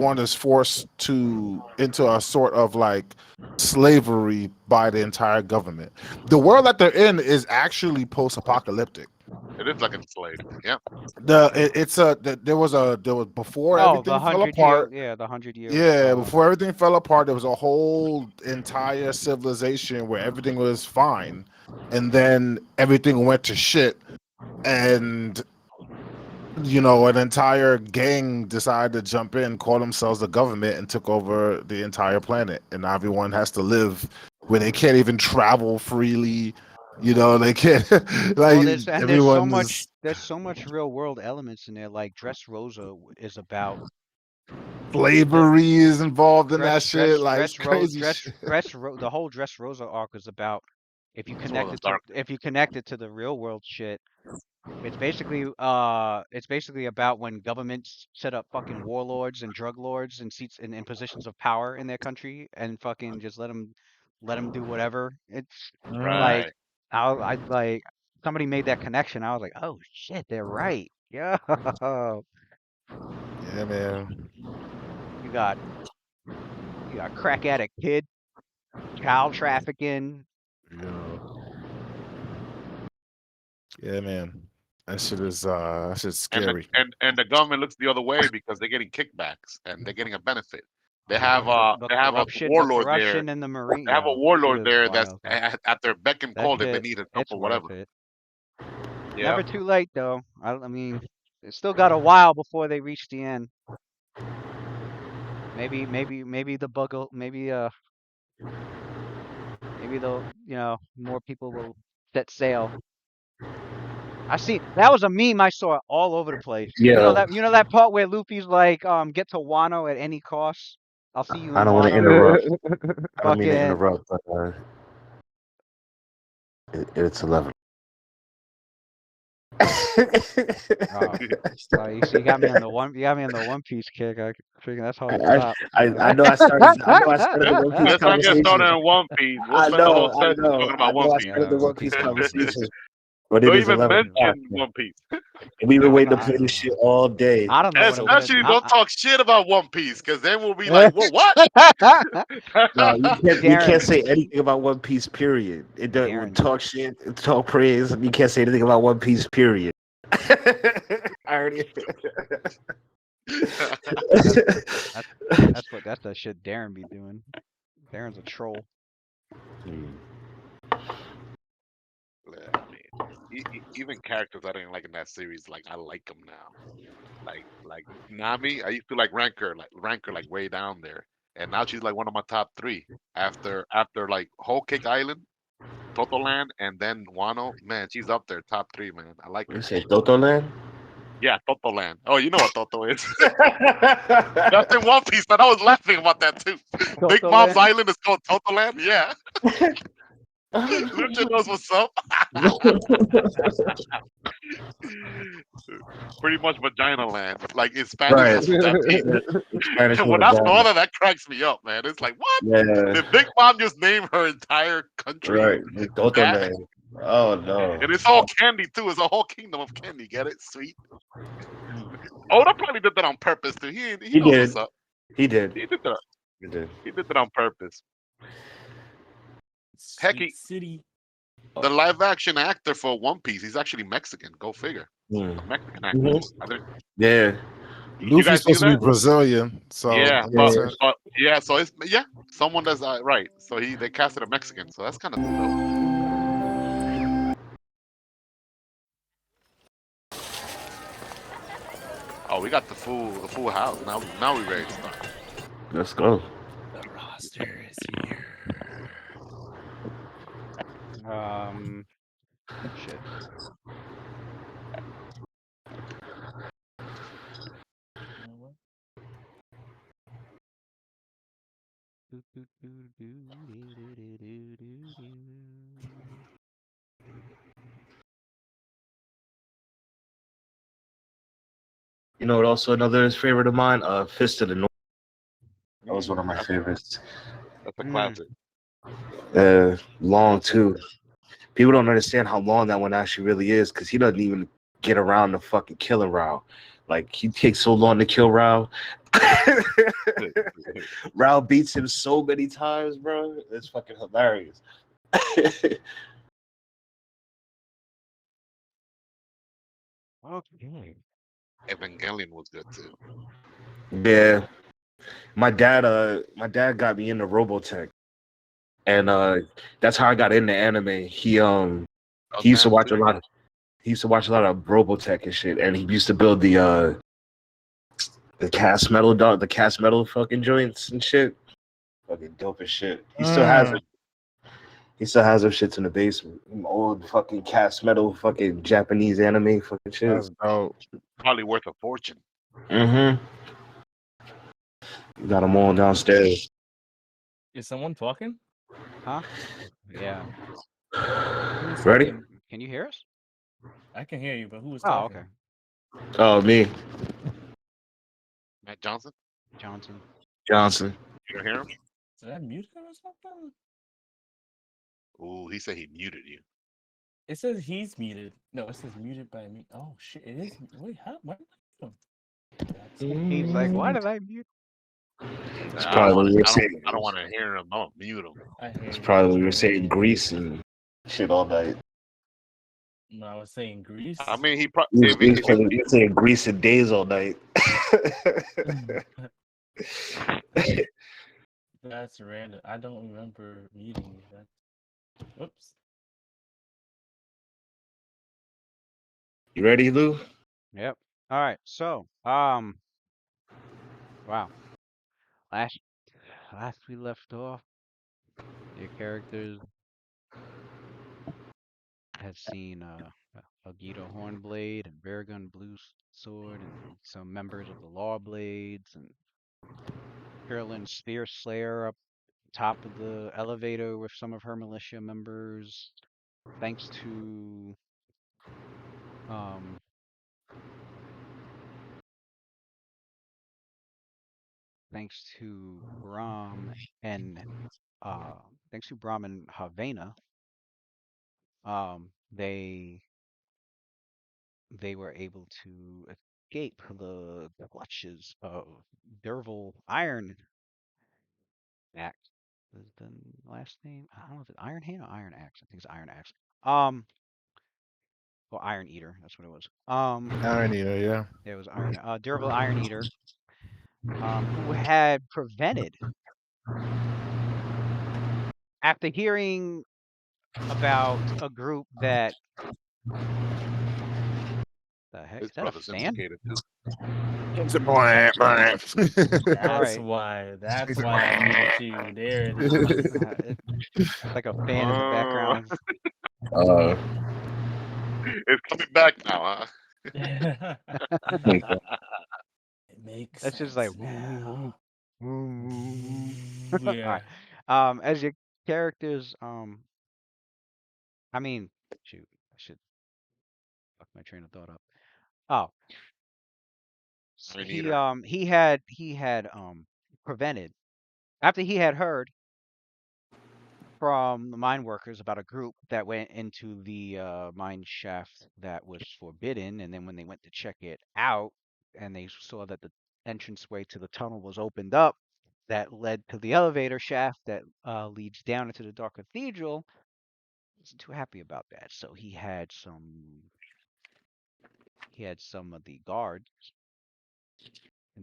everyone is forced to into a sort of like slavery by the entire government. The world that they're in is actually post-apocalyptic. It is like enslaved. Yeah. There was before Oh, everything fell apart. the 100 year. Yeah, before everything fell apart, there was a whole entire civilization where everything was fine, and then everything went to shit, and an entire gang decided to jump in, call themselves the government, and took over the entire planet. And now everyone has to live where they can't even travel freely. They can't like Well, everyone's there's so much real world elements in there. Like Dress Rosa is about the slavery is involved in that shit. Like it's crazy shit. The whole Dress Rosa arc is about It's one of the dark. if you connect it to the real world shit. It's basically about when governments set up fucking warlords and drug lords and seats in positions of power in their country and fucking just let them do whatever. It's like Right. I like somebody made that connection. I was like, oh shit, they're right. Yeah. Yeah, man. You got you got crack addict kid, child trafficking. Yeah, yeah, man. That shit's scary. And the government looks the other way because they're getting kickbacks and they're getting a benefit. They have a The warlord there. corruption in the marine. They have a Yo, shit warlord is there that's wild, man. at their beck and That call if they shit, need help it's or worth whatever. it. Yeah. Never too late though. I mean, it's still got a while before they reach the end. Maybe the bug. Maybe they'll. More people will set sail. I see. That was a meme I saw all over the place. Yo, You know that part where Luffy's like, get to Wano at any cost. I'll see you I in don't want to Wano. interrupt. I don't mean to Fucking. interrupt, but it's 11. Oh, you see, you got me on the one. You got me on the One Piece kick. I figure that's hard to I, top. I know I started. I know I started the One Piece Let's not get started conversation. in One Piece. We'll spend the whole session talking I about One know. I Piece. started the Yeah, One One Piece Piece is insane. conversation, but it Don't is even 11 o'clock. mention One Piece. We've been I waiting know. to play this shit all day. I don't know what I'm So gonna. Especially don't talk shit about One Piece, because then we'll be like, "Whoa, what?" no, you can't Darren, say anything about One Piece. Period. It don't Darren, talk shit, talk praise. You can't say anything about One Piece. Period. I already. that's that's the shit Darren be doing. Darren's a troll. Yeah, I mean, even characters I didn't like in that series, like I like them now. Like Nami, I used to like rank her like way down there, and now she's like one of my top three after like Whole Cake Island, Totoland, and then Wano. Man, she's up there, top three. Man, I like You her. say Toto Land? Yeah, Totoland. Oh, you know what Toto is? That's in One Piece, man. I was laughing about that too. Big Mom's Totoland. Island is called Totoland. Yeah, Lucha knows what's up. Pretty much vagina land. Like in Spanish, Right. that's what that means. In Spanish And with when a I saw vagina. that, that cracks me up, man. It's like, what? Yeah. Did Big Mom just name her entire country Right. Toto that? Land. Oh no. And it's all candy too. It's a whole kingdom of candy. Get it? Sweet. Oda probably did that on purpose too. He He knows what's did. up. He did. He did that. He did. He did that on purpose. Heck, Sweet City. the live action actor for One Piece, he's actually Mexican. Go figure. Mm. A Mexican actor. Mhm. I didn't, Yeah. you Luffy's guys knew supposed to be that? Brazilian, so Yeah, that makes but Yeah. sense. but yeah, so it's someone that's right. So they casted a Mexican, so that's kind of dope. Oh, we got the full house. Now we ready to start. Let's go. The roster is here. Um, shit. You know what? You know what? Also, another favorite of mine, Fist of the North. That was one of my That's favorites. a Mm. classic. Long too. People don't understand how long that one actually really is because he doesn't even get around the fucking killing route. Like he takes so long to kill Rao. Rao beats him so many times, bro. It's fucking hilarious. Okay. Evangelion was good too. Yeah, my dad got me into Robotech, and that's how I got into anime. Oh He used to damn, watch a serious? lot of he used to watch a lot of Robotech and shit, and he used to build the cast metal fucking joints and shit. Fucking dope as shit. He still has those shits in the basement. Them old fucking cast metal fucking Japanese anime fucking shit. That's dope. Probably worth a fortune. Mm-hmm. Got them all downstairs. Is someone talking? Huh? Yeah. Who was Ready? talking? Can you hear us? I can hear you, but who was Oh, talking? okay. Oh, me, Matt Johnson, Johnson. Johnson. you don't hear him? Did I mute him or something? Ooh, he said he muted you. It says he's muted. No, it says muted by me. Oh shit! It is. Wait, how? Why did I mute him? That's He's like, why crazy. did I mute? It's I don't probably want what to. we were I don't. saying. I don't want to hear him. I'm gonna mute him. I hear It's you. probably what we were saying. Grease and shit all night. No, I was saying I Greece. mean, he probably. We I was, we mean, was saying, we were saying Grease and days all night. That's random. I don't remember muting you. That. Whoops. You ready, Lou? Yep. All right. So, wow. Last we left off, your characters had seen a Guido Hornblade and Beargun Blue Sword and some members of the Law Blades and Carolyn Spear Slayer up top of the elevator with some of her militia members. Thanks to um thanks to Brahm and thanks to Brahm and Havana, they were able to escape the clutches of Derval Iron Axe. Is the last name? I don't know if it's Iron Hand or Iron Axe. I think it's Iron Axe. Um, well, Iron Eater. That's what it was. Irony, yeah. It was Iron. Derval Iron Eater. Who had prevented after hearing about a group that the heck his is that a brother's fan? implicated too. It's a blank, blank. All That's right. why. That's why I muted you. There it is. It's like a fan in the Oh, background. Uh, it's coming back now, it like, makes That's just like sense now. All Yeah. right. As your characters, I mean, shoot, I should fuck my train of thought up. Oh, Iron Eater. he had prevented after he had heard from the mine workers about a group that went into the mine shaft that was forbidden, and then when they went to check it out, and they saw that the entranceway to the tunnel was opened up, that led to the elevator shaft that leads down into the Dark Cathedral. Wasn't too happy about that, so he had some of the guards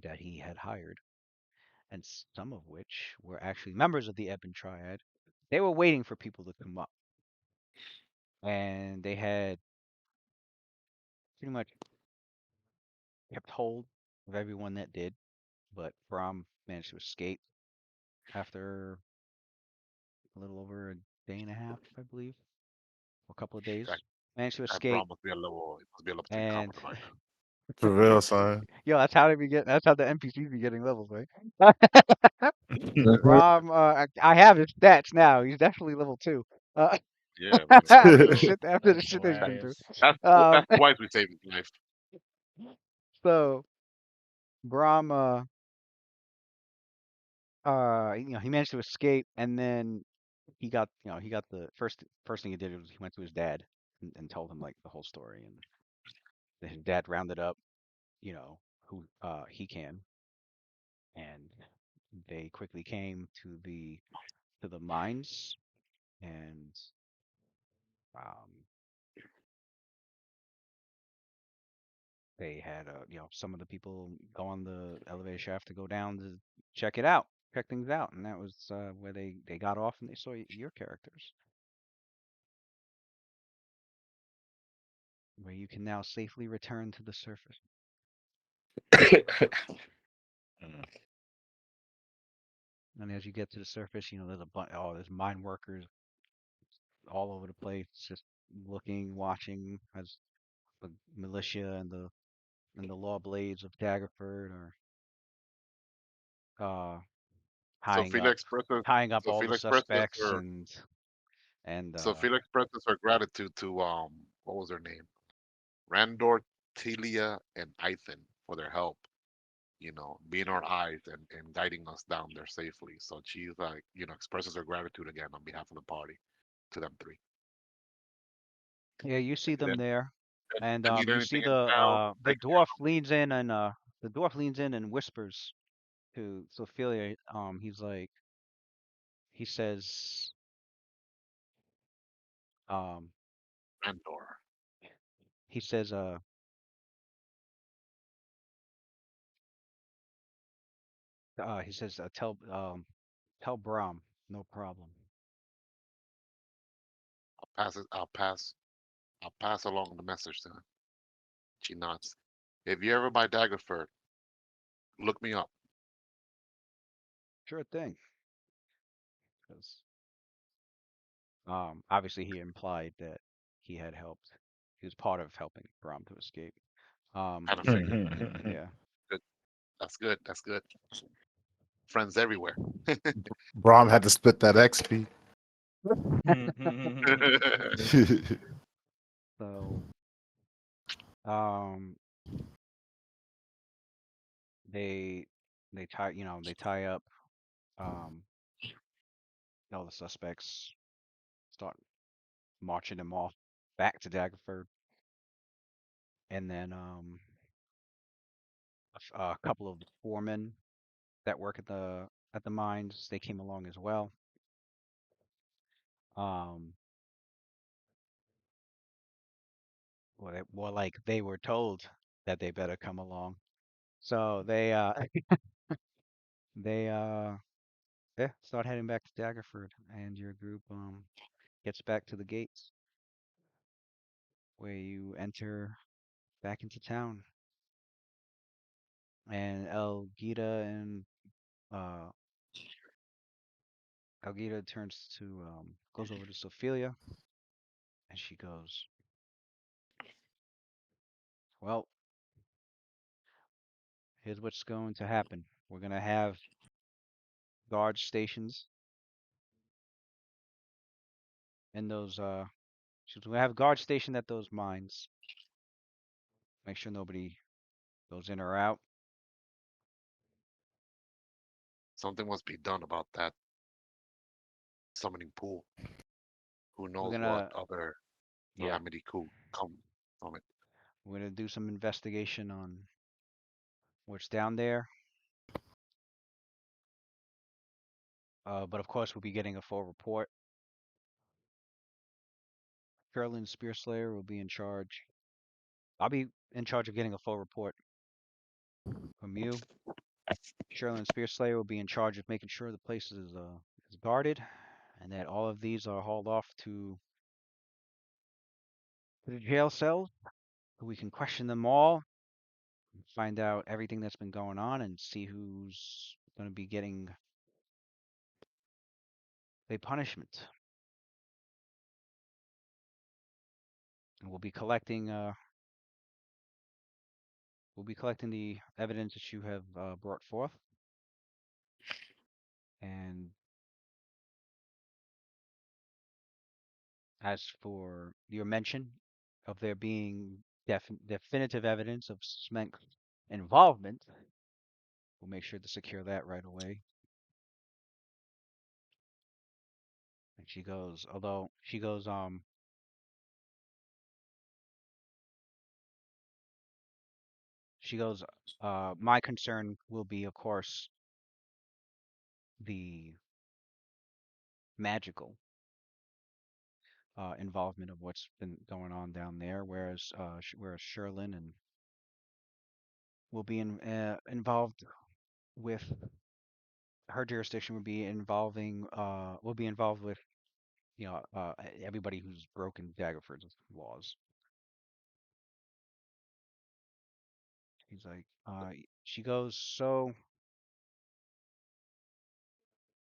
that he had hired, and some of which were actually members of the Ebon Triad. They were waiting for people to come up, and they had pretty much kept hold of everyone that did, but Brahm managed to escape after a little over a day and a half, I believe, or a couple of days. That Managed to that escape, Braun must be a little. It must be a little too and confident right now. For real, son. yo, that's how they be getting. That's how the NPCs be getting levels, right? mhm. Brahm, I have his stats now. He's definitely level 2. Uh, Yeah, we know. after the That's shit that he's been through. hilarious. Um, That's twice we saved his life. so Brahm, he managed to escape, and then he got the first thing he did was he went to his dad and told him like the whole story, and then his dad rounded up, who he can, and they quickly came to the mines, and um, they had some of the people go on the elevator shaft to go down to check it out, check things out, and that was where they got off and they saw your characters, where you can now safely return to the surface. And as you get to the surface, there's a bunch. Oh, there's mine workers all over the place, just looking, watching as the militia and the law blades of Daggerford are uh, So tying up Felix expresses tying up so all the Felix expresses suspects her and so Felix expresses her gratitude to what was her name? Randor, Telia, and Ethan for their help, being our eyes and guiding us down there safely. So she's like, expresses her gratitude again on behalf of the party to them three. yeah, you see And them there, and I need you see anything in town, the take me dwarf out. leans in and whispers to Sophia. He says, um, Randor. he says, tell Brahm, no problem. I'll pass along the message to him. She nods. If you ever buy Daggerford, look me up. Sure thing. 'Cause obviously he implied that he had helped. He was part of helping Brahm to escape. Um, Kind of figured. yeah. Good. That's good. That's good. Friends everywhere. Brahm had to split that XP. So, um, they they tie up um all the suspects, start marching them off back to Daggerford, and then a couple of the foremen that work at the mines, they came along as well. Um, like they were told that they better come along. So they yeah, start heading back to Daggerford, and your group gets back to the gates where you enter back into town. And uh Elgita turns to goes over to Sophia, and she goes, "Well, here's what's going to happen. We're gonna have guard stations in those we have guard station at those mines. Make sure nobody goes in or out. Something must be done about that summoning pool. Who We're knows what gonna other yeah, calamity could come from it. we're gonna do some investigation on what's down there. But of course, we'll be getting a full report. Carolyn Spearslayer will be in charge. I'll be in charge of getting a full report from you. Sherilyn Spearslayer will be in charge of making sure the place is guarded, and that all of these are hauled off to the jail cells. So we can question them all, find out everything that's been going on, and see who's going to be getting a punishment. And we'll be collecting the evidence that you have brought forth, and as for your mention of there being definitive evidence of Smenk involvement, we'll make sure to secure that right away. And she goes, she goes, my concern will be, of course, the magical involvement of what's been going on down there, whereas Sherlin and will be involved with her jurisdiction will be involved with everybody who's broken Daggerford's laws. He's like, she goes, so,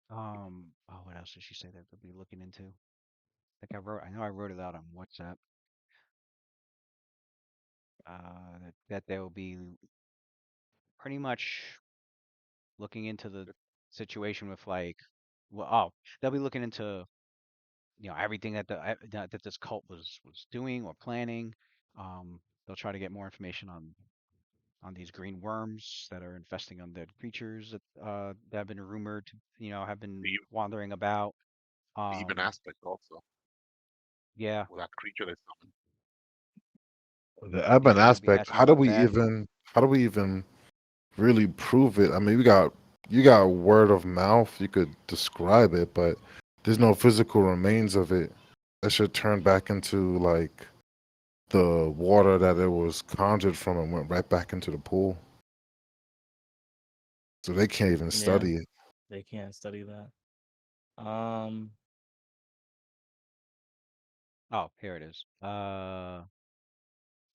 what else did she say that they'll be looking into? I know I wrote it out on WhatsApp. That they will be pretty much looking into the situation with like, well, they'll be looking into everything that this cult was doing or planning. They'll try to get more information on these green worms that are infesting undead creatures that have been rumored to have been The, wandering about. the even aspect also Yeah, with that creature they summoned. The admin they'll be aspect. asking about that. How do we even really prove it? I mean, you got word of mouth. You could describe it, but there's no physical remains of it. That should turn back into like the water that it was conjured from and went right back into the pool. So they can't even Yeah, study it. they can't study that. Um, Oh, here it is.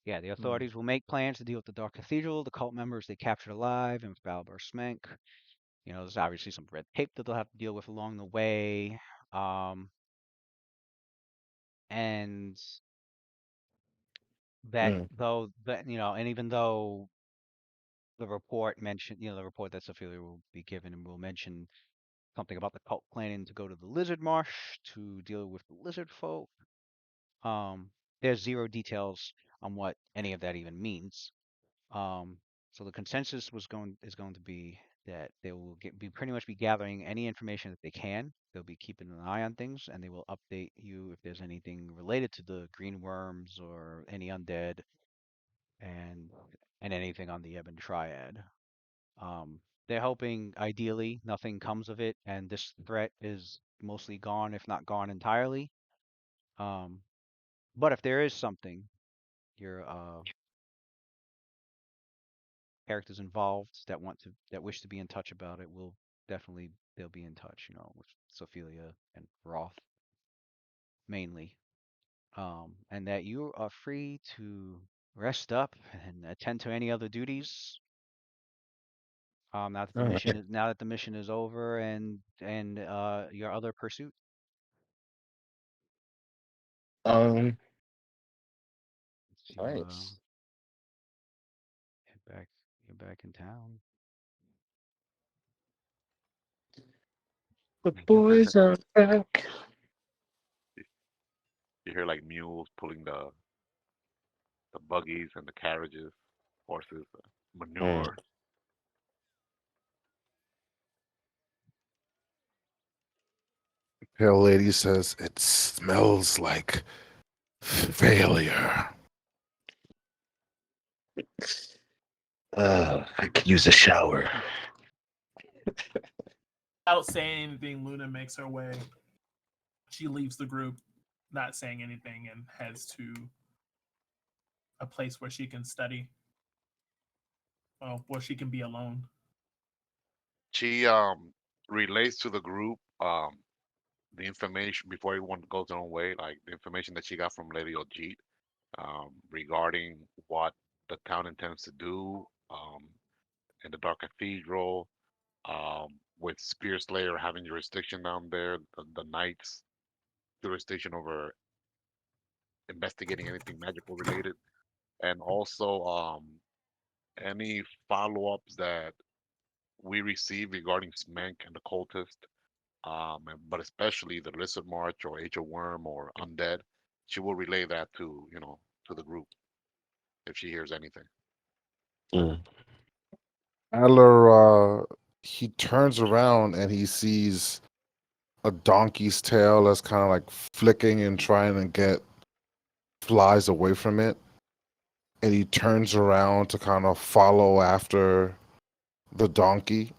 Yeah, the hmm, authorities will make plans to deal with the Dark Cathedral, the cult members they captured alive, and with Balber Smenk. There's obviously some red tape that they'll have to deal with along the way. Um, and that Mm. though that and even though the report that Sophia will be given and will mention something about the cult planning to go to the Lizard Marsh to deal with the lizard folk. Um, there's zero details on what any of that even means. Um, so the consensus is going to be that they will be pretty much be gathering any information that they can. They'll be keeping an eye on things, and they will update you if there's anything related to the green worms or any undead and anything on the Ebon Triad. Um, they're hoping ideally nothing comes of it, and this threat is mostly gone, if not gone entirely. Um, but if there is something, your characters involved that wish to be in touch about it will definitely they'll be in touch, with Sophia and Roth mainly. And that you are free to rest up and attend to any other duties. All right. Now that the mission is over and your other pursuit. Um, Once you nice. head back get back in town. The boys are back. You hear like mules pulling the buggies and the carriages, horses, Mm. manure. Pale lady says it smells like failure. I could use a shower. Without saying anything, Luna makes her way. She leaves the group, not saying anything, and heads to a place where she can study. Well, where she can be alone. She relays to the group the information before everyone goes their own way, like the information that she got from Lady Ojit regarding what the town intends to do in the Dark Cathedral, with Spear Slayer having jurisdiction down there, the Knights jurisdiction over investigating anything magical related, and also any follow-ups that we receive regarding Smenk and the cultist, but especially the Lizard March or Age of Worm or Undead. She will relay that to the group if she hears anything. Mm. Adler, he turns around and he sees a donkey's tail that's kind of like flicking and trying to get flies away from it. and he turns around to kind of follow after the donkey.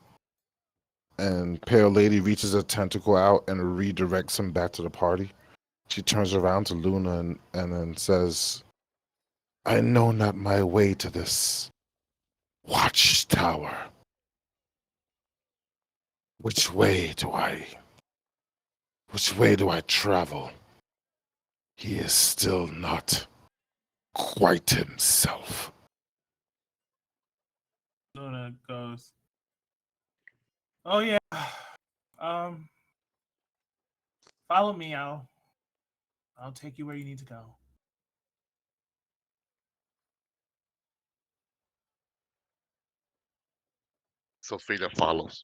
And Pale Lady reaches a tentacle out and redirects him back to the party. She turns around to Luna and then says, I know not my way to this watchtower. Which way do I which way do I travel? He is still not quite himself. Luna goes, "Oh yeah, um, follow me. I'll take you where you need to go." Sophia follows.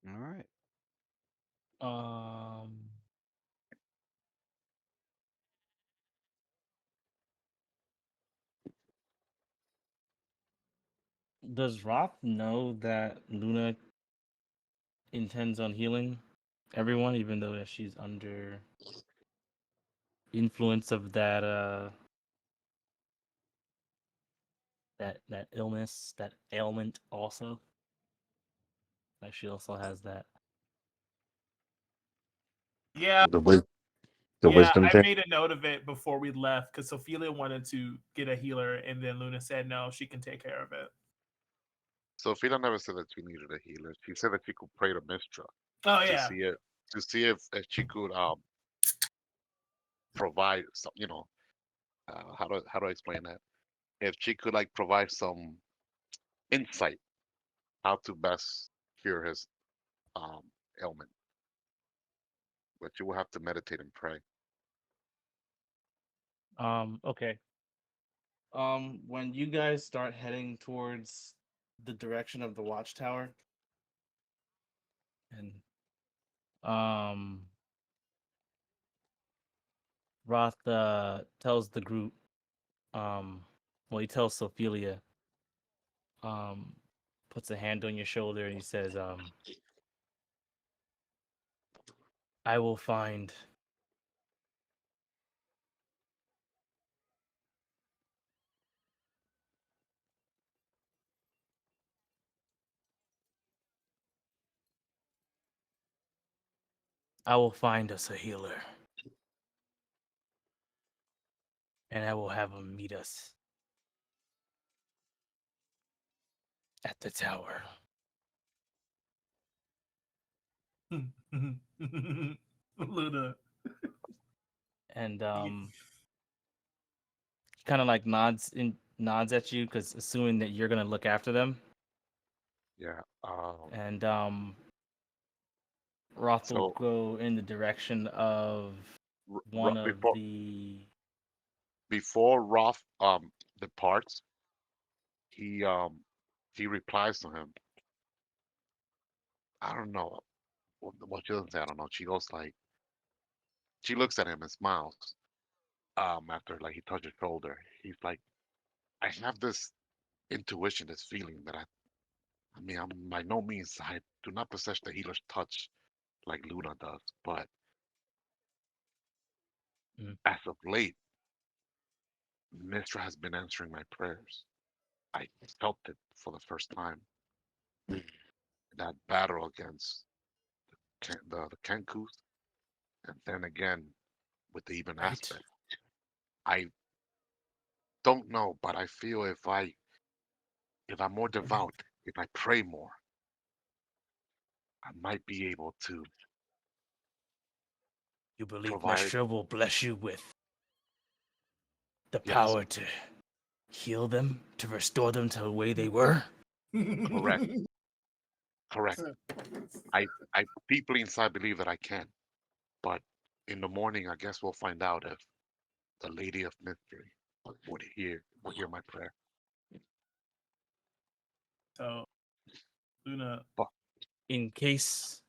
All right. Um, does Roth know that Luna intends on healing everyone, even though that she's under influence of that illness, that ailment also? Like she also has that. Yeah, The wis- the yeah. wisdom I thing. made a note of it before we left because Sophia wanted to get a healer, and then Luna said no, she can take care of it. Sophia never said that she needed a healer. She said that she could pray to Mistra Oh to yeah, see it to see if she could provide some, how do I explain that? If she could like provide some insight how to best cure his um ailment, but you will have to meditate and pray. Okay. When you guys start heading towards the direction of the watchtower, and um, Roth tells the group, well, he tells Sophelia, um, puts a hand on your shoulder and he says, I will find I will find us a healer, and I will have him meet us at the tower. Luna. And Yeah. kind of like nods at you because assuming that you're gonna look after them. Yeah. And Roth will So go in the direction of one of before the. Roth departs, he um he replies to him. I don't know what she doesn't say. I don't know. She goes like she looks at him and smiles. After like he touched her shoulder, he's like, I have this intuition, this feeling that I mean, I'm by no means I do not possess the healer's touch like Luna does, but Mm. as of late, Mistra has been answering my prayers. I felt it for the first time. That battle against the Kenkus, and then again with the even Right. aspect. I don't know, but I feel if I'm more devout, if I pray more, I might be able to You believe provide. Mestra will bless you with the Yes, power to heal them, to restore them to the way they were? correct, correct. I deeply inside believe that I can, but in the morning, I guess we'll find out if the Lady of Mystery would hear my prayer. So Luna, But In case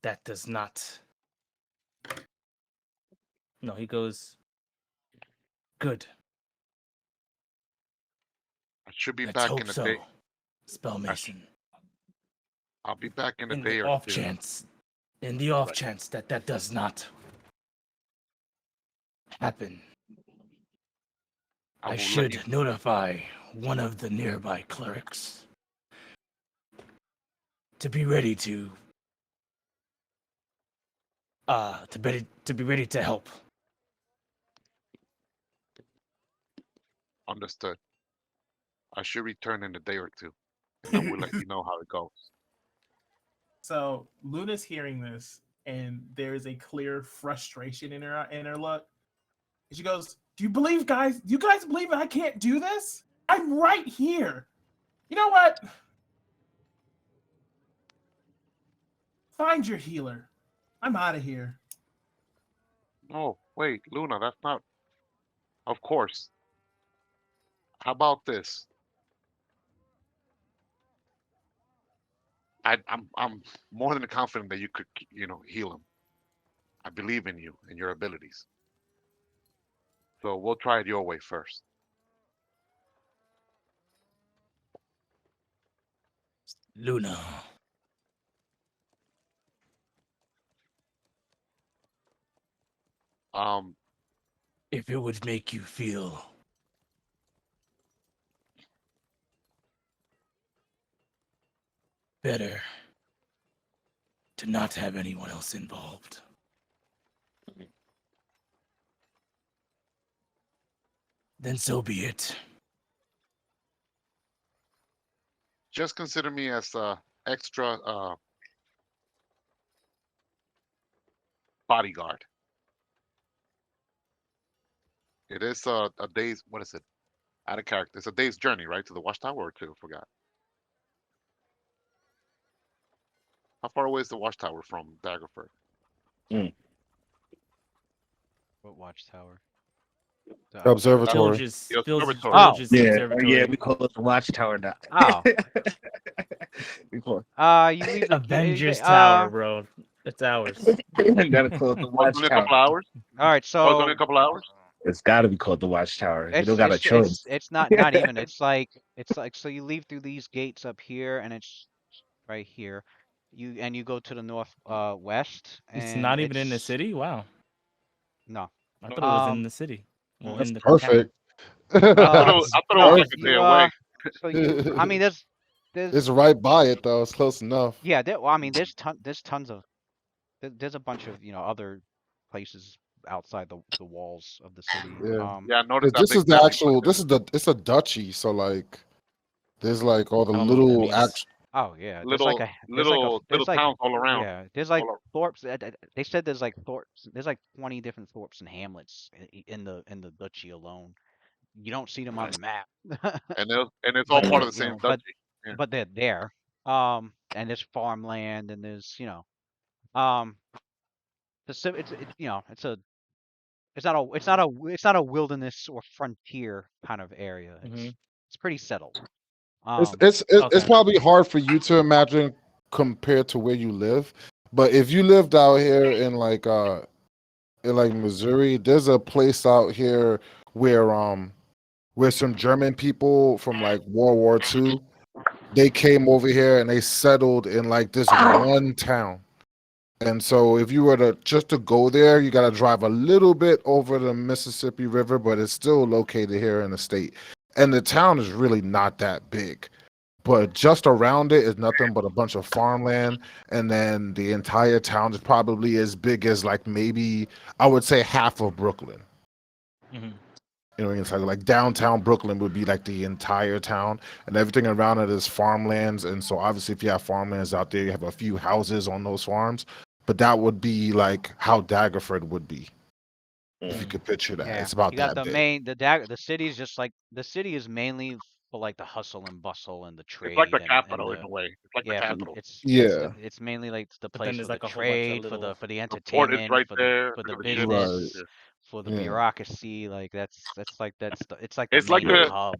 that does not. No, he goes, good. I should be Let's back hope in a day. so. Spell I, sh- Mason. I'll be back in a In day the or off two. chance, in the off Right. chance that that does not happen, I I will let you. should notify one of the nearby clerics to be ready to be ready to help. Understood. I should return in a day or two, and I will let you know how it goes. So Luna's hearing this, and there is a clear frustration in her look. And she goes, "Do you believe, guys? Do you guys believe I can't do this? I'm right here. You know what? Find your healer. I'm out of here." Oh, wait, Luna, that's not. Of course. How about this? I'm more than confident that you could, heal him. I believe in you and your abilities. So we'll try it your way first. Luna, Um, if it would make you feel better to not have anyone else involved, then so be it. just consider me as extra bodyguard. It is a day's. What is it? Out of character. It's a day's journey, right, to the watchtower or two. Forgot. How far away is the watchtower from Daggerford? What watchtower? The Observatory. The observatory. Oh, Villages Yeah, yeah, observatory. we call it the Watchtower now. oh. We call You leave the Avengers Tower, bro. It's ours. it, gotta call it the Oh, it's only a Watchtower. couple hours. all right. Oh, it's only a So couple hours. It's got to be called the Watchtower. You don't it's got a it's choice. it's it's not even. It's like so you leave through these gates up here, and it's right here. You go to the north west, It's and not even in the it's city. Wow, no. I No, thought it was in Um. the city. Well, That's in the town. perfect. That's I thought it was No. like a day You perfect. away. So you. I mean, there's It's right by it though. It's close enough. yeah. Well, I mean, there's tons of there's a bunch of other places outside the walls of the city. Yeah. Yeah, I noticed 'Cause that this big is the building right actual. there. This is the. It's a duchy. So like, there's like all the I don't know what that little means. act. Oh yeah, Little, little, little there's like towns all around. yeah, there's like All ar- thorps. They said there's like thorps. There's like 20 different thorps and hamlets in the duchy alone. You don't see them on right. the map, And it's all but part of they the you same know duchy. Yeah. but they're there. And there's farmland and there's um it's it's not a wilderness or frontier kind of area. Hmm. It's pretty settled. It's Um, it's it's it's Okay. probably hard for you to imagine compared to where you live. But if you lived out here in like Missouri, there's a place out here where some German people from like World War II, they came over here and they settled in like this one town. And so if you were to just to go there, you got to drive a little bit over the Mississippi River, but it's still located here in the state. And the town is really not that big. But just around it is nothing but a bunch of farmland, and then the entire town is probably as big as like maybe I would say half of Brooklyn. Hmm. You know, it's like downtown Brooklyn would be like the entire town, and everything around it is farmlands. And so, obviously, if you have farmlands out there, you have a few houses on those farms. But that would be like how Daggerford would be, if you Mm. could picture that. yeah, It's about you got that the big. main the city is just like the city is mainly for like the hustle and bustle and the It's like the trade and capital in the a way. It's like the yeah, but capital. Yeah, it's mainly like the But then place for there's the like a whole bunch of trade, little. for the The port is entertainment, right there. for Look the at the ships. right. business, for the Yeah. bureaucracy. Like it's like the It's like main the hub.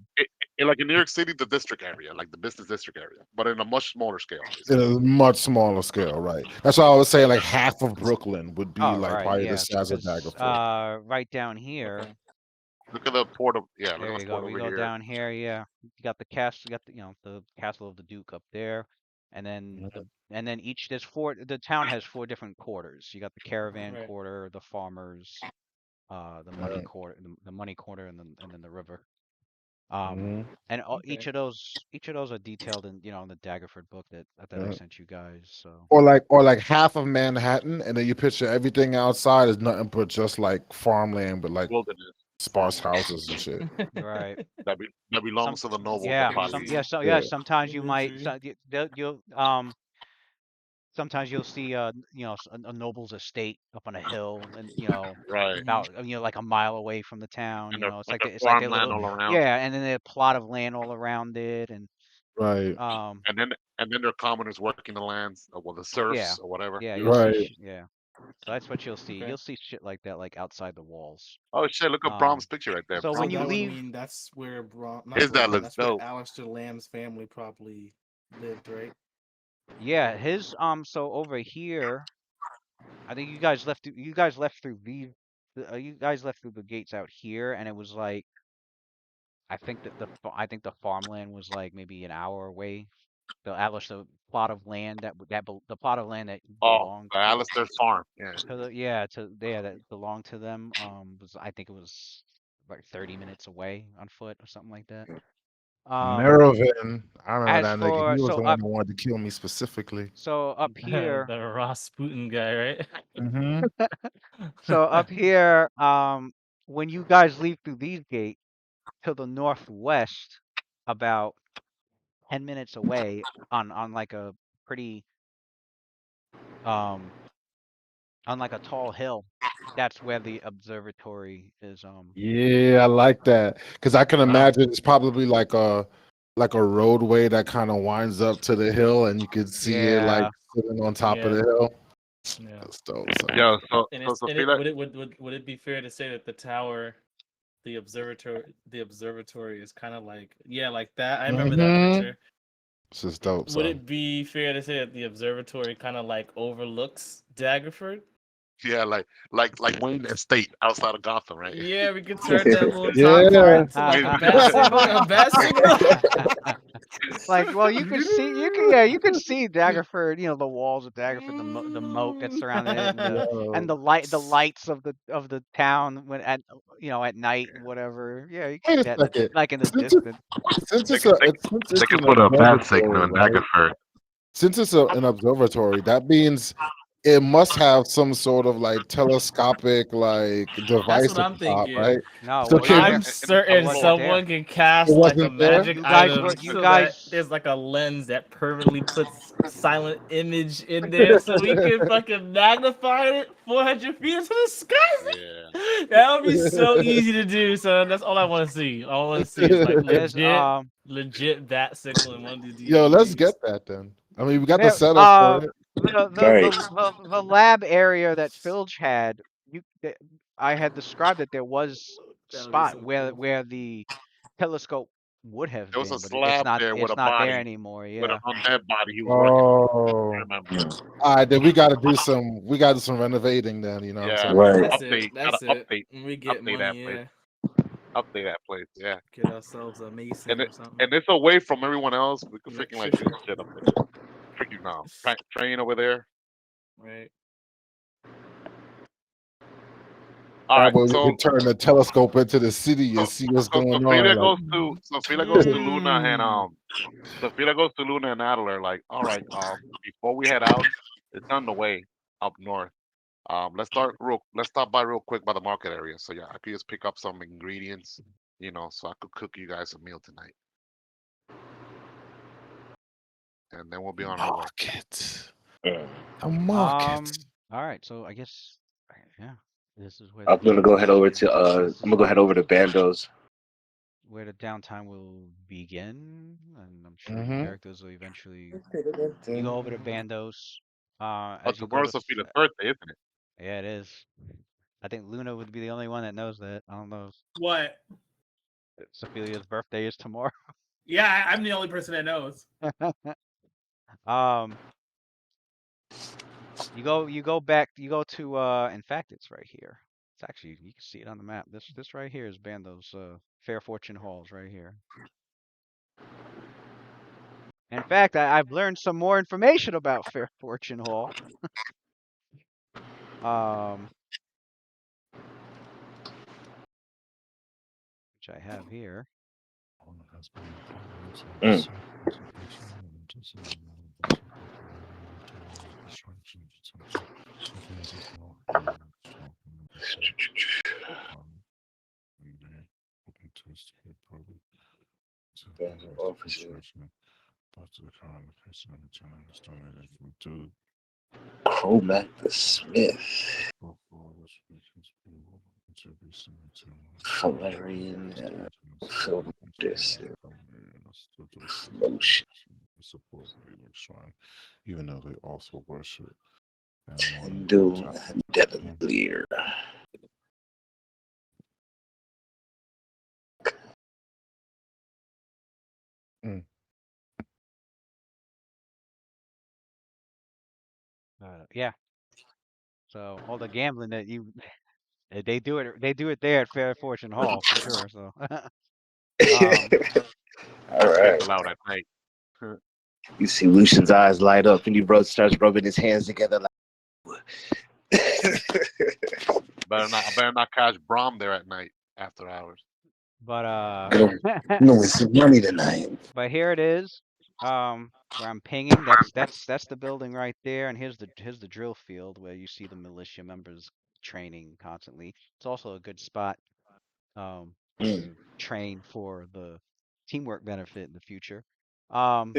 like in New York City, the district area, like the business district area, but in a much smaller scale, In basically. a much smaller scale, right? That's why I was saying like half of Brooklyn would be Oh like right, probably the yeah, size of because Daggerford. right down here. Look at the port of look There at you the go. port We over go here. down here. Yeah, you got the castle. You got the castle of the Duke up there. and then each there's four. The town has four different quarters. You got the caravan Right. quarter, the farmers, the money quarter, the money quarter, and then the river. Mhm. And Okay. each of those are detailed in in the Daggerford book that I Yeah. sent you guys. So Or like half of Manhattan, and then you picture everything outside is nothing but just like farmland, but like Wilderness. sparse houses and shit. right. That Some belongs to the nobles that yeah, some probably. yeah, so yeah, Yeah. sometimes you might Imagery. you'll sometimes you'll see a noble's estate up on a hill and Right. Hmm. about like a mile away from the town, And they're it's and like they're it's like their farmland little all around. yeah, and then a plot of land all around it and Right. um And then there are commoners working the lands, or well, the yeah. serfs or whatever. Yeah, you'll see Right. yeah. So that's what you'll see. Okay. You'll see shit like that like outside the walls. Oh shit! Look at Brahm's Um picture right there. so So when Brom you that would looks. leave mean that's where not His dad Braun, looks that's where dope. Alistair Lamb's family probably lived, right? yeah, his so over here I think you guys left through these you guys left through the gates out here and it was like I think the farmland was like maybe an hour away. The plot of land the plot of land that Oh, belonged the Alistair's farm. Yeah. that belonged to them was I think it was like 30 minutes away on foot or something like that. Um Mervin. I remember as that nigga. He for was the one that wanted to kill me specifically. so up here The Rasputin guy, right? Mm-hmm. so up here when you guys leave through these gates to the northwest about 10 minutes away on like a pretty um on like a tall hill. That's where the observatory is. Yeah, I like that because I can Wow. imagine it's probably like a roadway that kind of winds up to the hill, and you could see it like Yeah. sitting on top of Yeah. the hill. Yeah. That's dope. Son. Yo, so And feel it like would it be fair to say that the tower, the observatory is kind of like, yeah, like that. I remember that Mm-hmm. picture. It's just dope, Would son. it be fair to say that the observatory kind of like overlooks Daggerford? yeah, like Wayne Estate outside of Gotham, right? Yeah, we could turn that little top part Yeah. into like a bat signal. A bat signal. Like, well, you could see Daggerford, the walls of Daggerford, the moat that surrounded it, and Yo. the lights of the town when at night, whatever. Yeah, you can Wait see a that second. like in the Since it's distance. since They it's could, a they, since they it's could an put a bat observatory, signal in right? Daggerford. Since it's an observatory, that means it must have some sort of like telescopic like That's device what at I'm the top, thinking. right? No, it So wasn't can Yeah, I'm there. in the top It certain wasn't floor. there. someone can it cast like a wasn't there? magic You guys item were you so that guys there's like a lens that permanently puts silent image in there so we can fucking magnify it 400 feet into the sky. Yeah. That would be so easy to do. So that's all I want to see. All I want to see is like there's legit bat signal in one of these Yo, let's DLCs. get that then. I mean, we got the there setup for it. Right. the lab area that Filge had I had described that there was That would be spot so where cool. the telescope would have There was a been, but it's slab there with it's a not there body, anymore. with an Yeah. undead body he was working on. I Oh, remember. all right. Then we got to do some renovating. Then you know what I'm Yeah. saying. Right. That's it. Update. Gotta That's it. update. When we get Update that money, place. yeah. Update that place. Yeah. Get ourselves a And mason it or something. and it's away from everyone else. We could freaking like do Electrician. shit up there. Freaking train over there. Right. All That right. way we So can turn the telescope into the city so and see what's so going Sophia on. goes Like, to Sophia goes to Luna and Mm. Sophia goes to Luna and Adler like, all right, before we head out, it's on the way up north. Let's stop by real quick by the market area. So yeah, I could just pick up some ingredients, so I could cook you guys a meal tonight. And then we'll be on our way. market. Mm. A market. All right. So I guess yeah, this is where I'm gonna go head over to this I'm is gonna go head over to Bandos. where the downtime will begin, and I'm sure your Mm-hmm. characters will eventually. You go over to Bandos. Oh, As you go to tomorrow's Sophia's birthday, isn't it? yeah, it is. I think Luna would be the only one that knows that. I don't know What? if Sophilia's birthday is tomorrow. Yeah, I'm the only person that knows. um, you go back. You go to. In fact, it's right here. It's actually you can see it on the map. This right here is Bandos. Fair Fortune Halls right here. In fact, I've learned some more information about Fair Fortune Hall. Which I have here. Mm. Officer. Cromac the Smith. Valerian this motion. Even though they also worship Tendo Devilier. Yeah. So all the gambling that you they do it there at Fair Fortune Hall for sure. So um All Gets right. allowed at night. You see Lucian's eyes light up and he starts rubbing his hands together like Better not catch Brom there at night after hours. but no, it's money tonight. but here it is. Where I'm pinging, that's the building right there, and here's the drill field where you see the militia members training constantly. It's also a good spot to train for the teamwork benefit in the future. Um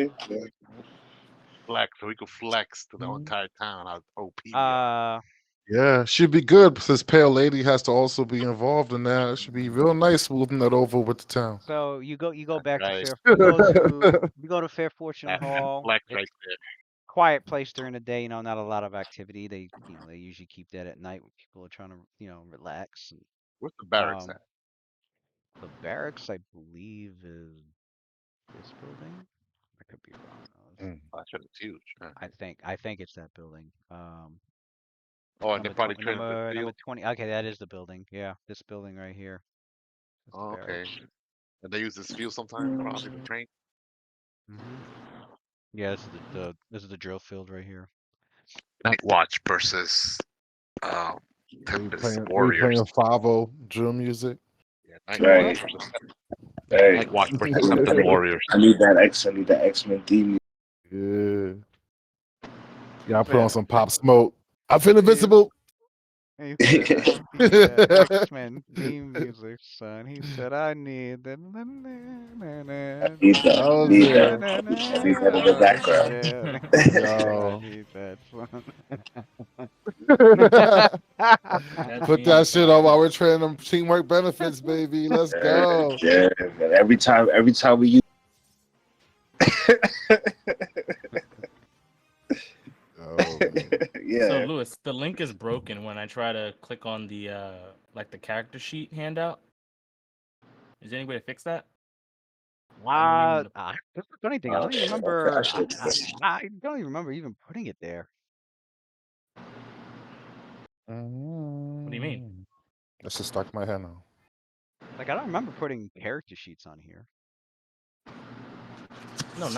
Flex, so we could flex to the entire town. How OP we are. uh Yeah, should be good since Pale Lady has to also be involved in that. It should be real nice smoothing that over with the town. so you go That's back to right. Fair Fortune That's Hall. flex It's right there. quiet place during the day, not a lot of activity. They usually keep that at night when people are trying to, relax. And, Where's the barracks um, at? the barracks, I believe, is this building. I could be wrong though. Mm. Oh, that shit is huge. I think it's that building. Oh, and they probably train in the Number field. 20. Okay, that is the building. Yeah, this building right here. That's the Oh, okay. barracks. And they use this field sometimes around here to train. Hmm. Yeah, this is the drill field right here. Night Watch versus um Tempest We Warriors. playing 5-0 drill music. Yeah, Night Right. Watch versus Hey, Night Watch versus Tempest Warriors. I need that X-Men theme. Yeah. Y'all put on Man, some Pop Smoke. I feel he's invincible. he said I need that X-Men theme music, son. He said I need that. I need that. I I was need there. that. I need that in the background. Yeah. He said I Yo. need that, son. That's Put me. that shit on while we're training them teamwork benefits, baby. Let's go. Yeah, man. Every time we use. Oh, man. Yeah. So Lewis, the link is broken when I try to click on the like the character sheet handout. Is there any way to fix that? That's the funny thing. I Oh don't even shit! remember. Okay. I don't even remember even putting it there. What do you mean? That's just stuck in my head now. Like I don't remember putting character sheets on here. No,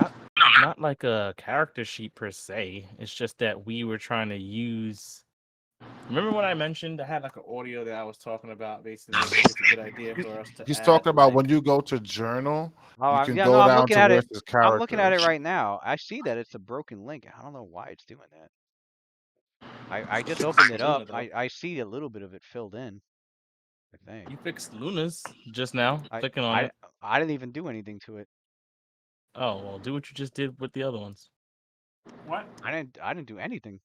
not like a character sheet per se. It's just that we were trying to use. Remember when I mentioned I had like an audio that I was talking about? Basically, I think it's a good idea for us to He's add. talking about Like, when you go to journal, Oh, you can yeah, no, go I'm down looking to at where it. it says I'm looking at it characters. right now. I see that it's a broken link. I don't know why it's doing that. I just opened it up. Luna, though. I see a little bit of it filled in. I think. You fixed Luna's just now, I clicking on I it. I didn't even do anything to it. Oh well, do what you just did with the other ones. What? I didn't do anything.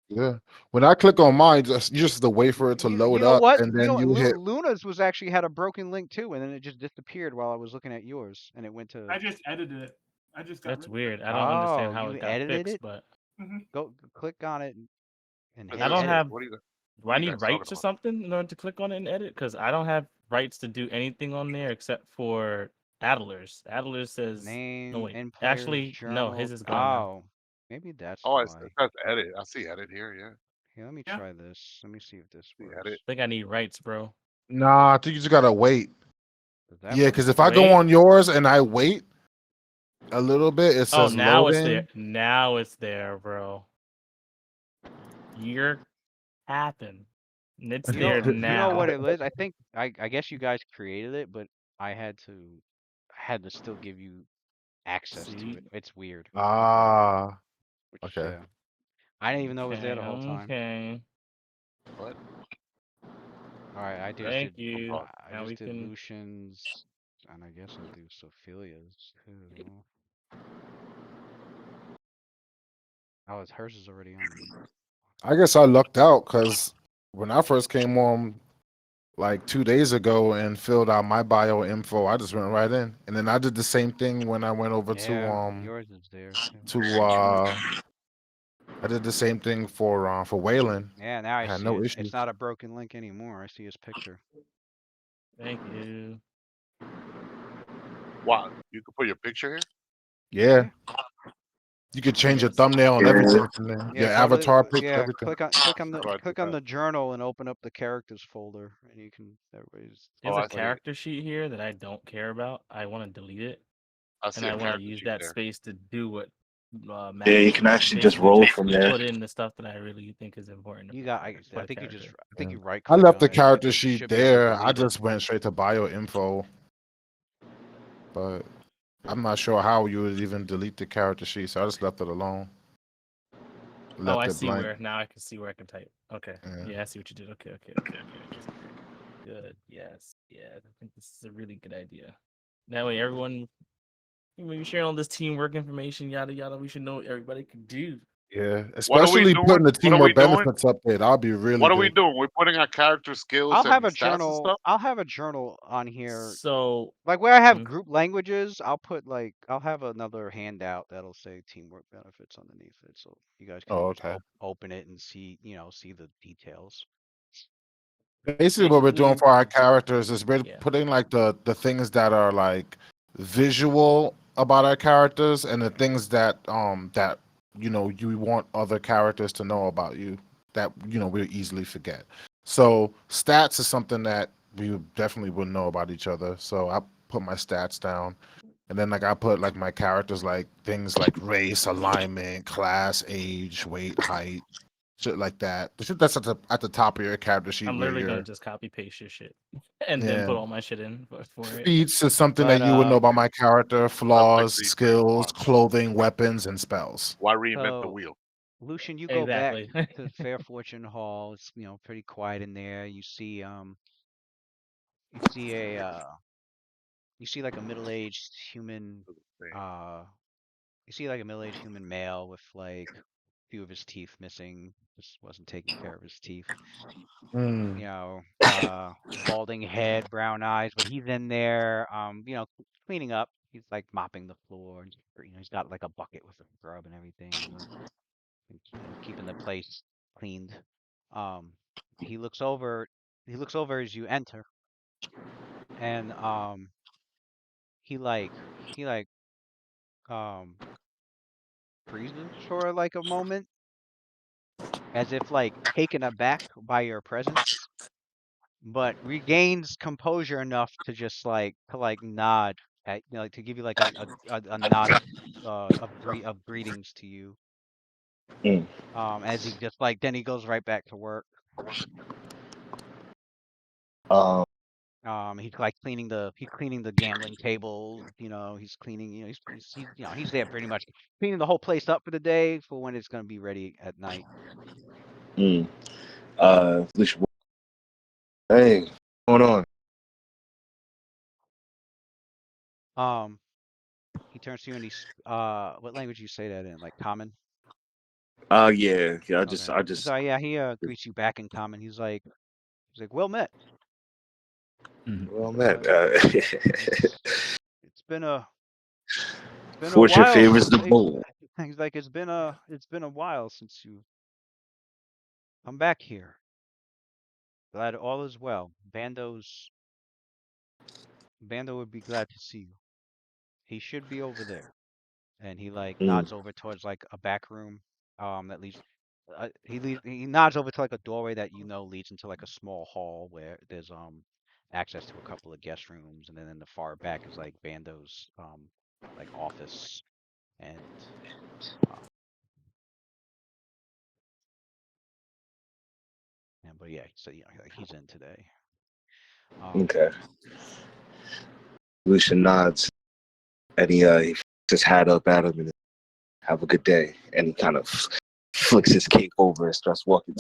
Yeah. When I click on mine, just the wait for it to You load know up, what? and then you hit. Luna's was actually had a broken link too, and then it just disappeared while I was looking at yours, and it went to. I just edited it. I just got That's rid weird. I don't Oh, understand how you it got edited fixed, it? but Go click on it and What is hit I this? don't edit. have. What are you? Do What I are you need guys talking rights or about? something in order to click on it and edit? Because I don't have rights to do anything on there except for Adler's. Adler says no. Name Wait, in player's actually, no. His journal. is gone now. Oh, maybe that's Oh, it why. says edit. I see edit here. Yeah, Here, let me Yeah. try this. Let me see if this see works. edit. I think I need rights, bro. Nah, I think you just gotta wait. Does that Yeah, work? because if I go Wait. on yours and I wait, a little bit. It Oh, says now it's there. loading. Now it's there, bro. You're happen. And it's there You know what now. it is? I guess you guys created it, but I had to still give you access to See? it. It's weird. Ah, Which okay. yeah. I didn't even know it was there Okay, the whole time. okay. What? All right, Thank you. I Now just we did can. Lucian's, and I guess I'll do Sophia's too. Oh, it's hers is already on. I guess I lucked out because when I first came on like 2 days ago and filled out my bio info, I just went right in, and then I did the same thing when I went over Yeah, yours is there too. to I did the same thing for Waylon. Yeah, now I I had see no it. It's issues. not a broken link anymore. I see his picture. Thank you. Wow, you can put your picture here. Yeah, Yeah. you could change your Yes. thumbnail and Yeah. everything from there. Yeah, Your go to avatar pic, yeah, everything. How do I do click on that? the journal and open up the characters folder, and you can everybody's Oh, There's a I see. character sheet here that I don't care about. I want to delete it, I and see a I want to character use sheet that there. space to do what Yeah, Matt you was can doing. actually just Basically, roll just from there. put in the stuff that I really think is important you got. for I the think you just character. I think Yeah. you right I click left on the it. character You sheet should be able to there. I delete it. just went straight to bio info, but I'm not sure how you would even delete the character sheet, so I just left it alone. Oh, Left I it see blank. where now I can see where I can type. Okay, Yeah. yeah, I see what you did. Okay. Good. Yes. Yeah, I think this is a really good idea. That way, everyone when you share all this teamwork information, yada yada, we should know what everybody can do. Yeah, What are we especially doing? putting the What are teamwork we doing? benefits up there. That'll be really What are we good. doing? We're putting our character skills and stats and stuff. I'll have a journal on here. So, Like where I have mm, group languages, I'll put like I'll have another handout that'll say teamwork benefits underneath it, so you guys Oh, can okay. open it and see, see the details. Basically, what we're doing basically, for our characters is we're yeah. putting like the things that are like visual about our characters and the things that you want other characters to know about you that we easily forget. So stats is something that we definitely wouldn't know about each other. So I put my stats down. And then like I put like my characters like things like race, alignment, class, age, weight, height, shit like that. The shit that's at the top of your character sheet I'm where literally gonna you're just copy paste your shit and then yeah. put all my shit in for it. Feats is something that But you would know about my character, That's like flaws, the skills, one. clothing, weapons, and spells. Why reinvent the so wheel? Lucian, you go back Exactly. to Fair Fortune Hall. It's pretty quiet in there. You see a you see like a middle-aged human uh you see like a middle-aged human male with like a few of his teeth missing. Just wasn't taking care of his teeth. Mm. Balding head, brown eyes, but he's in there, cleaning up. He's like mopping the floor. He's got like a bucket with a scrub and everything, and, keeping the place cleaned. Um, he looks over. He looks over as you enter, and he like um freezes for like a moment, as if like taken aback by your presence, but regains composure enough to just like nod at like to give you like a nod of greetings to you. Mm. As he just like then he goes right back to work. Um, He's cleaning the gambling tables. He's cleaning. He's there pretty much cleaning the whole place up for the day for when it's gonna be ready at night. mm. Lucian, hey, what's going on? Um, he turns to you and what language you say that in? Like common? Yeah. Okay. I just, So yeah, he greets you back in common. He's like, well met. well, He's man. like, it's it's been a Fortune while favors since the bold. he's like it's been a while since you come back here. Glad all is well. Bando would be glad to see you. He should be over there. And he like Mm, nods over towards like a back room that leads he nods over to like a doorway that leads into like a small hall where there's access to a couple of guest rooms, and then in the far back is like Bando's like office, and uh, but yeah, so like he's in today. Um, Okay. Lucian nods and he flicks his hat up at him and have a good day. And he kind of flicks his cape over and starts walking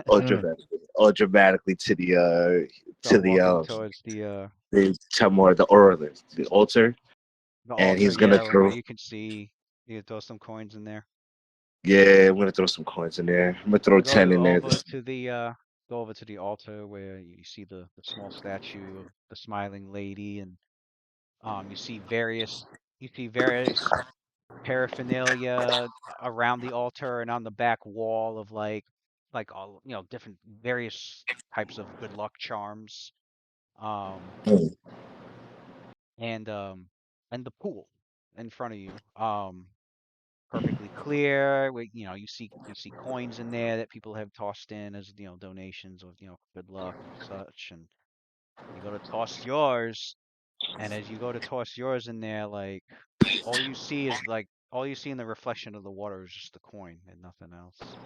all dramatically start to walking towards the Tamor, the altar, and altar, he's gonna yeah, where throw. you can see you can throw some coins in there. Yeah, I'm gonna throw some coins in there. I'm gonna throw You go 10 in there. over to the altar where you see the small statue of the smiling lady, and you see various paraphernalia around the altar and on the back wall of like all different various types of good luck charms, um Mm, and um and the pool in front of you, perfectly clear. You see coins in there that people have tossed in as donations of good luck and such, and you go to toss yours, and as you go to toss yours in there, like all you see in the reflection of the water is just the coin and nothing else.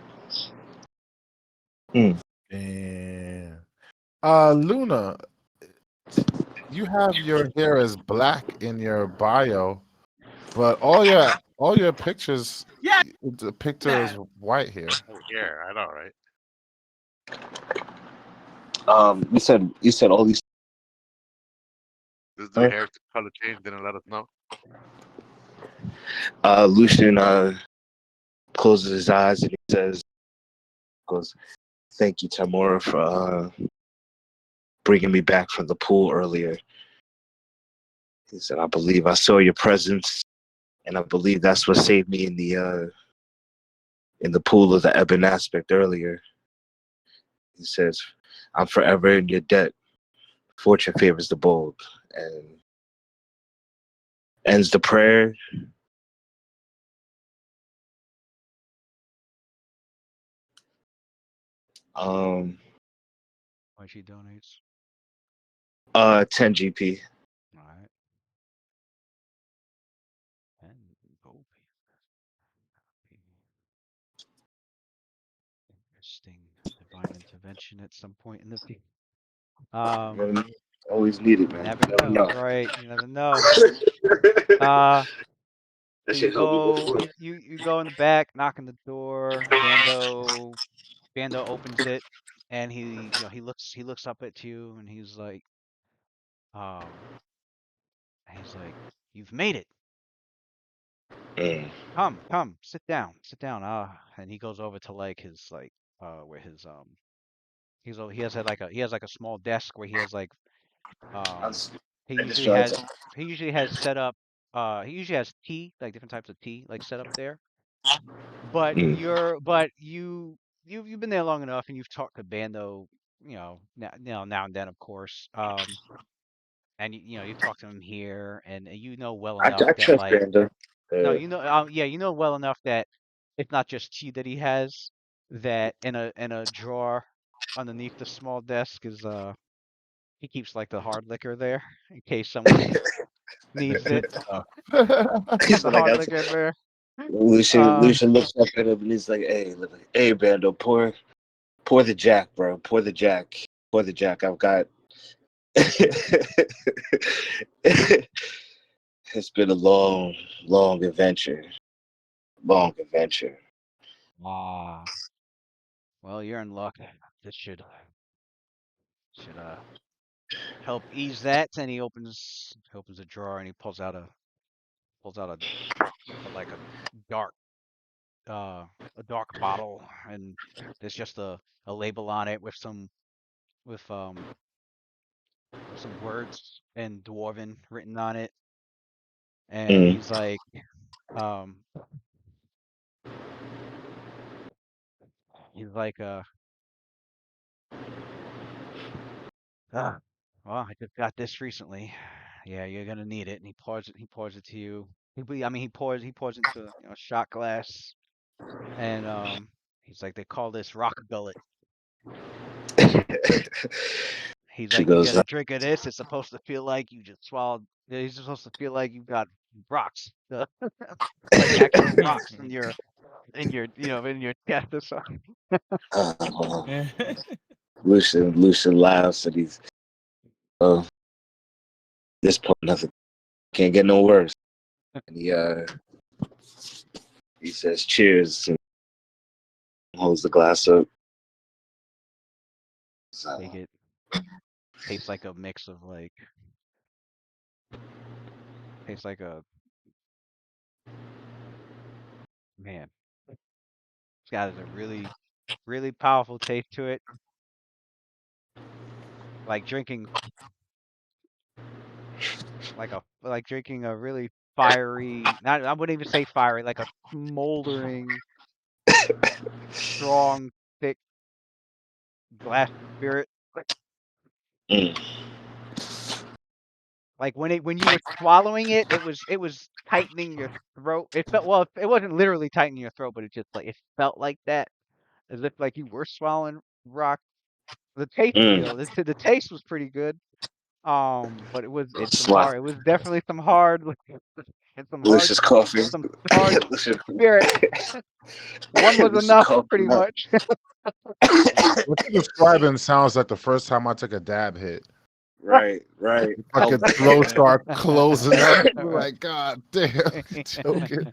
mm. Yeah. Luna, you have your hair as black in your bio, but all your pictures, Yeah, the picture is that. white here. Oh, yeah, I know, right? You said all these. This dude hair color change didn't let us know. Lucian closes his eyes and he goes, "Thank you, Tamora, for bringing me back from the pool earlier." He said, "I believe I saw your presence, and I believe that's what saved me in the pool of the ebon aspect earlier." He says, "I'm forever in your debt. Fortune favors the bold." And ends the prayer. Um, Why she donates. 10 GP. All right. And go pay. Interesting divine intervention at some point in the future. Um, Always needed, you man. never Never know, know. right? You never know. That Uh, so you shit helped me go, before. you go in the back, knock on the door. Bando opens it, and he looks up at you, and um, he's like, "You've made it. Mm. Come, sit down." And he goes over to like his where his he has like a small desk where he has like um he I just usually realized. has he usually has tea, like different types of tea, like set up there. But Mm. you've been there long enough, and you've talked to Bando, now and then, of course. And you talk to him here, and you know well enough I that, trust like, Banda. no, Uh, yeah, you know well enough that it's not just tea that he has. That in a drawer underneath the small desk is he keeps like the hard liquor there in case someone needs it. Good stuff. Got he's the like, hard liquor there. Uh, Lucian looks up at him and he's like, hey, Bando, pour the Jack, bro. Pour the Jack. Pour the Jack. I've got. It's been a long, long adventure. Long adventure. ah, well, you're in luck. This should help ease that. And he opens a drawer, and he pulls out a like dark uh a dark bottle, and there's just a label on it with um with some words in Dwarven written on it. And Mm. um he's like ah well, I just got this recently. Yeah, you're gonna need it. And he pours it to you. He pours into a shot glass. And he's like, they call this rock gullet. He's She like, you get goes, a drink of this, it's supposed to feel like you just swallowed Yeah, he's supposed to feel like you've got rocks, like actual rocks in your in your chest or something. Lucian laughs and he's oh this point nothing can't get no worse. And he says cheers and holds the glass up. So, Take it. Tastes like a mix of like tastes like a man. It's got a really powerful taste to it. Like drinking like drinking a really fiery, not I wouldn't even say fiery, like a smoldering, strong, thick glass of spirit. mm, Like when you were swallowing it, it was tightening your throat. It felt well, it wasn't literally tightening your throat, but it just like it felt like that, as if like you were swallowing rock. The taste, mm. the taste was pretty good. But it's some Slut. hard. It was definitely some hard, and Lucius coughing. some hard Lucius, spirit. One was Lucius enough, pretty coughing up. much. What you're describing sounds like the first time I took a dab hit. Right. Fucking Help. throat start closing up. You're Right. like, God damn, joking.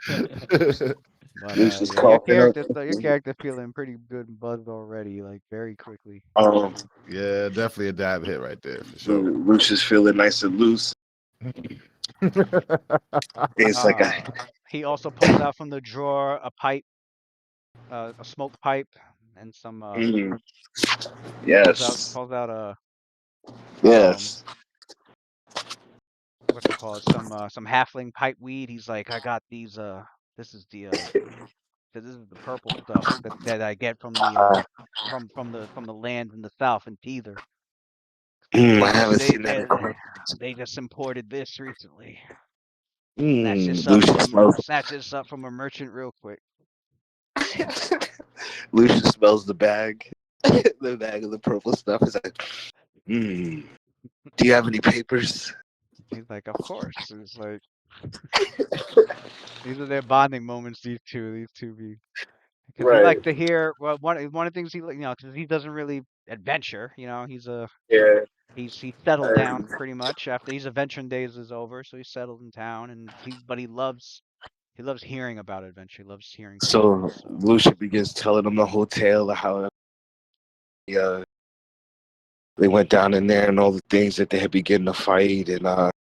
But Lucius yeah, your coughing up. character, so your character feeling pretty good and buzzed already, like very quickly. Um, Yeah, definitely a dab hit right there for sure. Lucius feeling nice and loose. It's like a He also pulls out from the drawer a pipe, a smoke pipe, and some mm, pulls out yes, pulls out a um yes. what's it called, some halfling pipe weed. He's like, I got these this is the purple stuff that I get from the from the land in the south in Teether. I haven't They seen that they in quite. they just imported this recently. Lucius smells. Snatch this up from a merchant real quick. Lucius smells the bag, the bag of the purple stuff. Is like, do you have any papers? He's like, of course. It's like these are their bonding moments. These two be because he Right. likes to hear. Well, one of the things because he doesn't really adventure. Yeah. He's settled down Um, pretty much after his adventuring days is over, so he's settled in town, and he loves hearing about adventure. He loves hearing so stories. So Lucius begins telling him the whole tale of how they went down in there and all the things that they had begun to fight, and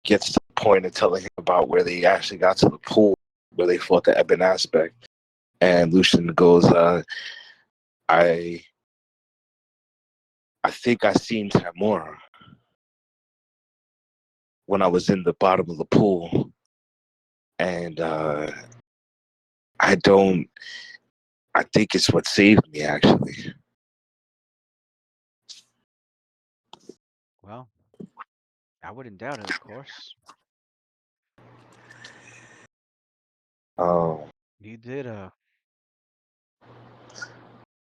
gets to the point of telling him about where they actually got to the pool where they fought the Ebon aspect. And Lucian goes, I think I seen Tamora when I was in the bottom of the pool, and I don't. I think it's what saved me, actually. well, I wouldn't doubt it, of course. Um, You did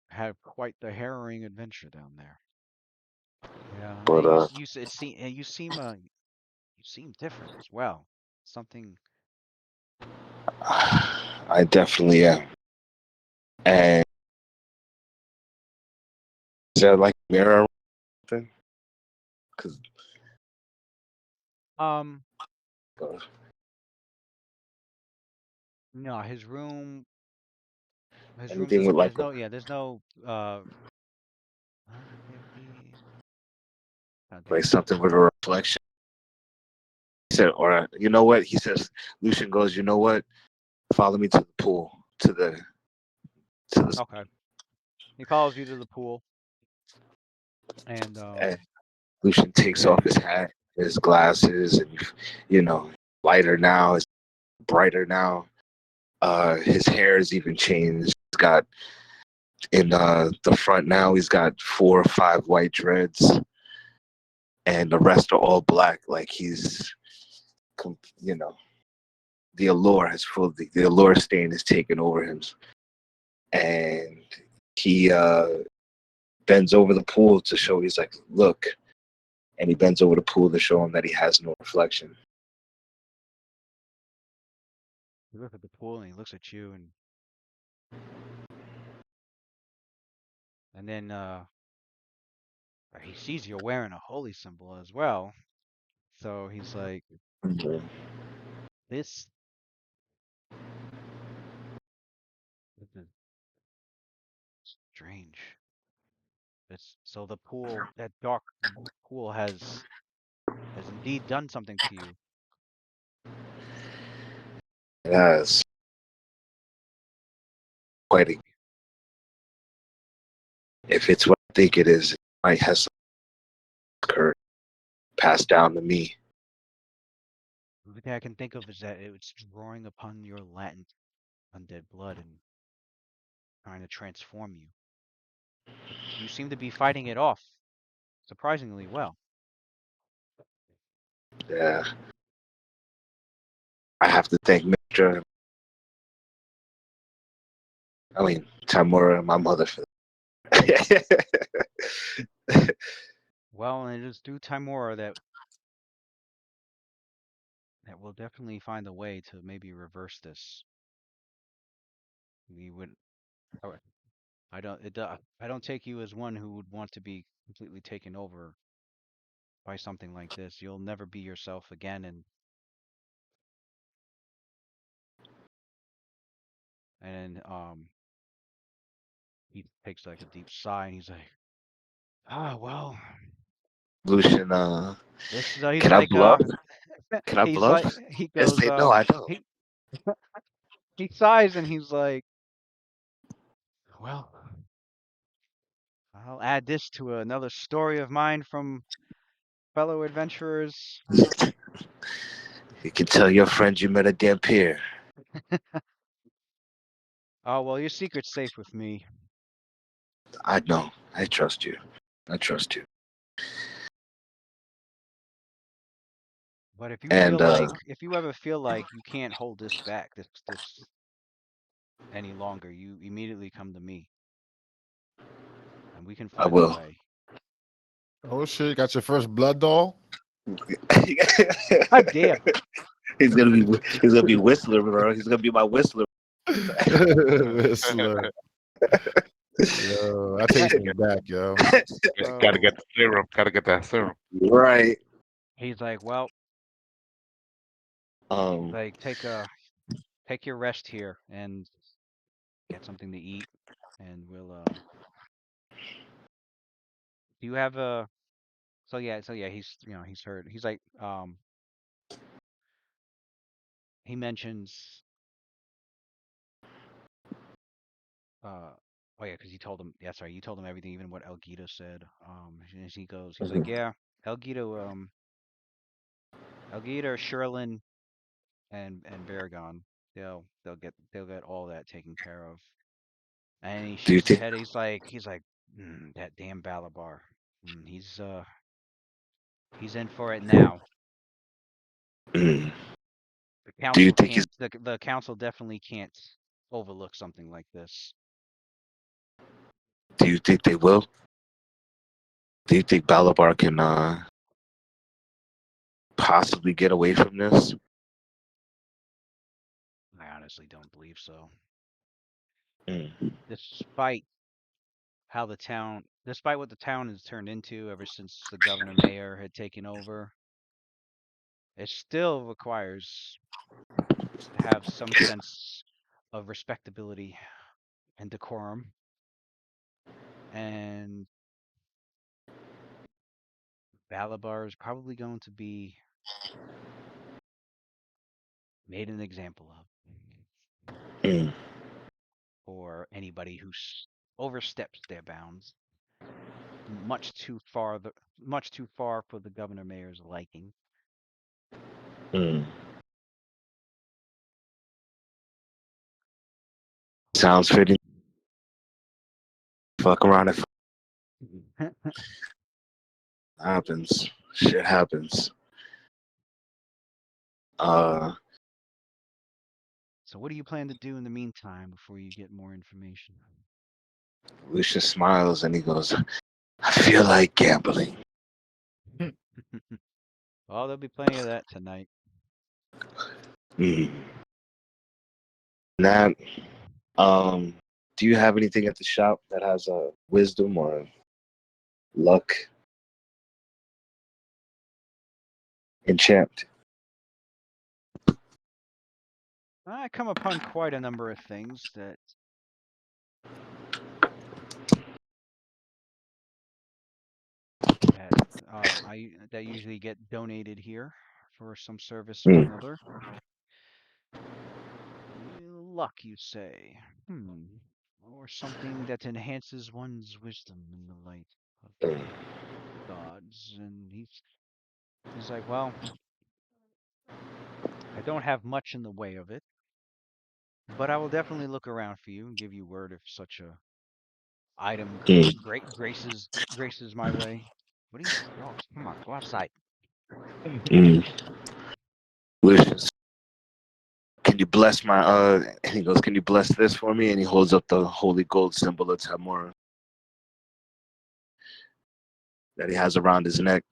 have quite the harrowing adventure down there. Yeah, but and you seem different as well. Something. I definitely am. And is there like a mirror? Because Um, no, his room anything with doesn't. like There's no. He, trying to think like of the best something way. with a reflection. He said, or you know what? He says, Lucian goes, you know what? Follow me to the pool, to the. Okay. He follows you to the pool, and And Lucian takes off his hat, his glasses, and lighter now, it's brighter now. His hair is even changed. He's got in the front now. He's got 4 or 5 white dreads, and the rest are all black. Like he's, you know, the allure has full. The allure stain has taken over him, and he bends over the pool to show. He's like, "Look," and he bends over the pool to show him that he has no reflection. You look at the pool and he looks at you and then he sees you're wearing a holy symbol as well. So he's like, this this is strange. It's so the pool, that dark pool has indeed done something to you. Yes, quite. If it's what I think it is, it might have some curse passed down to me. The only thing I can think of is that it's drawing upon your latent undead blood and trying to transform you. But you seem to be fighting it off surprisingly well. Yeah, I have to thank Mr. Tamura and my mother for that. Well, and it is through Timora that we'll definitely find a way to maybe reverse this. We would. Oh, I don't take you as one who would want to be completely taken over by something like this. You'll never be yourself again, and he takes like a deep sigh and he's like, well, Lucian, this he's can I like bluff? Can I he's bluff? like he And goes say no, I don't. he sighs and he's like, well, I'll add this to another story of mine from fellow adventurers. You can tell your friend you met a damn peer. Oh, well, your secret's safe with me. I know. I trust you. I trust you. But if you feel And like, if you ever feel like you can't hold this back, this any longer, you immediately come to me, and we can I find a will. way. Oh shit! Got your first blood doll? God damn. He's gonna be Whistler, bro. He's gonna be my Whistler. Whistler. Yo, I take things back, yo. Gotta So get the serum. Gotta get that serum. Right. he's like, well, Um. like take your rest here and get something to eat, and we'll do you have a so yeah, he's he's heard. He's like he mentions uh oh yeah, because you told him, yeah, sorry, you told him everything, even what Elgito said. And he goes, he's like, yeah, Elgito, Elgito, Sherlin, and Baragon, they'll get all that taken care of. And he Do you shakes his think? head. He's like, that damn Balabar. He's in for it now. Mm, The do you council think he's? can't. The council definitely can't overlook something like this. Do you think they will? Do you think Balabar can possibly get away from this? I honestly don't believe so. Mm, Despite despite what the town has turned into ever since the governor mayor had taken over, it still requires to have some sense of respectability and decorum. And Balabar is probably going to be made an example of mm, for anybody who oversteps their bounds much too far. Much too far for the governor mayor's liking. mm. Sounds pretty. Fuck around if it happens. Shit happens. Uh, So what do you plan to do in the meantime before you get more information? Lucius smiles and he goes, "I feel like gambling." Well, there'll be plenty of that tonight. Mm. That do you have anything at the shop that has wisdom or luck enchant? I come upon quite a number of things that that that usually get donated here for some service or Hmm. another. Luck, you say? Or something that enhances one's wisdom in the light of the gods. And he's like, well, I don't have much in the way of it, but I will definitely look around for you and give you word if such a item Hmm. graces my way. What are you dogs? Come on, go outside. Hmm. Wishes. Can you bless my and he goes, can you bless this for me? And he holds up the holy gold symbol of Tamura that he has around his neck.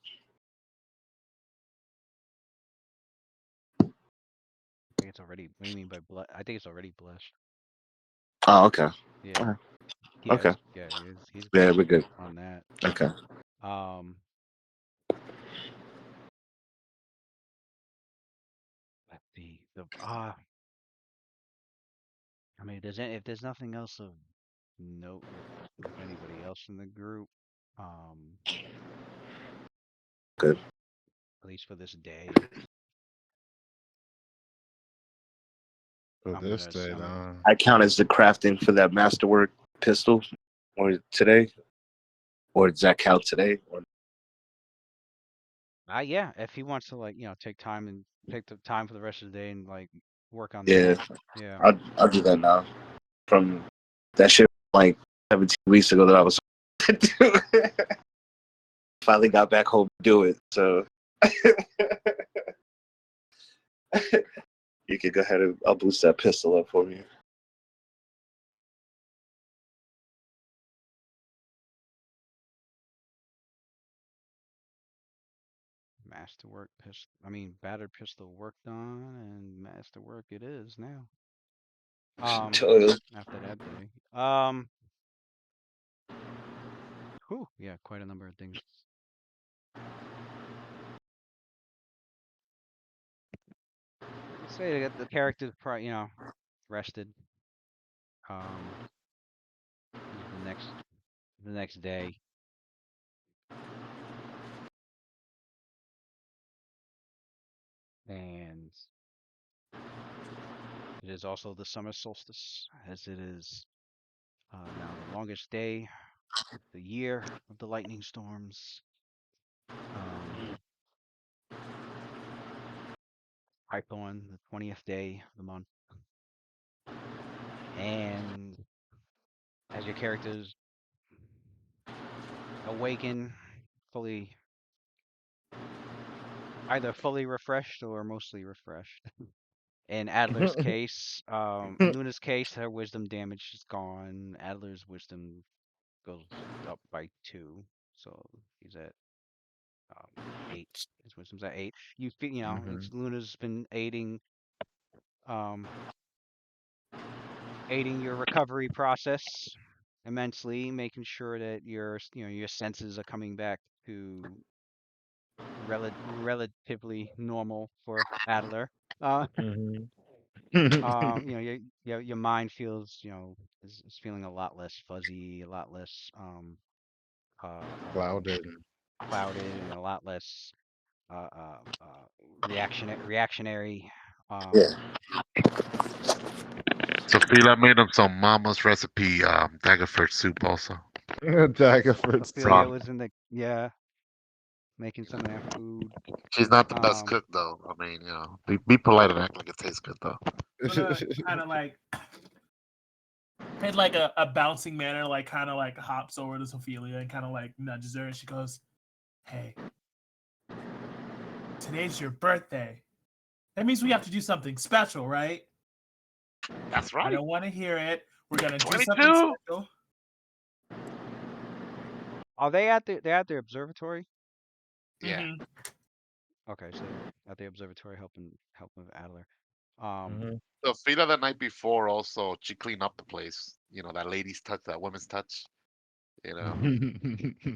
I think it's already. What do you mean by I think it's already blessed. Oh, okay. Yeah, Alright. yeah, Okay. he's Yeah, blessed we're good. on that. Okay. Um, but I mean, if there's nothing else of note with anybody else in the group, um, Good. at least for this day, For I'm this gonna day, I'm though. I count as the crafting for that masterwork pistol or today, or does that count today? Or yeah, if he wants to like take time and take the time for the rest of the day and like work on yeah, that, yeah. I'll do that now. From that shit like 17 weeks ago that I was to do. Finally got back home to do it. So you could go ahead and I'll boost that pistol up for me. Masterwork pistol. I mean, battered pistol worked on, and masterwork it is now. Totally. After that day. Whew, yeah, quite a number of things. Let's say that the character's probably, rested. Um, this is the next day, and it is also the summer solstice, as it is now the longest day of the year of the lightning storms. Um, Python, the 20th day of the month, and as your characters awaken, fully either fully refreshed or mostly refreshed. In Adler's case, in Luna's case, her wisdom damage is gone. Adler's wisdom goes up by 2, so he's at 8. His wisdom's at 8. You feel, Hmm. it's Luna's been um, aiding your recovery process immensely, making sure that your senses are coming back to relatively normal for Adler. Uh, Hmm. your mind feels, is feeling a lot less fuzzy, a lot less Clouded. clouded, and a lot less uh, uh, uh, reactionary. Yeah. Um, So Fila made him some mama's recipe daggerford soup also. Daggerford Ophelia Raw. soup. was making some of that food. She's not the best Um, cook though. I mean, be polite and act like it tastes good though. Luna kind of like in like a bouncing manner, like kind of like hops over to Ophelia and kind of like nudges her, and she goes, "Hey, today's your birthday. That means we have to do something special, right? That's I right. don't want to hear it. We're gonna do something 22. special." are they're at the observatory? Yeah. Mm-hmm. Okay, so they're at the observatory helping with Adler. Mhm. So Fila the night before also she cleaned up the place. You know, that lady's touch, that woman's touch. You know,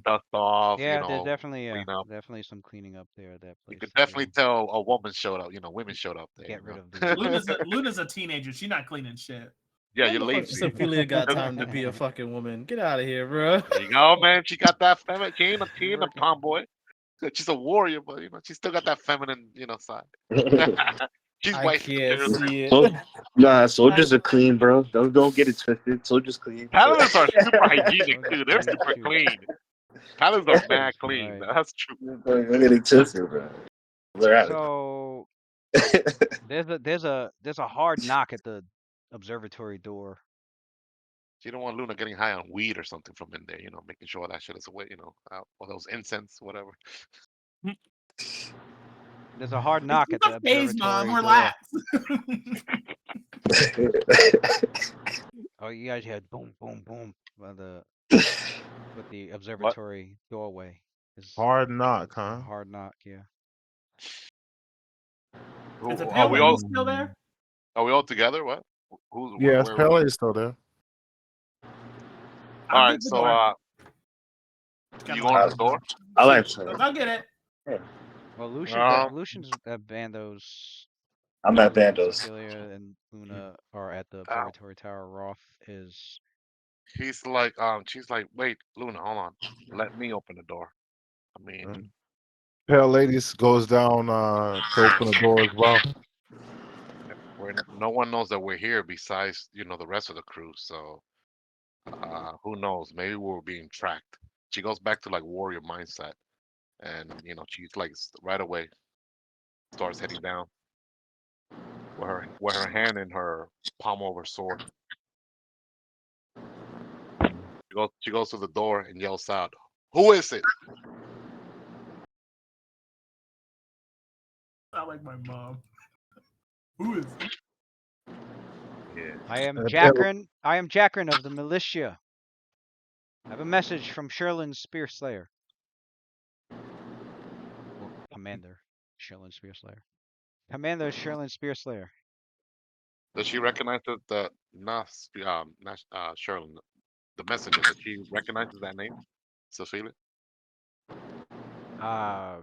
dust off. You Yeah, there's know, definitely clean up. definitely some cleaning up there at that You place could to definitely do. tell a woman showed up. You know, women showed up there. Get You rid of know. the Luna's a teenager. She's not cleaning shit. Yeah, When you're the fuck lazy. Sophia got time to be a fucking woman? Get out of here, bro. There you go, man. She got that feminine. She ain't a Working. tomboy. She's a warrior, but you know, she still got that feminine, you know, side. She's I wife can't material. see it. So, nah, soldiers are clean, bro. Don't get it twisted. Soldiers clean. So. Paladins are super hygienic Soldiers too. They're clean super too. clean. Paladins are mad That's clean. right. That's true. Don't get it twisted, bro. They're out. So there's a hard knock at the observatory door. You don't want Luna getting high on weed or something from in there. You know, making sure that shit is away. You know, out, or those incense, whatever. There's a hard It's knock at just the a phase, Mom. observatory door. Relax. Oh, you guys had boom, boom, boom by the with the What? observatory doorway. Is Hard knock, a huh? hard knock, yeah. Is the Are pale we lady all? still there? Are we all together? What? Who's Yeah, where? Where? Pele is still there. All I'll right. get the So, door. you Kinda going like to I, the door? I like shit. to. I'll get it. Well, Um. Lucian's at Bandos. I'm at Bandos. Sophia and Hmm. Luna are at the Uh, observatory tower. Roth is he's like, she's like, wait, Luna, hold on. Let me open the door. I mean, Pale Ladies goes down to open the door as well. we're no one knows that we're here besides, you know, the rest of the crew. So, who knows? Maybe we're being tracked. She goes back to like warrior mindset, and you know, she's like right away starts heading down with her hand in her palm of her sword. She goes to the door and yells out, "Who is it?" Not like my mom. Who is it? Yeah. I am Pele- Jackrin. I am Jackrin of the militia. I have a message from Sherlin Spearslayer. Or Commander Sherlin Spearslayer. Commander Sherlin Spearslayer. Does she recognize the not Sherlin, the messenger? Does she recognizes that name? Sophia? Uh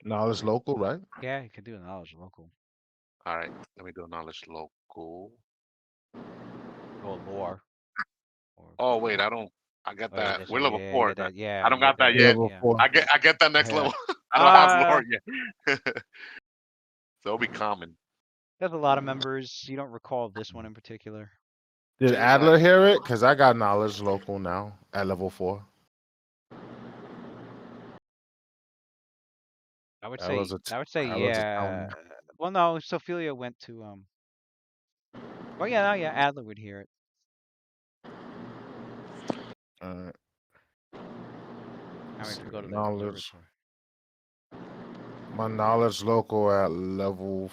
Knowledge local, right? yeah, you can do a knowledge local. All right, let me do a knowledge local. Or lore. Or Oh wait, I don't. I got oh yeah, that. that's We're right. level Yeah, you four. got that. I Yeah, don't you got got that that. yet. Level Yeah. 4. I get that next Yeah. level. I don't have Uh lore yet. So it'll be common. there's a lot of members. You don't recall this one in particular. Did Seems like Adler hear it? Because I got knowledge local now at level 4. I would Adler's say a, Adler's a yeah. townie. Well no, Sophia went to well yeah, no, yeah, Adler would hear it. Uh, I mean let's to see, go to the knowledge. observatory. My knowledge local at level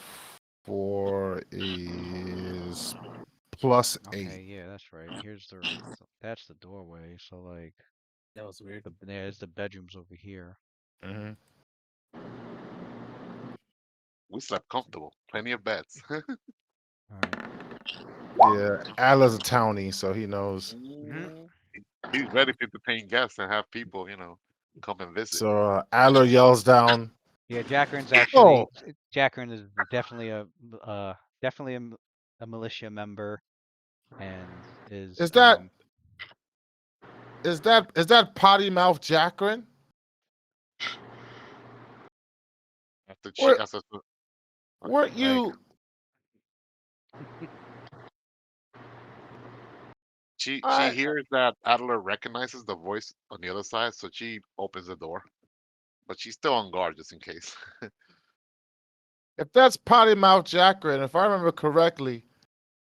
4 is +8. Okay, yeah, that's right. That's the doorway. So like That was weird. there's the bedrooms over here. Hmm. we slept comfortable. Plenty of beds. All right. Yeah, Adler's a townie, so he knows. Mhm. Mm, He's ready to entertain guests and have people, you know, come and visit. So Adler yells down, Yeah, Jackrin's "Oh, actually Jackrin is definitely definitely a militia member and is is that potty mouth Jackrin? After she, Were after, weren't like you? she I hears that Adler recognizes the voice on the other side, so she opens the door, but she's still on guard just in case. If that's potty mouth Jackrin, if I remember correctly,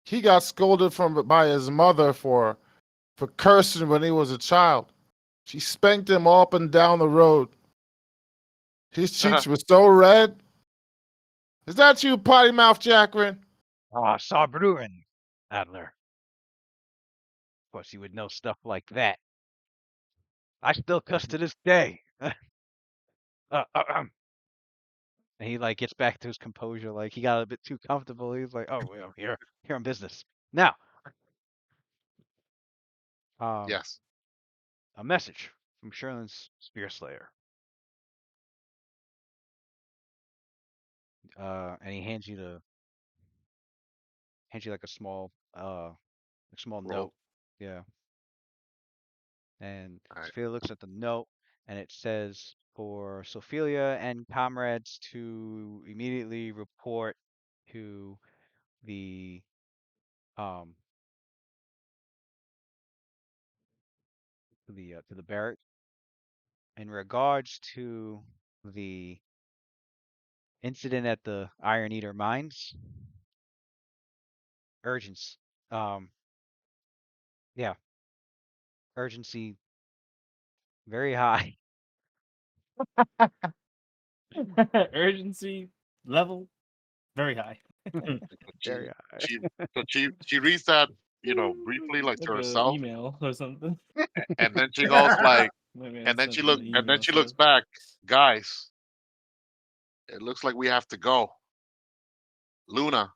he got scolded by his mother for cursing when he was a child. She spanked him all up and down the road. His cheeks were so red. Is that you, potty mouth Jackrin? Ah, Saarbrücken, Adler. Of course, you would know stuff like that. I still cuss to this day. And he like gets back to his composure. Like he got a bit too comfortable. He's like, "Oh, well, here on business now." Yes. A message from Sherlin's Spear Slayer. And he hands you like a small Roll. note. Yeah. And All right. Sophia looks at the note, and it says for Sophia and comrades to immediately report to the um to the barrack in regards to the incident at the Iron Eater mines. Urgency. Um, yeah, urgency very high. Urgency level very high. She Very high. she she reads that, briefly, like, to Like a herself, email or something. and then she goes like, My man and then sent she an and then email she looks stuff. back, guys. It looks like we have to go. Luna,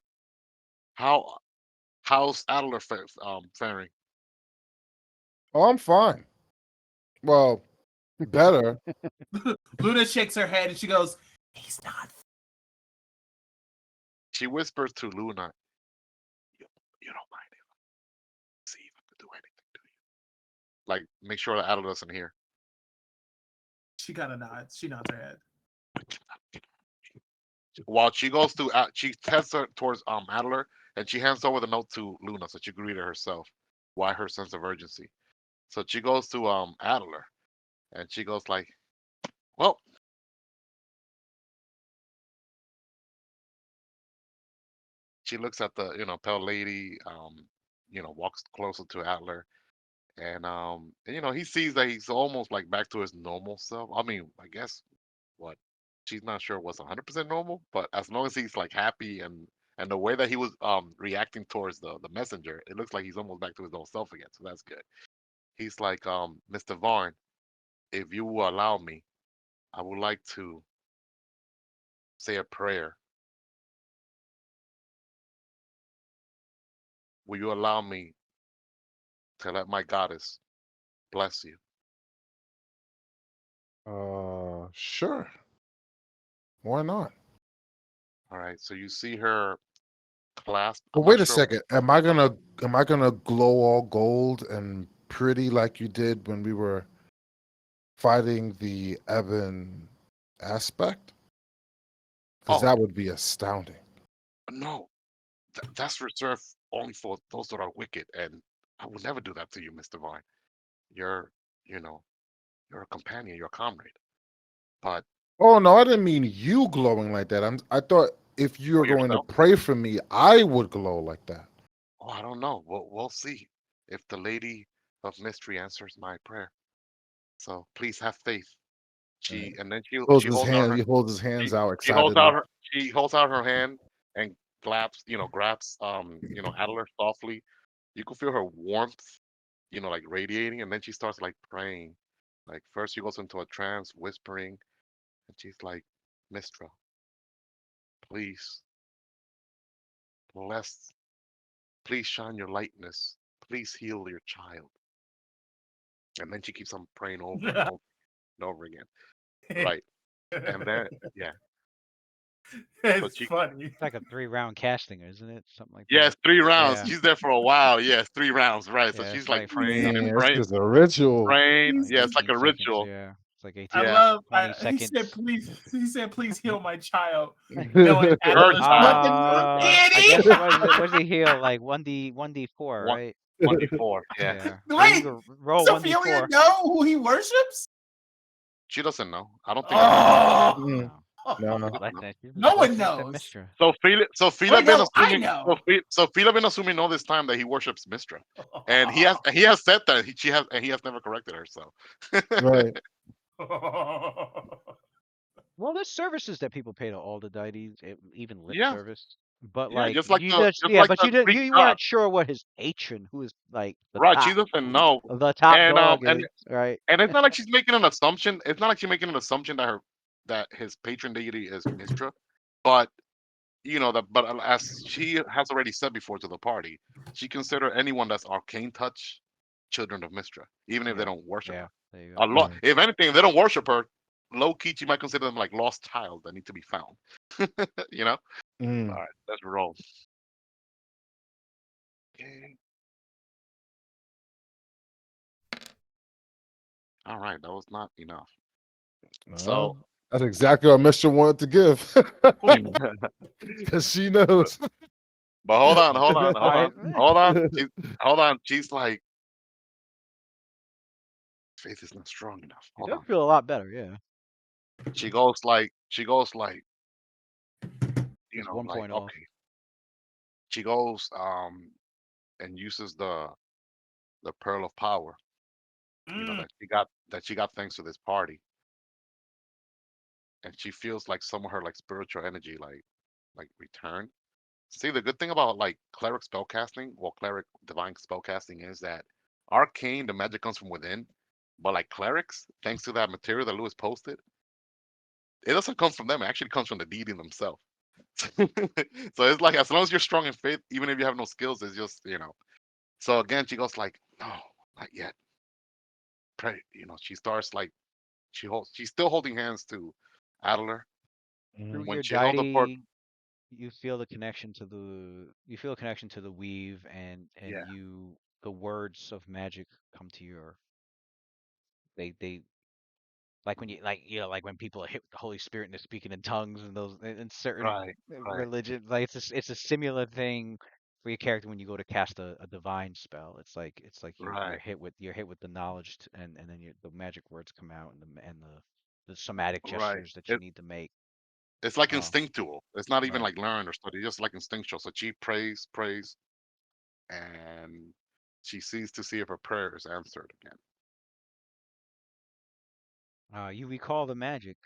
how's Adler faring? Oh, I'm fine. Well, better. Luna shakes her head and she goes, "He's not." She whispers to Luna, "You don't mind if I see if I can do anything to you? Like, make sure that Adler doesn't hear." She kind of nods. She nods her head. While she heads her towards Adler, and she hands over the note to Luna so she can read it herself. Why her sense of urgency? So she goes to Adler, and she goes like, "Well," she looks at the pale lady, walks closer to Adler, and he sees that he's almost like back to his normal self. I mean, I guess what she's not sure what's 100% normal, but as long as he's like happy, and the way that he was reacting towards the messenger, it looks like he's almost back to his old self again. So that's good. He's like, "Mr. Varn, if you will allow me, I would like to say a prayer. Will you allow me to let my goddess bless you?" Sure. Why not? All right. So you see her clasp. But I'm not wait a sure. second. Am I gonna glow all gold and pretty like you did when we were fighting the Ebon aspect? Because Oh that would be astounding. no, that's reserved only for those that are wicked, and I will never do that to you, Mr. Vine. You're, you know, you're a companion, you're a comrade. But Oh no, I didn't mean you glowing like that. I thought if you for were going to yourself, pray for me, I would glow like that. oh, I don't know. We'll see if the Lady of Mystery answers my prayer. So please have faith. Right. She and then Holds she his holds out hand. her He holds his she hands out she holds excitedly. out her hand and grabs Adler softly. You can feel her warmth, like radiating, and then she starts like praying. Like first she goes into a trance, whispering, and she's like, "Mistra, please bless, please shine your lightness, please heal your child." And then she keeps on praying over and over and over again. Right. And then yeah. So It's she funny. It's like a 3 round casting, isn't it? Something like Yes, that. 3 rounds. Yeah. She's there for a while. Yes, 3 rounds. Right. So Yeah, she's it's like like praying and Man, it's praying, just a ritual. praying. like Yeah, it's like 18 a seconds. ritual. Yeah. It's like I 18 Yeah. seconds, love. 20 He said, seconds. "Please." He said, "Please heal my child." Knowing Her Adler's child. fucking I daddy. guess what does he heal? Like 1d4, One right? 1d4. Yeah. Yeah. So you Wait, can roll Sophia 1d4. know who he worships? She doesn't know. I don't think anyone knows. Oh, Mm, No. no. She doesn't know. Blessing. She's been no one blessing to knows. Mistra. So Phila Wait, been no, I assuming know. So Phila been assuming all this time that he worships Mistra. And he has said that he has never corrected her, so Right. Well, there's services that people pay to all the deities, even lip yeah. service. But Yeah, like just like you the just just yeah, like but the you didn't Greek you god. weren't sure what his patron, who is like Right, she doesn't know. the top And dog is, right? and it's not like she's making an assumption. It's not like she's making an assumption that his patron deity is Mistra, but but as she has already said before to the party, she consider anyone that's arcane touch children of Mistra, even if they Yeah. don't worship Yeah. her. There you A go. lot, if anything, if they don't worship her, low key, you might consider them like lost child that need to be found. you know. All Mm. right, let's roll. Okay. All right, that was not enough. So, Well, that's exactly what Mister wanted to give, because she knows. but hold on, hold on, hold I on, hold on. Hold on. She's like, faith is not strong enough. It Hold does on. feel a lot better. Yeah. She goes like, It's one like point off. okay. She goes and uses the pearl of power. Mm. That she got thanks to this party, and she feels like some of her like spiritual energy like return. See, the good thing about like cleric spellcasting, well, cleric divine spellcasting is that arcane, the magic comes from within, but like clerics, thanks to that material that Lewis posted, it doesn't come from them. It actually comes from the deity themselves. So it's like as long as you're strong in faith, even if you have no skills, it's just. So again, she goes like, no, not yet. Pray. She starts like she's still holding hands to Adler. Through Mm. When your she held the port, deity, you feel a connection to the weave, and yeah, the words of magic come to your they like when like when people are hit with the Holy Spirit and they're speaking in tongues and those in certain right, right, religion, like it's a similar thing for your character when you go to cast a divine spell. It's like right, you're hit with the knowledge and then the magic words come out and the somatic right. gestures that you need to make. It's like Oh, instinctual. It's not even right. like learned or studied. It's just like instinctual. So she prays, prays, and she sees to see if her prayer is answered again. You recall the magic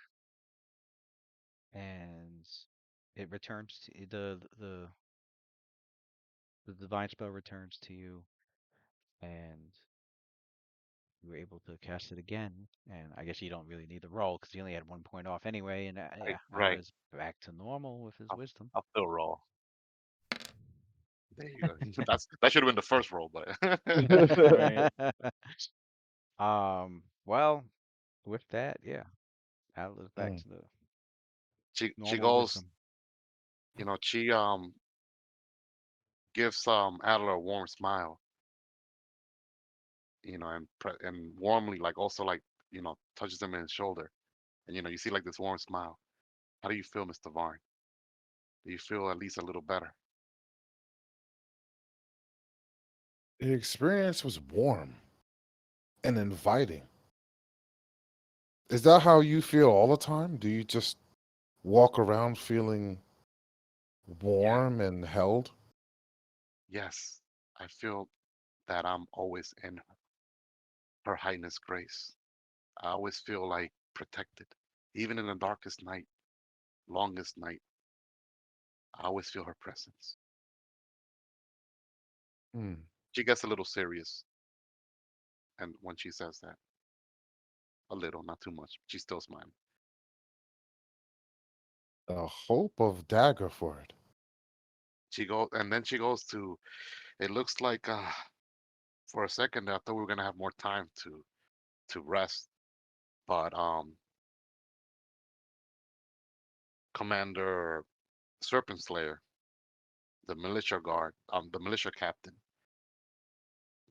and it returns to the divine spell returns to you and you were able to cast it again, and I guess you don't really need the roll because you only had 1 point off anyway. And Right, yeah, right. Adler's back to normal with his I'll, wisdom. I'll still roll. There you go. That should have been the first roll, but Right. Well, with that, yeah, Adler's back Mm. to the she normal goes. wisdom. She gives Adler a warm smile. And warmly like also like touches him in his shoulder, and you see like this warm smile. How do you feel, Mr. Varn? Do you feel at least a little better? The experience was warm and inviting. Is that how you feel all the time? Do you just walk around feeling Yeah. warm and held? Yes, I feel that I'm always in Her Highness grace. I always feel like protected, even in the darkest night, longest night. I always feel her presence. Hmm. She gets a little serious, and when she says that, a little, not too much, she's still smiling. The hope of Daggerford. Then she goes to. It looks like for a second I thought we were gonna have more time to rest, but Commander Serpent Slayer, the militia captain,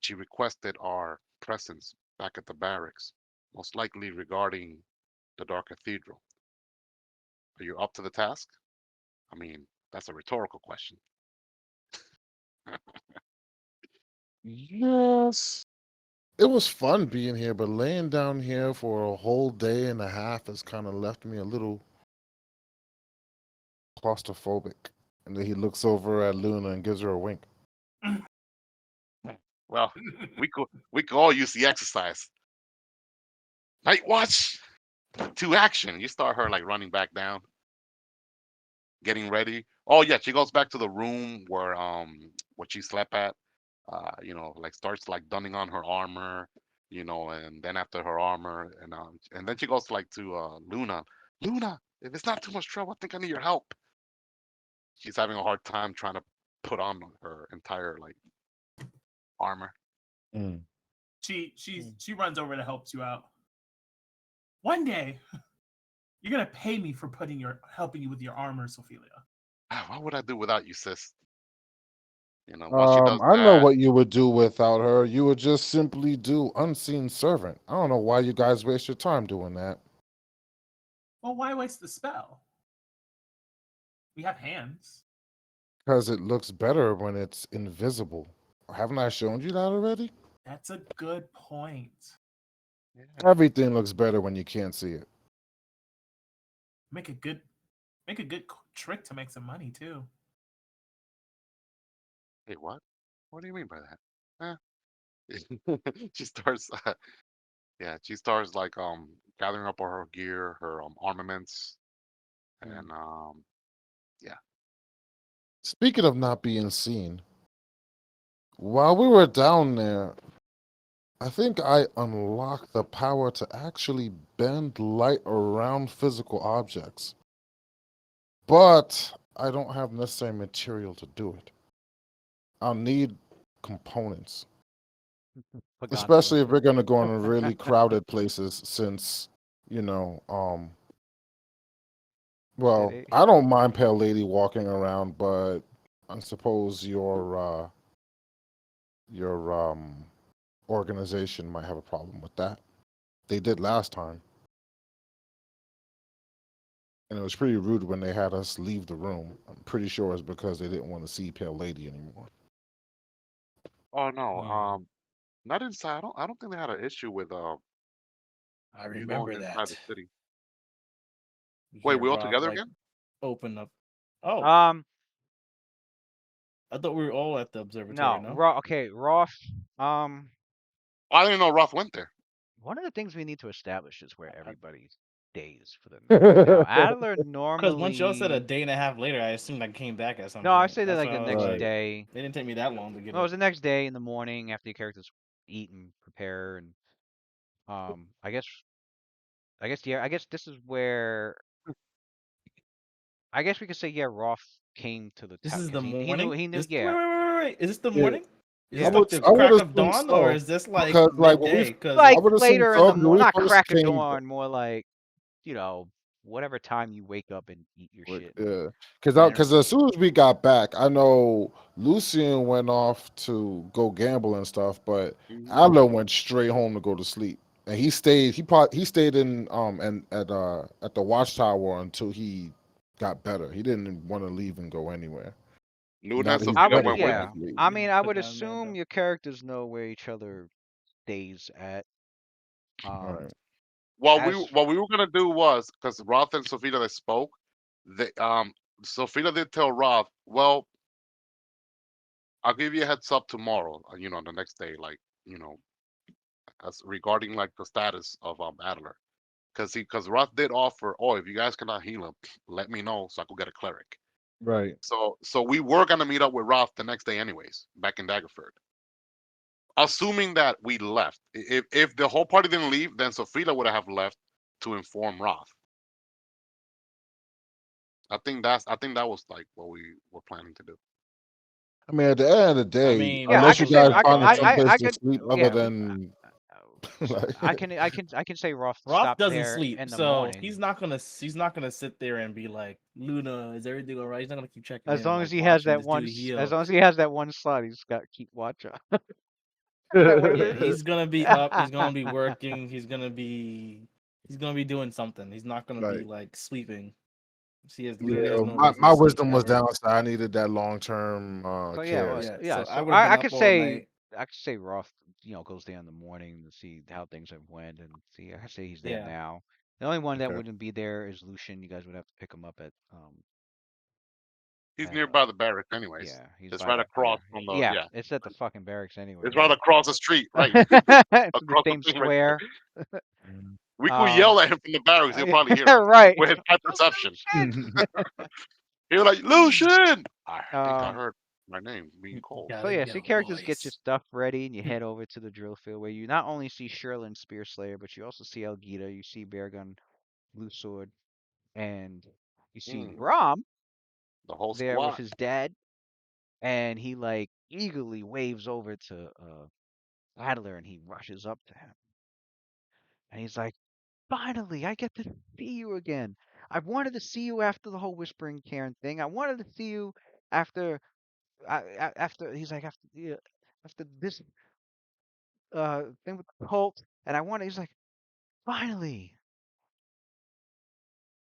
she requested our presence back at the barracks, most likely regarding the Dark Cathedral. Are you up to the task? I mean, that's a rhetorical question. Yes. It was fun being here, but laying down here for a whole day and a half has kind of left me a little claustrophobic. And then he looks over at Luna and gives her a wink. Well, we could all use the exercise. Night watch to action. You start her like running back down, getting ready. Oh yeah, she goes back to the room where she slept at. Like starts like donning on her armor, and then after her armor, and then she goes like to Luna. Luna, if it's not too much trouble, I think I need your help. She's having a hard time trying to put on her entire like armor. Mm. She runs over to help you out. One day, you're gonna pay me for helping you with your armor, Sophia. What would I do without you, sis? While she does I know that, what you would do without her. You would just simply do unseen servant. I don't know why you guys waste your time doing that. Well, why waste the spell? We have hands. Because it looks better when it's invisible. Haven't I shown you that already? That's a good point. Everything looks better when you can't see it. Make a good trick to make some money too. hey, what? What do you mean by that? She starts, yeah, she starts like gathering up all her gear, her armaments, and yeah. Speaking of not being seen, while we were down there, I think I unlocked the power to actually bend light around physical objects. But I don't have necessary material to do it. I'll need components. Especially if we're going to go in really crowded places since, you know, well, City. I don't mind Pale Lady walking around, but I suppose your organization might have a problem with that. They did last time. And it was pretty rude when they had us leave the room. I'm pretty sure it's because they didn't want to see Pale Lady anymore. Oh no, Hmm. not inside. I don't think they had an issue with I you going remember inside the that. city. You Wait, hear we all Roth together like again? open up. Oh, Um, I thought we were all at the observatory. no, No. Okay, Roth. Um, I didn't know Roth went there. one of the things we need to establish is where I- everybody stays for the night. Now, Adler Because once y'all said a normally. day and a half later, I assumed I came back at some No, I point. say that That's like why the I was next like, Right. day. it didn't take me that long to get No, it was up. the next day in the morning after the characters eat and prepare and I guess this is where I guess we could say yeah, Roth came to the This town is the because morning. he knew This yeah. wait. Is this the Yeah, morning? Is I this Yeah. like would the I would crack of assume dawn, or so is this like because like when we midday? Because I Like would assume later in the so because when we not first crack of came. dawn, more like, you know, whatever time you wake up and eat your Like, shit. yeah, And because as soon as we got back, I know Lucian went off to go gamble and stuff, but Mhm. Adler went straight home to go to sleep, and he stayed. He stayed in and at the watchtower until he got better. He didn't want to leave and go anywhere. Luna Now and that he's I Sofia would better, went he with wants yeah. him. to leave. I you mean I put would down there assume though. your characters know where each other stays at. All right. As What we were gonna do was because Roth and Sofia they spoke. They Sofia did tell Roth, well, I'll give you a heads up tomorrow. The next day, like as regarding like the status of Adler, because Roth did offer, oh, if you guys cannot heal him, let me know so I could get a cleric. Right. So we were gonna meet up with Roth the next day, anyways, back in Daggerford. Assuming that we left, if the whole party didn't leave, then Sofia would have left to inform Roth. I think that was like what we were planning to do. I mean, at the end of the I day, mean, yeah, I unless Roth you could was say guys back find already. someplace I to could sleep other yeah. than So like, I can say Roth Roth stopped doesn't there sleep, in the so morning. he's not gonna sit there and be like, Luna, is everything all right? He's not gonna keep checking As in, long as like he has watching that this one dude as heal. long as he has that one slot, he's got to keep watch on. When Yeah, you're he's gonna be up. He's gonna be working. He's gonna be doing something. He's not gonna be right. like sleeping. Luna Yeah, has no my, reason to my sleep wisdom was ever. down, so I needed that long term So yeah, care. well, Yeah, yeah. so I So would have been I up all night. I could say Roth, goes there in the morning to see how things have went and see. I could say he's there Yeah, now. The only one that Okay. wouldn't be there is Lucian. You guys would have to pick him up He's at nearby the barracks, anyways. yeah, he's It's by right the across from the yeah. yeah. It's at the fucking barracks anyway. It's right across the street, right The across the same thing, right there. square. Mm. We could Um, yell at him from the barracks. He'll probably hear yeah, us right. with his high perception. Lucian. He'll like Lucian. I think I Um, heard my name being called. So gotta yeah, so your go, characters get your boys. stuff ready and you head over to the drill field where you not only see Sherlin Spear Slayer, but you also see Elgita, you see Beargun, Blue Sword. and you see Mm, Brom the whole there with squad. his dad, and he like eagerly waves over to Adler, and he rushes up to him, and he's like, "Finally, I get to see you again. I've wanted to see you after the whole whispering Karen thing. I wanted to see you after after he's like after this thing with the cult, and I wanted." He's like, "Finally."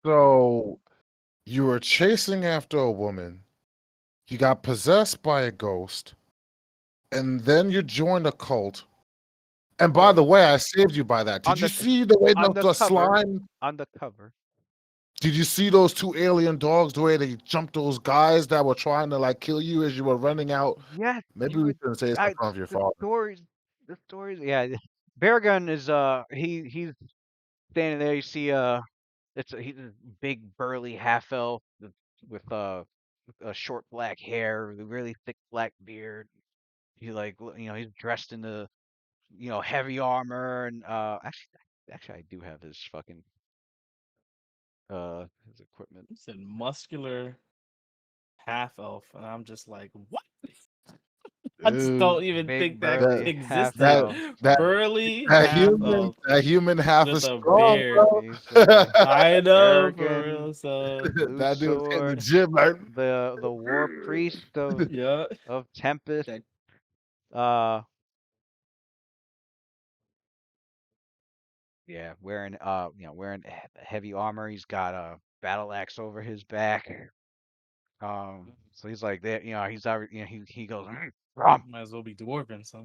So you were chasing after a woman, you got possessed by a ghost, and then you joined a cult. And by the Well, way, I saved you by that. Did on you the see the way on the the cover, slime? on the cover. Did you see those two alien dogs, the way they jumped those guys that were trying to like kill you as you were running out? Yes, Maybe you we would. shouldn't say this in I front of your the father. stories, the stories. Yeah, Beargun is he's standing there. You see he's a big burly half elf with a short black hair, with a really thick black beard. He like he's dressed in the heavy armor and actually I do have his fucking his equipment. You said muscular half elf, and I'm just like, what? I just Ew, don't even Big think that burly that half existed. that elf. that Burly that half human elf that human half with is a strong, beard. bro. He's I know for arrogant, real. So blue That dude was hitting the sword, gym like. the war priest yeah, of Tempest. that Uh, yeah, wearing wearing heavy armor. He's got a battle axe over his back. So he's like that. He's already. He goes. Brom. might as well be dwarven. So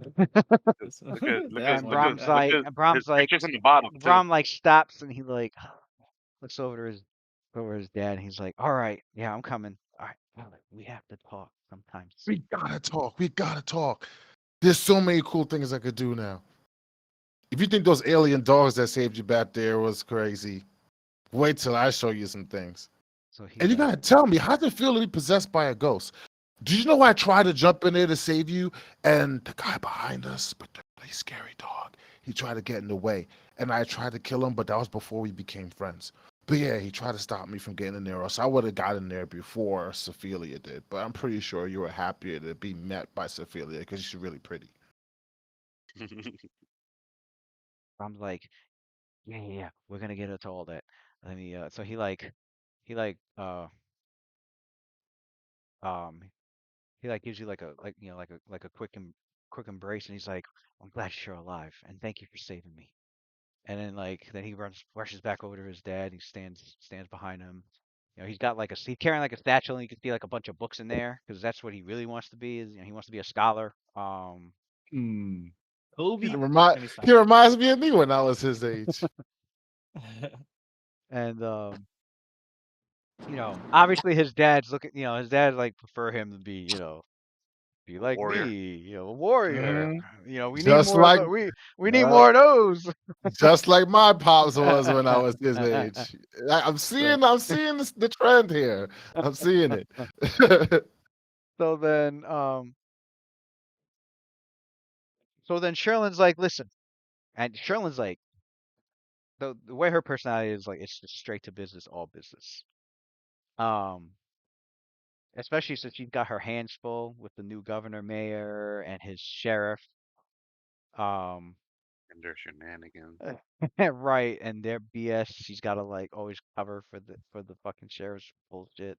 this, Look at that's And why he Brom's asked. look like, at and his Brom's like, pictures in the bottom too. Brom like stops and he like looks over his dad. And he's like, all right, yeah, I'm coming. All right, Alec, we have to talk sometime We soon. gotta talk. We gotta talk. There's so many cool things I could do now. If you think those alien dogs that saved you back there was crazy, wait till I show you some things. So he And you gotta tell me, how'd it feel to be possessed by a ghost? Did you know I tried to jump in there to save you? And the guy behind us, but the really scary dog, he tried to get in the way. And I tried to kill him, but that was before we became friends. But yeah, he tried to stop me from getting in there, or else I would have gotten there before Ophelia did. But I'm pretty sure you were happier to be met by Ophelia because she's really pretty. Brom's like, yeah, yeah, yeah, we're gonna get into all that. Let me so he like um he like gives you like a like a quick embrace and he's like, I'm glad you're alive and thank you for saving me. And then then he rushes back over to his dad. He stands behind him. He's got he's carrying like a satchel, and you can see like a bunch of books in there because that's what he really wants to be. Is he wants to be a scholar. Hmm. Kobe, and he He stopped. reminds me of me when I was his age. And obviously his dad's looking. His dad like prefer him to be be A like me. warrior. A warrior. Hmm. We need Just more of like the we need uh, more of those. just like my pops was when I was his age. so I'm seeing the trend here. I'm seeing it. so then Sherlin's like, listen, and Sherlin's like. The way her personality is like it's just straight to business, all business. Um, Especially since she's got her hands full with the new governor, mayor, and his sheriff. Um, And their shenanigans. right, and their BS. She's got to like always cover for the fucking sheriff's bullshit.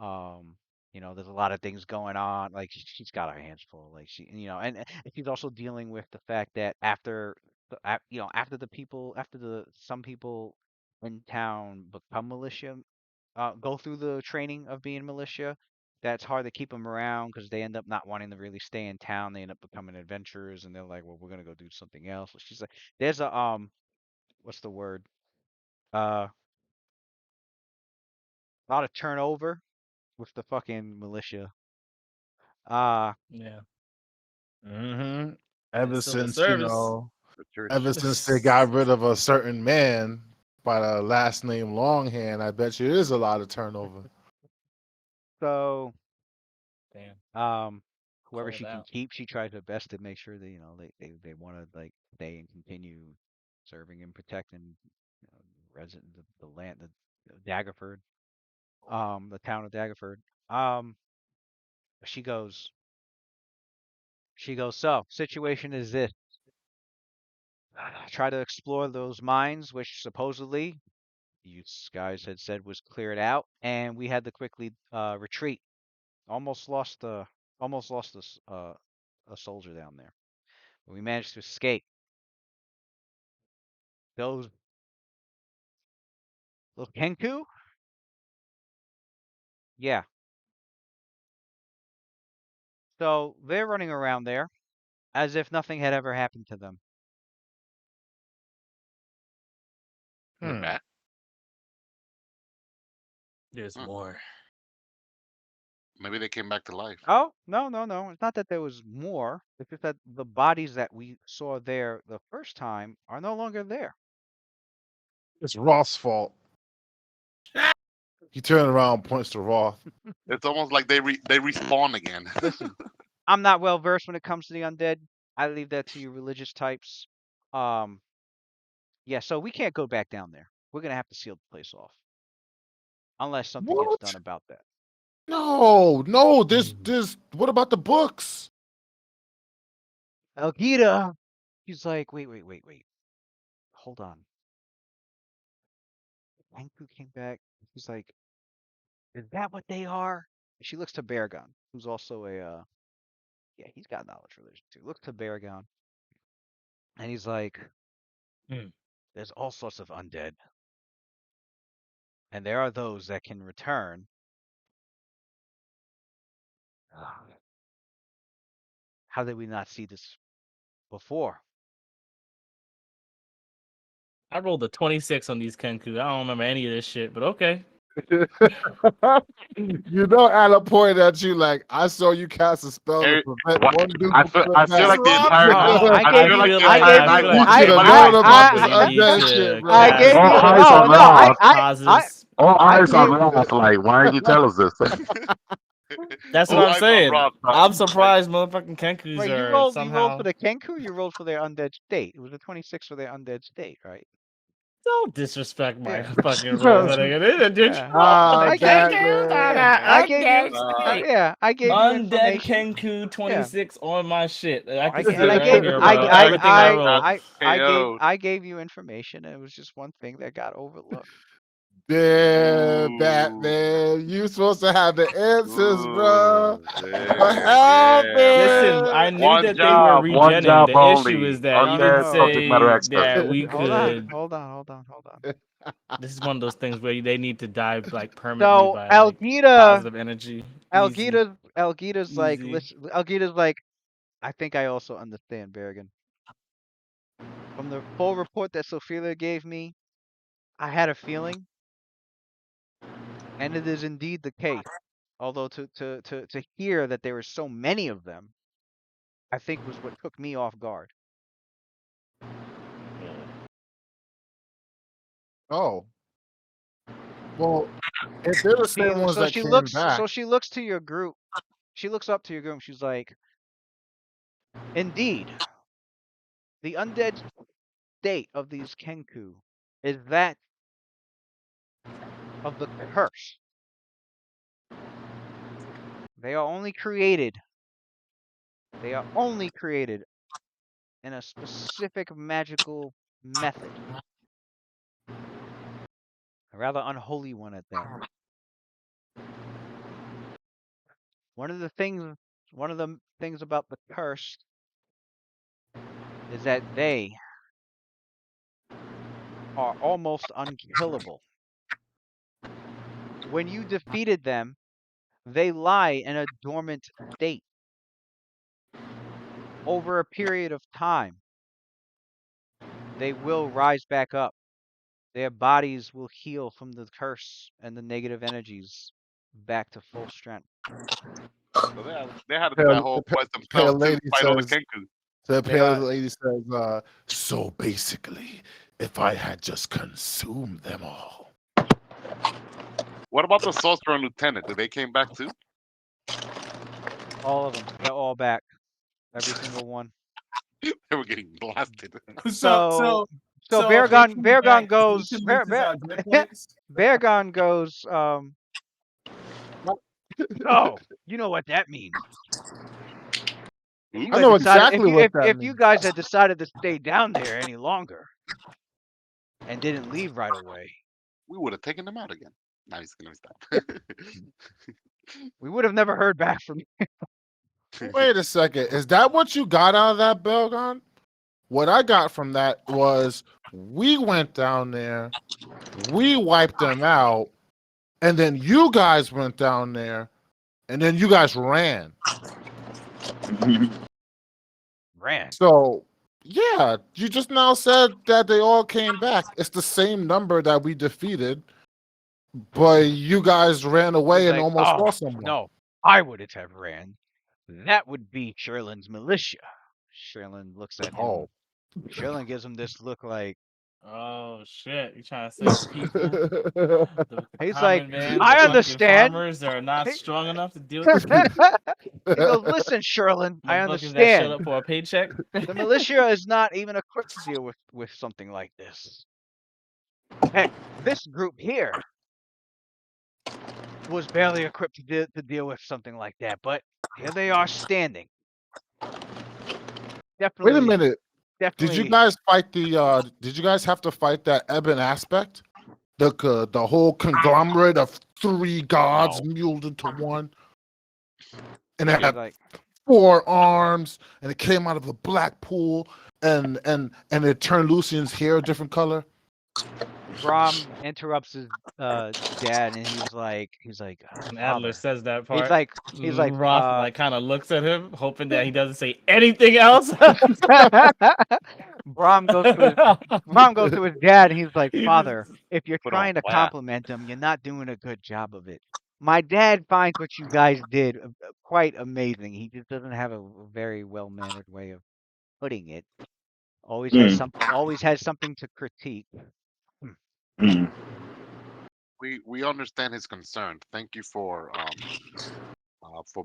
Um, there's a lot of things going on. Like she's got her hands full. Like and she's also dealing with the fact that after the people, after the some people in town become militia, go through the training of being militia. That's hard to keep them around because they end up not wanting to really stay in town. They end up becoming adventurers, and they're like, "Well, we're gonna go do something else." She's like, "There's a what's the word? Uh, a lot of turnover with the fucking militia. Uh, Yeah, Hmm. they're Ever still in since, service. The church. ever since they got rid of a certain man by the last name Longhand, I bet you there's a lot of turnover. so Damn, um, whoever called she can out. keep, she tries her best to make sure that they want to like stay and continue serving and protecting resident the land Daggerford, the town of Daggerford. Um, she goes, so situation is this. Try to explore those mines, which supposedly you guys had said was cleared out, and we had to quickly retreat. Almost lost the, a soldier down there. But we managed to escape. Those little Kenku, yeah. So they're running around there as if nothing had ever happened to them. They're Hmm. back. There's Huh. more. Maybe they came back to life. Oh, no, no, no. It's not that there was more. It's just that the bodies that we saw there the first time are no longer there. It's Roth's fault. He turned around, points to Roth. It's almost like they respawn again. Listen, I'm not well versed when it comes to the undead. I leave that to you religious types. Um, yeah, so we can't go back down there. We're gonna have to seal the place off unless something gets done What? about that. No, no. This. What about the books? Elgita, she's like, wait, wait, wait, wait. Hold on. Anku came back. He's like, is that what they are? She looks to Beargun, who's also a yeah, he's got knowledge religion too. Looks to Beargun, and he's like, Hmm. there's all sorts of undead, and there are those that can return. Ah, how did we not see this before? I rolled a 26 on these Kenku. I don't remember any of this shit, but okay. You know, Anna pointed at you like, I saw you cast a spell to Every- prevent what- one dude I from feel, coming I feel back. like the entire Oh, night. I I gave feel you, like the I entire gave night you, we You should have I, known about this I, We need undead to shit, bro. I cast gave you. All eyes Oh on no, Roth. causes. All I eyes on gave. Roth. Like, why did you tell us this? That's what All I'm eyes on saying. Roth. I'm Like, surprised motherfucking Kenkus Wait, are you rolled for somehow. the Kenku. You rolled for their undead state. It was a 26 for their undead state, right? Don't disrespect my Yeah. fucking rolls. Did you Yeah. roll for the Ah, I gave that you. Kenkus on man. Yeah, I an gave you. undead uh, state? Yeah, I gave you Undead information. Kenku Yeah. 26 on my shit. I can I see and it I right gave here, bro. Everything I roll. KO'd. I gave you information. And it was just one thing that got overlooked. Damn, Ooh, Batman. You supposed to have the answers, bro. ooh, What yeah, yeah, man. Listen, I happened? knew that they were One regenning. job The issue only. is that No, you no, didn't Undead no. subject matter say expert. that we Hold on, could. hold on, hold on, hold on. This is one of those things where they need to die like permanently So by like positive energy. Easy, Algita's like, easy. listen, Algita's like, I think I also understand Berrigan. From the full report that Sophia gave me, I had a feeling, and it is indeed the case. Although to hear that there were so many of them, I think was what took me off guard. Oh, well, if they're the same ones that came back, So she looks to your group. She looks up to your group. She's like, indeed, the undead state of these Kenku is that of the curse. They are only created. They are only created in a specific magical method, a rather unholy one at that. One of the things, one of the things about the curse is that they are almost unkillable. When you defeated them, they lie in a dormant state. Over a period of time, they will rise back up. Their bodies will heal from the curse and the negative energies back to full strength. So they had to do that pale, whole the quest pale themselves too, lady fight all the says, Kenku. the They pale are lady says, so basically, if I had just consumed them all. What about the sorcerer and lieutenant? Did they came back too? all of them. They're all back. Every single one. They were getting blasted. So So, So So they came Beargon back. goes Lucian loses grip weights. Beargon goes oh, you know what that means. If you I had know decided exactly what that if you means. guys had decided to stay down there any longer and didn't leave right away, We would have taken them out again. Now he's gonna stop. we would have never heard back from you. Wait a second. Is that what you got out of that, Belgon? What I got from that was we went down there, we wiped them out, and then you guys went down there, and then you guys ran. Ran. So, yeah, you just now said that they all came back. It's the same number that we defeated, but you guys ran away He's and like, almost oh lost someone. no, I wouldn't have ran. That would be Sherlin's militia. Sherlin looks at him. Oh. Sherlin gives him this look like Oh shit! You trying to say the people, the he's like, common man, the I fucking understand. farmers are not He, strong enough to deal with he the goes, listen, Sherlin, I motherfuckers that showed understand. up for a paycheck. The militia is not even equipped to deal with something like this. Heck, this group here was barely equipped to deal with something like that, but here they are standing. Wait a Definitely, minute. Did you definitely. guys fight the did you guys have to fight that Ebon aspect? The whole conglomerate of three gods No. muled into one. And it He's had like, 4 arms, and it came out of a black pool, and it turned Lucian's hair a different color. Brom interrupts his dad, and he's like, And Adler father. says that part. He's like, Roth like kind of looks at him, hoping that he doesn't say anything else. Brom goes to his dad, and he's like, He father, just if you're Put on trying to blast. compliment him, you're not doing a good job of it. My dad finds what you guys did quite amazing. He just doesn't have a very well mannered way of putting it. Always has something to critique. We understand his concern. Thank you for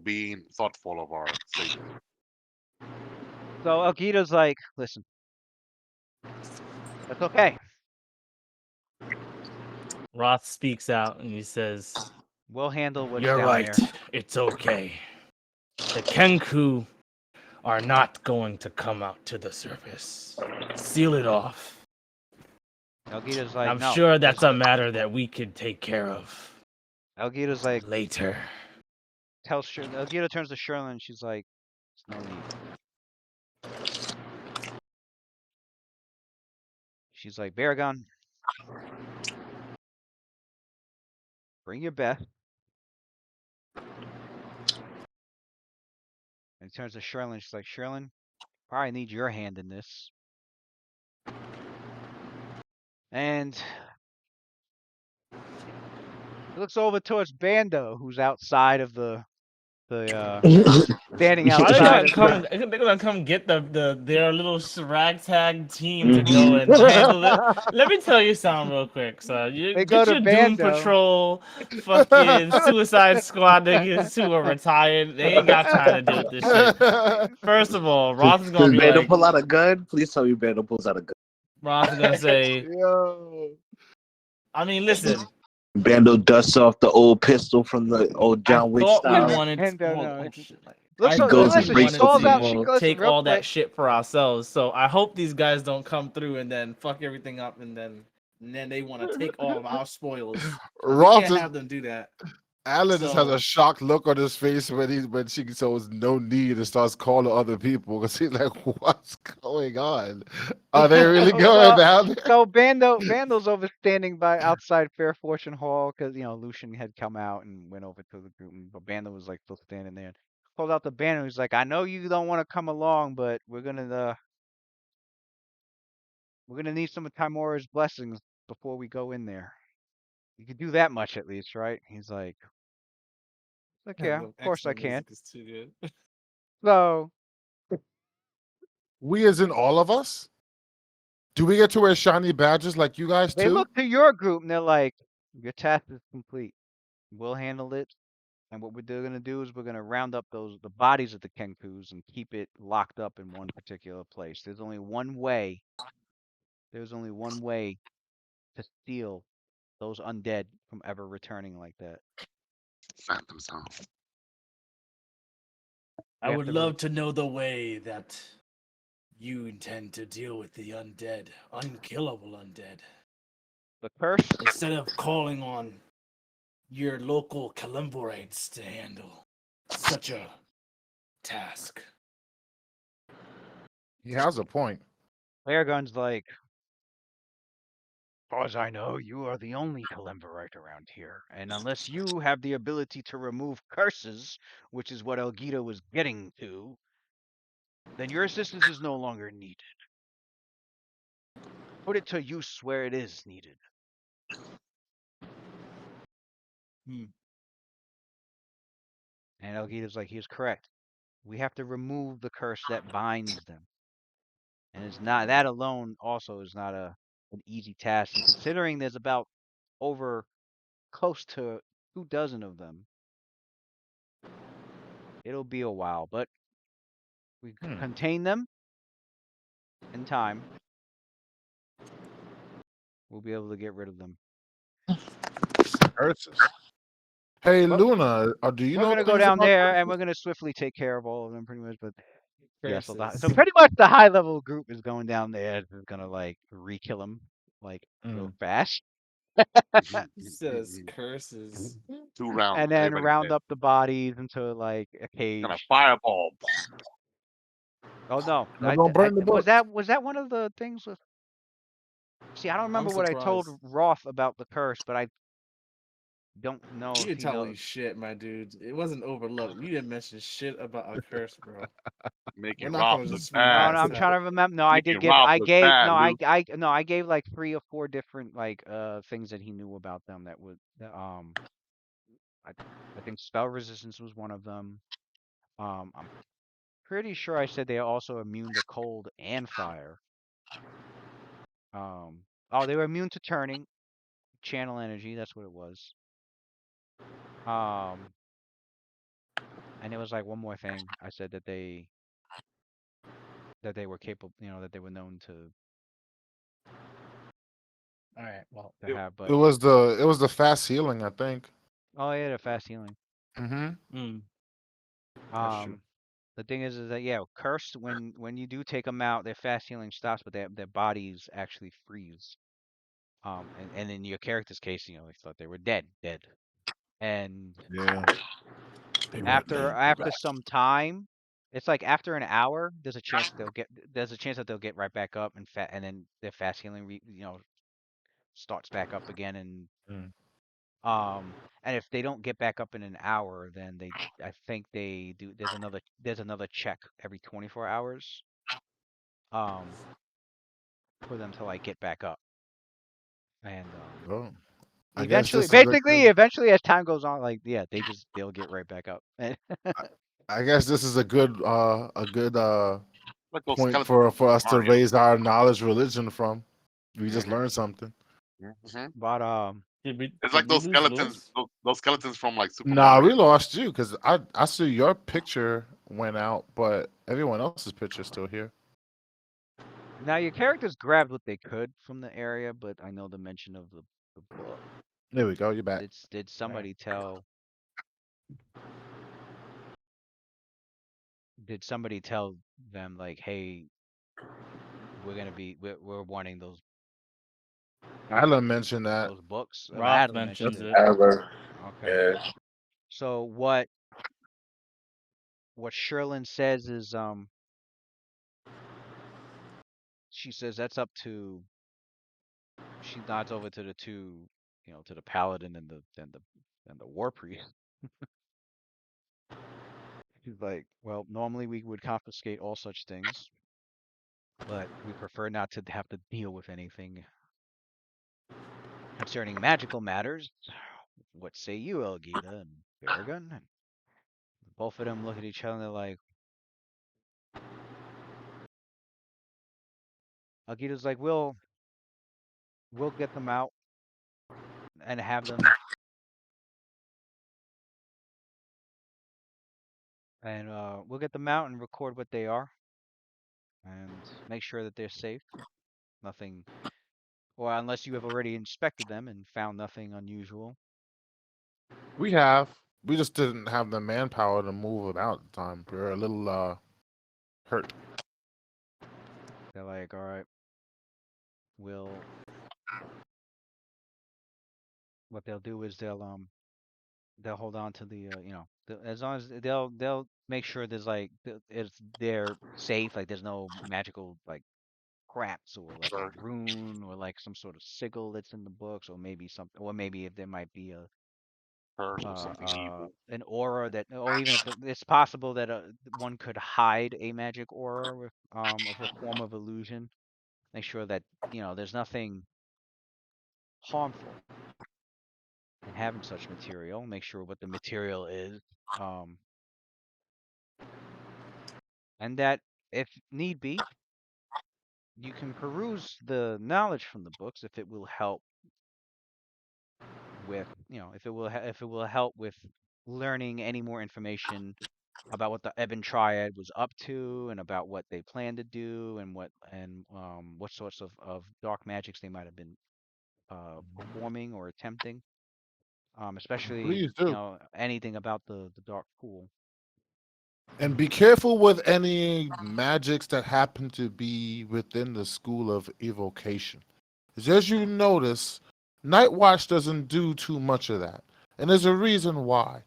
being thoughtful of our safety. So Elgita's like, listen, that's okay. Roth speaks out and he says, We'll handle what's "You're down right. there. It's okay. The Kenku are not going to come out to the surface. Seal it off. Elgita's like, I'm no. sure that's a matter that we could take care of Elgita's like, later." Elgita turns to Sherlin, and she's like, there's no need. She's like, Baragon, bring your best. And he turns to Sherlin. She's like, Sherlin, probably need your hand in this. And he looks over towards Bando, who's outside of the standing Are they outside gonna of come? They're gonna come get their little ragtag team to go and handle it. Let me tell you something real quick. So you They go get to your Doom Bando. Patrol, fucking Suicide Squad niggas who are retired. They ain't got time to deal with this shit. First of all, Roth is gonna Does be Bando like, pull out a gun? Please tell me Bando pulls out a gun. Roth is gonna say, Yo. I mean, listen. Bando dusts off the old pistol from the old I John Wick thought we style. wanted. Bando, Hold no. on, oh shit. Looks I so, goes thought and we listen, she breaks wanted the calls out. wall. She to listen take real all that quick. shit for ourselves. So I hope these guys don't come through and then fuck everything up and then they want to take all of our spoils. We Roth can't just have them do that. Alan just has So- a shocked look on his face when she shows no need and starts calling other people because he's like, "What's going on? Are they really going down there?" So Bando's over standing by outside Fair Fortune Hall because Lucian had come out and went over to the group, but Bando was like still standing there. Pulled out the banner. He's like, "I know you don't want to come along, but we're gonna need some of Timora's blessings before we go in there. You could do that much at least, right?" He's like, "Yeah, The of course I X-Men can." music is too good. So We, as in all of us, do we get to wear shiny badges like you guys they too? look to your group and they're like, "Your task is complete. We'll handle it. And what we're gonna do is we're gonna round up the bodies of the Kenkus and keep it locked up in one particular place. There's only one way There's only one way to steal those undead from ever returning like that. Phantom Zone. I We have would to love to know the way that you intend to deal with the undead, unkillable undead, the curse. instead of calling on your local Kalimvorites to handle such a task. He has a point. Airgun's like, far as I know, you are the only Kalimverite around here, and unless you have the ability to remove curses, which is what Elgita was getting to, then your assistance is no longer needed. Put it to use where it is needed. Hmm. And Elgita's like, he is correct. We have to remove the curse that binds them. And it's not that alone also is not an easy task. And considering there's about over close to 2 dozen of them, it'll be a while. But we Hmm. contain them in time. We'll be able to get rid of them. Curses. Hey, But Luna, do you we're know gonna go things down about there and we're curses? gonna swiftly take care of all of them pretty much. But yeah, so Curses. pretty much the high level group is going down there. Is gonna like re-kill them like real Mm. fast. He says curses. 2 rounds. And then Everybody's round dead. up the bodies into like a Gonna cage. fireball. Oh no, No, don't I burn the was books. that one of the things with. See, I don't I'm remember what I told surprised. Roth about the curse, but I don't know You if didn't he tell me knows. shit, my dude. It wasn't overlooked. You didn't mention shit about a curse, bro. We're Making not Roth gonna look just sweep No, no, bad, past I'm Luke. that. trying to remember. No, I did Making give. Roth I look gave. bad, No, Luke. no, I gave like 3 or 4 different like things that he knew about them that would I I think spell resistance was one of them. I'm pretty sure I said they are also immune to cold and fire. Oh, they were immune to turning, channel energy. That's what it was. Um, and it was like one more thing. I said that they were capable. You know, that they were known All right, well, to It, have. It But was the fast healing, I think. oh yeah, the fast healing. Mm-hmm. that's true. Um, the thing is that yeah, cursed when you do take them out, their fast healing stops, but their bodies actually freeze. And in your character's case, you know, they thought they were dead. And Yeah. after some time, it's like after an hour, there's a chance that they'll get right back up and then their fast healing starts back up again Mm. and if they don't get back up in an hour, then I think they do there's another check every 24 hours um for them to like get back up. And Well, I guess eventually this is a good. eventually as time goes on, like yeah, they'll get right back up. I guess this is a good like those point skeletons for from us to Mario. raise our knowledge religion from. We just Hmm learned something. hmm But It's Did like we those lose skeletons. Lewis? Those skeletons from like Super Nah, we Mario. lost you because I see your picture went out, but everyone else's picture's still here. now your characters grabbed what they could from the area, but I know the mention of the book. There we go. You're back. Did All right. somebody tell them like, hey, we're wanting Alan mentioned that. those books? Oh, Roth Adam mentioned mentions it. it. Ever. Okay. Yeah. So what Sherlin says is she says that's up to she nods over to the two, to the paladin and the war priest. She's like, well, normally we would confiscate all such things, but we prefer not to have to deal with anything concerning magical matters. What say you, Elgita and Baragon? And both of them look at each other and they're like, Elgita's like, we'll get them out and have them and we'll get them out and record what they are and make sure that they're safe. Nothing, or unless you have already inspected them and found nothing unusual. We have. We just didn't have the manpower to move it out at the time. We were a little hurt. They're like, all right, we'll. What they'll do is they'll hold on to the as long as they'll make sure there's like it's they're safe, like there's no magical like cracks or like a Sure. rune or like some sort of sigil that's in the books, or maybe something, or maybe if there might be a Curse or something evil. an aura that, or even if it's possible that one could hide a magic aura with of a form of illusion. Make sure that there's nothing harmful in having such material. Make sure what the material is, um, and that if need be, you can peruse the knowledge from the books if it will help with, if it will help with learning any more information about what the Ebon Triad was up to and about what they plan to do and what sorts of dark magics they might have been performing or attempting. Especially Please do. anything about the dark pool. And be careful with any magics that happen to be within the school of evocation. As you notice, Night Watch doesn't do too much of that. And there's a reason why.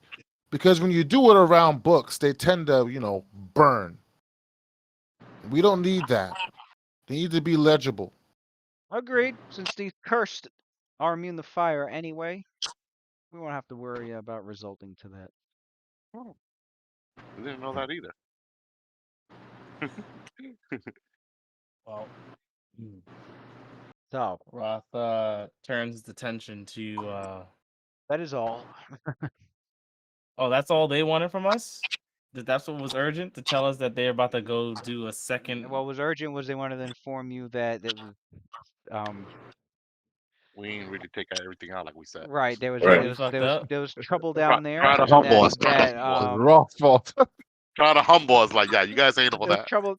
Because when you do it around books, they tend to, burn. We don't need that. They need to be legible. Agreed. Since these cursed are immune to fire anyway, we won't have to worry about resulting to that. Oh, I didn't know that either. Well, So Roth turns his attention to. that is all. Oh, that's all they wanted from us. That's what was urgent, to tell us that they're about to go do a second. What was urgent was they wanted to inform you that it was We ain't really take everything out like we said. right. There was Yeah, Right. we fucked up. there was trouble Try, down there try to humble that us. Try to that humble us. It's Roth's fault. Try to humble us. Like, yeah, you guys ain't for there was that. trouble.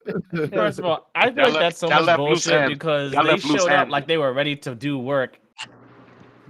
First of all, I feel Y'all like that's so much left loose bullshit ends. because Y'all they left loose showed up ends. like they were ready to do work,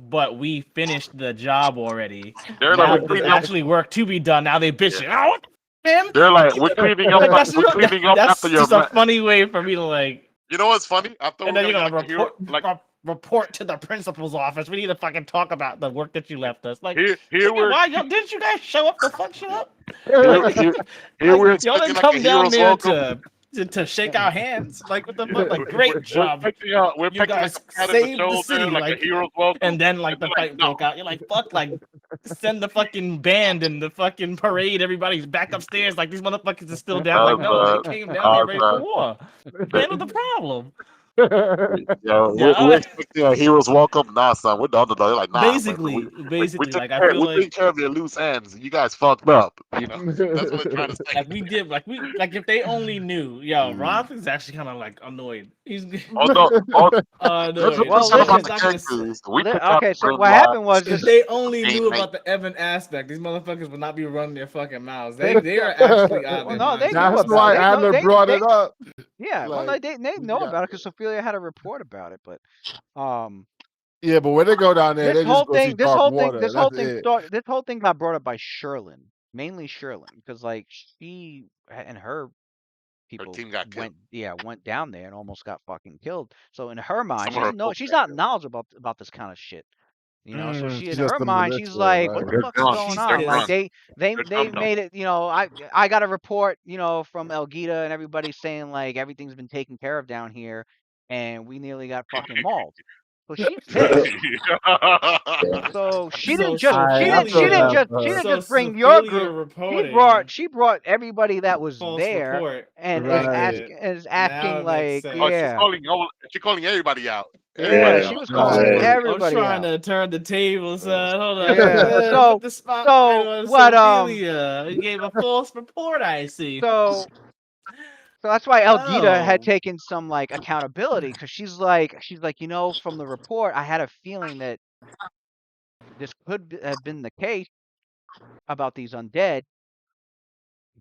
but we finished the job already. They're like, Now we're there's cleaning up. actually work to be done. Now they Yeah. bitching. Oh, what the man? They're like, we're cleaning up. Like, that's We're cleaning up that's after your. just a funny way for me to like. You know what's funny? I thought And we then were you're gonna gonna get like a hero. Like report to the principal's office. We need to fucking talk about the work that you left us. Like, here nigga, we're why y'all didn't you guys show up to fuck shit up? here Like, here like we're y'all expecting didn't like a come down hero's there welcome. to shake our hands. Like, what the Yeah, fuck? Like, great job. we're You picking like guys a pat in the saved the shoulder, city. like a Like, hero's welcome. and then like And the they're like, fight no. broke out. You're like, fuck, like send the fucking band and the fucking parade. Everybody's back upstairs. Like these motherfuckers are still down. Like, no, they came down here ready for war. Handle the problem. Yeah, we're Yeah, expecting a hero's welcome. Nah, son, we're the underdog. They're like, nah, man, basically, like I feel we took like care of your loose ends. You guys fucked up. That's what they're trying to say. we did, like if they only knew, yo, Roth is actually kind of like annoyed. He's Oh no, oh, annoyed. Well, listen about listen. the He's not gonna. gangsters. We took out Okay, the so grim what happened was If this. they only ain't knew night. about the Evan aspect, these motherfuckers would not be running their fucking mouths. They are actually out of Well, their no, they minds knew That's about this about. why shit. They know. Adler brought They it up. yeah. Well, Like, they know yeah, about it because Sophia had a report about it. But um, yeah, but when they go down there, this they just whole go see thing, dark water. That's it. this whole thing got brought up by Sherlin, mainly Sherlin, because like she and her Her people team got killed. went down there and almost got fucking killed. So in her mind, Some of her folks she's got not killed. knowledgeable about this kind of shit. So she, She's in just her the mind, she's militia, like, what right? the They're fuck is drunk. going She's on? They're Like drunk. pissed. They're they drunk though. made it, I got a report, from Elgita and everybody saying like everything's been taken care of down here and we nearly got fucking mauled. So she's pissed. So So I feel bad for she her. didn't So just bring your Sophia group. reporting She brought everybody that was false there report and makes Right. it is now asking it makes like, Oh, sense. yeah. she's calling everybody out. Yeah, Everybody Yeah. she out. was calling Right. I'm everybody trying out. to turn the tables. Hold up. Yeah. Put the spotlight So on what Sophia. You gave a false report, I see. so that's why Elgita had Oh. taken some like accountability because she's like, from the report, I had a feeling that this could have been the case about these undead,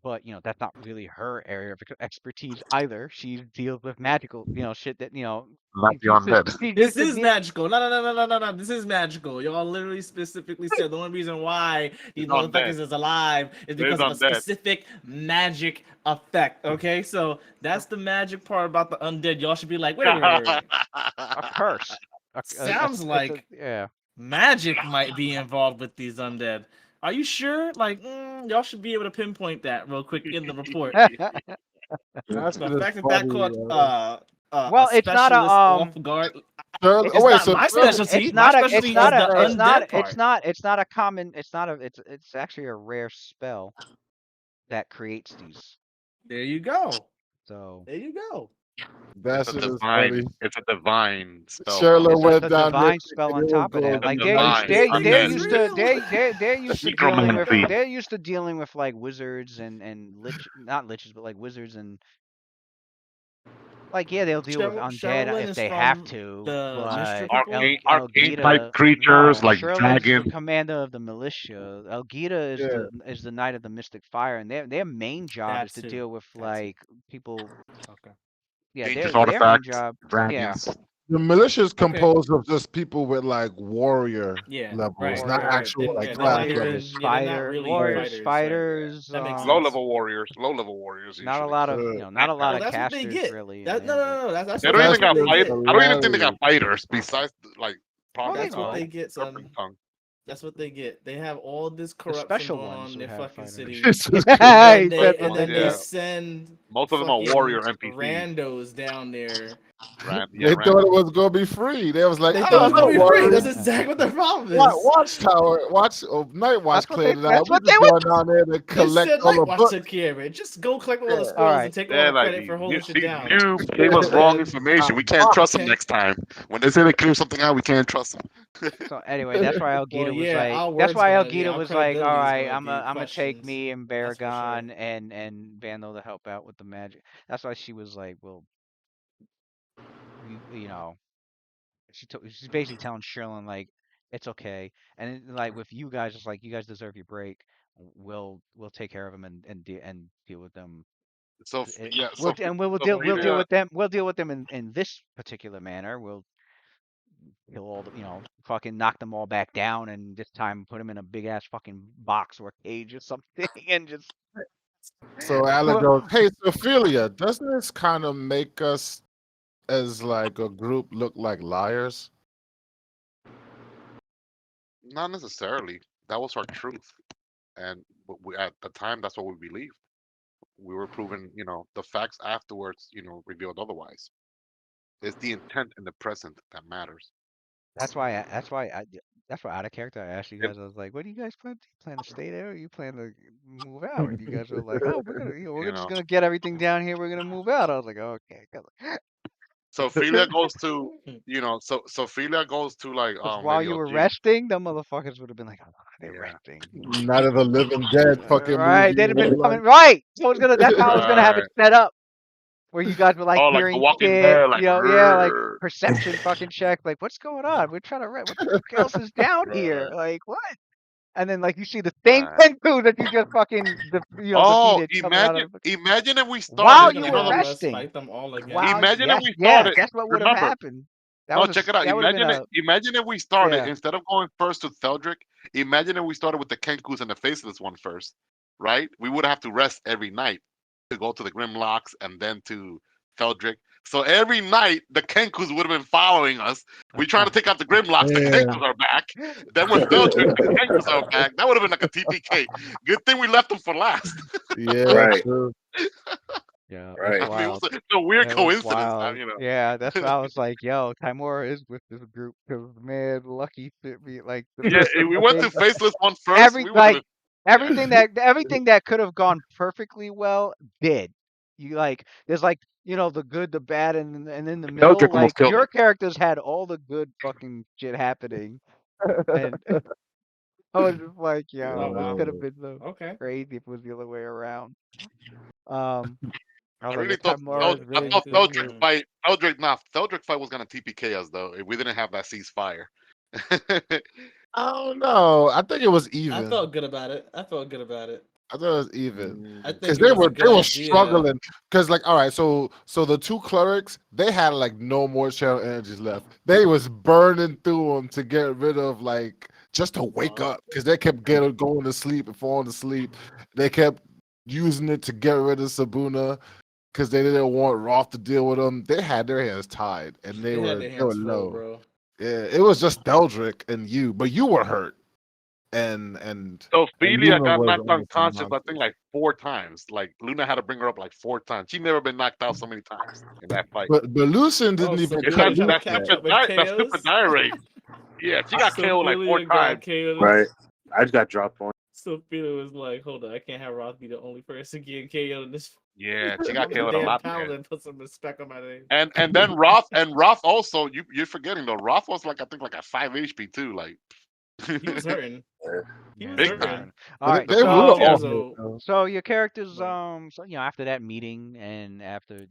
but that's not really her area of expertise either. She deals with magical, shit that Not the undead. she This could is magical. No, no, no, no, no, no, no. This is magical. Y'all literally specifically said the only reason why these It's undead. motherfuckers is alive is It is because of a undead. specific magic effect. Okay, so that's the magic part about the undead. Y'all should be like, wait, wait, wait, wait, wait. a curse. Sounds It's a like yeah. magic might be involved with these undead. Are you sure? Like, y'all should be able to pinpoint that real quick in the report. That's The just fact that that funny. caught a Well, it's not a specialist off guard. Shirley, oh It's wait, not so my Shirley, specialty. it's My not a specialty is the undead part. it's not a common it's actually a rare spell that creates these. There you go. So There you go. that It's a shit is divine. funny. It's a divine spell, Shirley though. it's went a down there divine spell thinking on it was top of gonna that. It's a Like be divine Believing undead. is real. they're used to dealing with Necromancy. wizards and not liches but like wizards and like yeah they'll deal with undead Sherilyn if is they have from to, the Mistral but people. Arcane type Elgita creatures no like Sherlin's the dragons. commander of the militia. Elgita Yeah. is the knight of the mystic fire, and their main job That is to too. deal with That too. like people. Okay. Yeah, Dangerous their main artifacts. job. Yeah, Dragons. The militia is Okay. composed of just people with like warrior Yeah. levels, Right. not Right. warrior Right. actual Then like yeah, they're class not levels. warriors, even. Yeah, they're not really Right. fighters. Right. Right. fighters. That makes Low sense. level warriors. Low level warriors Not a usually. lot of Uh, not a lot Well, of that's what they casters get. really in That no, there, no, but no, no. They don't that's even That's what got they just fight. get. I don't even think they got hilarious. fighters besides like oh, probably they That's what will. they get, son. serpent tongue. That's what they get. They have all this The corruption special going on ones in would their have fucking fighters. city, Jesus and Christ. then He they said and that. then they Yeah, send most of them are fucking warrior NPCs. randos down there. Yeah, They thought it random. was gonna be free. They was like, They thought it oh, was gonna don't be free. worry. That's exactly what their problem is. Watchtower, Night Watch That's what they. cleared it out. That's We what they just would. going down there to They collect said all the Nightwatch books. took care of it. Just go collect all the Yeah. All spoils right. and take all They're the like credit for holding shit down. you gave us wrong information. We can't trust them Okay. next time. When they say they clear something out, we can't trust them. So anyway, that's why Well, Elgita was yeah, like. our That's word's why gonna, Elgita our was like, all credibility is right, gonna be I'm gonna take questioned. me and That's for sure. Baragon and Vandal to help out with the magic. That's why she was like, well, you know, she's basically telling Sherlin like it's okay, and like with you guys, it's like you guys deserve your break. We'll take care of them and deal with them. So yeah, We'll deal Ophelia, with them. We'll deal with them in this particular manner. We'll kill all the fucking knock them all back down, and this time put them in a big ass fucking box or cage or something, and just So Alec goes, hey, Ophelia, doesn't this kind of make us as like a group look like liars? not necessarily. That was our truth, and at the time, that's what we believed. We were proven, the facts afterwards, revealed otherwise. It's the intent in the present that matters. that's why out of character I asked you Yep. guys. I was like, what do you guys plan? Do you plan to stay there, or you plan to move out? And you guys were like, oh, we're You just know, gonna get everything down here. We're gonna move out. I was like, okay, so Ophelia goes to, so Ophelia goes to like, because while maybe you oh, were gee, resting, the motherfuckers would have been like, oh, they're yeah, resting. Night of the Living Dead fucking Right, movie. they'd have It been was coming right. So I was gonna. That's how I was gonna have it right. set up, where you guys were like Oh, like The hearing Walking shit, Dead, like, yeah, like "Rrrr." perception fucking check, like what's going on? We're trying to what the fuck else is down here? Right, Like what? And then like you see the same right. Kenku that you just fucking Oh, defeated coming out of the imagine if we They're while started, just you gonna were have the us resting. fight them all again. While imagine if yes, we yes, started. that's what would have Remember, happened. no, check it out. That would have been a Imagine if we started yeah. instead of going first to Theldrick. Imagine if we started with the Kenkus and the Faceless one first, right? We would have to rest every night to go to the Grimlocks and then to Theldrick. So every night the Kenkus would have been following us. We trying to take out the Grimlocks. The Man. Kenkus are back. Then when Theldrick, the Kenkus are back. That would have been like a TPK. Good thing we left them for last. Yeah, Right, true. Yeah, it's I right. mean, it was wild. a weird It was coincidence. wild. Yeah, that's why I was like, yo, Kimura is with this group because man, Lucky fit me like Yeah, if we went to they Faceless one first, every we would have like been. Yeah. everything that could have gone perfectly well did. You like there's like the good, the bad, and in the middle, Theldrick like almost killed your us. characters had all the good fucking shit happening, and I was just like, Oh yo, this wow. could have been so Okay. crazy if it was the other way around. Um, I I was like, really yeah, thought Kimura is I really thought really Theldrick good. fight Theldrick fight was gonna TPK us though if we didn't have that ceasefire. I don't know. I think it was I even. felt good about it. I felt good about it. I thought it was even. I Because think it was a good they were idea. struggling. Because like, all right, so the two clerics, they had like no more channel energies left. They was burning through them to get rid of like just to wake up. Because they kept going to sleep and falling asleep. They kept using it to get rid of Sabuna because they didn't want Roth to deal with them. They had their hands tied and They had their they were hands full, low. bro. Yeah, it was just Deldrick and you, but you were hurt. And Ophelia Luna got was knocked almost unconscious, I unconscious. think, like 4 times. Like Luna had to bring her up like 4 times. She'd never been knocked out so many times in that fight. But Lucien Oh, didn't even It's cut Sophia that got loose that yet. catch up and that stupid KOs. diorite. Yeah, she got KO'd like 4 Sophia got times. KOs. Right. I just got dropped on. Sophia was like, "Hold on, I can't have Roth be the only person getting KO'd in this." Yeah, she got I'm the KO'd a damn lot there. paladin. Put some respect on my name. And then Roth also you're forgetting though. Roth was like I think like a 5 HP too. Like He was hurting. He Yeah, was big he was hurting. time. hurting. All right, They The were boots, yeah. all So, hurt, though. so your characters, But so after that meeting and after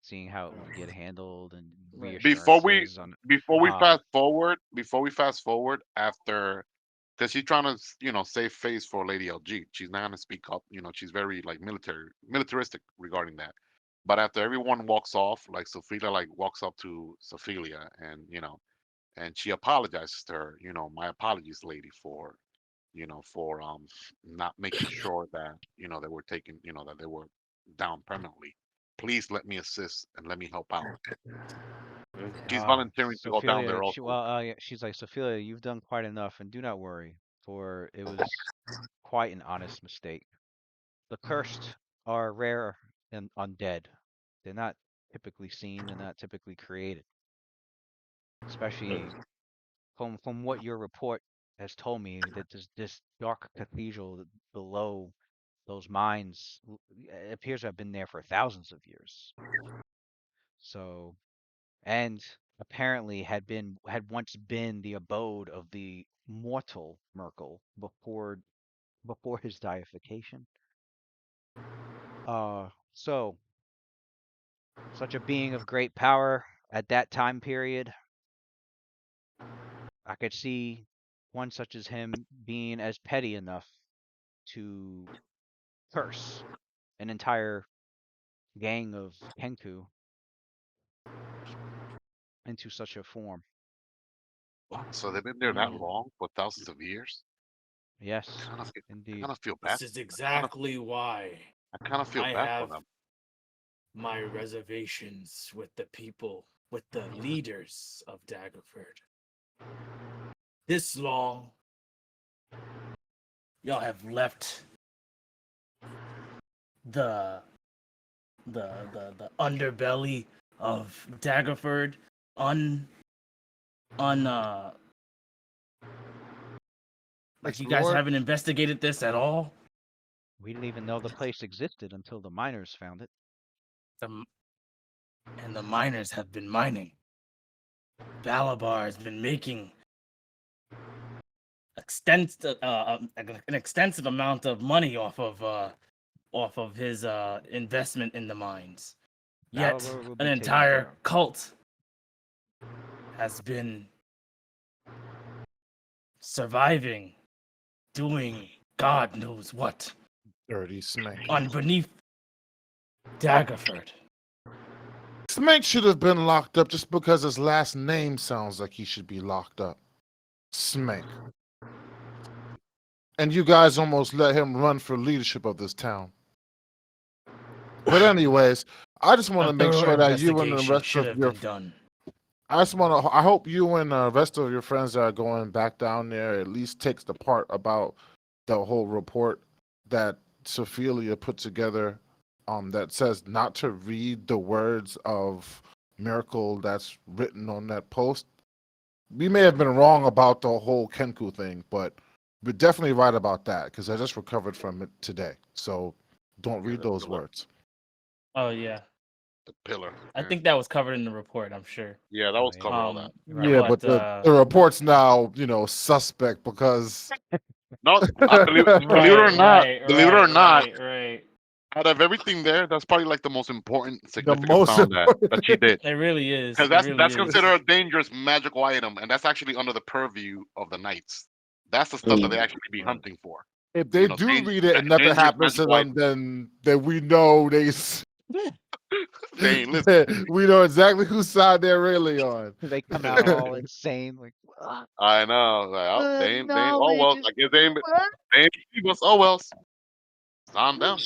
seeing how it would get handled and right. Before we reassurances on, um, before we fast forward after because she's trying to save face for Lady LG. She's not gonna speak up. She's very like militaristic regarding that. But after everyone walks off, like Sophia like walks up to Sophia and and she apologizes to her. My apologies, lady, for not making sure that they were taken, that they were down permanently. Please let me assist and let me help out. She's volunteering to go down Sophia, there also. yeah, she's like, Sophia, you've done quite enough, and do not worry, for it was quite an honest mistake. The cursed are rare and undead. They're not typically seen, they're not typically created, especially from what your report has told me that this dark cathedral below those mines it appears to have been there for thousands of years. So, and apparently had once been the abode of the mortal Merkel before his deification. So such a being of great power at that time period, I could see one such as him being as petty enough to curse an entire gang of Kenku into such a form. Wow, so they've been there that long for thousands of years. Yes, Kind of feel, I indeed. kind of feel bad. This is Kind of, exactly why I kind of feel I bad for have them. my reservations with the people, with the leaders of Daggerford. This long, y'all have left the the underbelly of Daggerford un un like you guys Explored? haven't investigated this at all. We didn't even know the place existed until the miners found it. The, and the miners have been mining. Balabar has been making an extensive amount of money off of his investment in the mines. Yet Balabar will an be taken care entire of. cult has been surviving, doing God knows what Dirty Snake. beneath Daggerford. Snake should have been locked up just because his last name sounds like he should be locked up. Snake. And you guys almost let him run for leadership of this town. But anyways, I just want A to make thorough sure that you and the investigation rest should of have your been done. I hope you and the rest of your friends that are going back down there at least takes the part about the whole report that Sophia put together that says not to read the words of miracle that's written on that post. We may have been wrong about the whole Kenku thing, but we're definitely right about that because I just recovered from it today. So don't Yeah, read those words. Oh yeah, the pillar. I Yeah, think that was covered in the report. I'm sure. yeah, that Oh was yeah. covered all that. Right. Yeah, but the report's now, suspect because No, Right, believe it or not, right. out of everything there, that's probably like the most important, the significant most sound that she did. It really is. Because It really that's is. considered a dangerous magical item, and that's actually under the purview of the knights. That's the stuff that they Mm. actually be hunting for. If they do read it and nothing dangerous happens to magic them, then we know they ain't listening. we know exactly whose side they're really on. They come out all insane, like, "Ah, I know. Like, oh, the they ain't. Oh knowledge well. is I guess they what?" ain't believe us. Oh well. Calm down.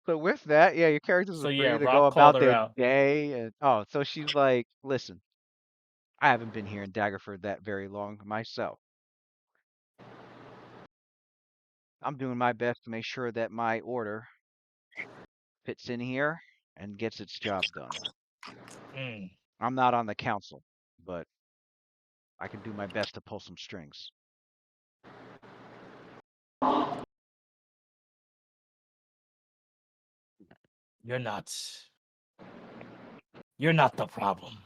So with that, yeah, your characters So are yeah, free to go Roth called about her their out. day, and so she's like, "Listen, I haven't been here in Daggerford that very long myself. I'm doing my best to make sure that my order fits in here and gets its job done. Mm. I'm not on the council, but I can do my best to pull some strings." You're not. You're not the problem.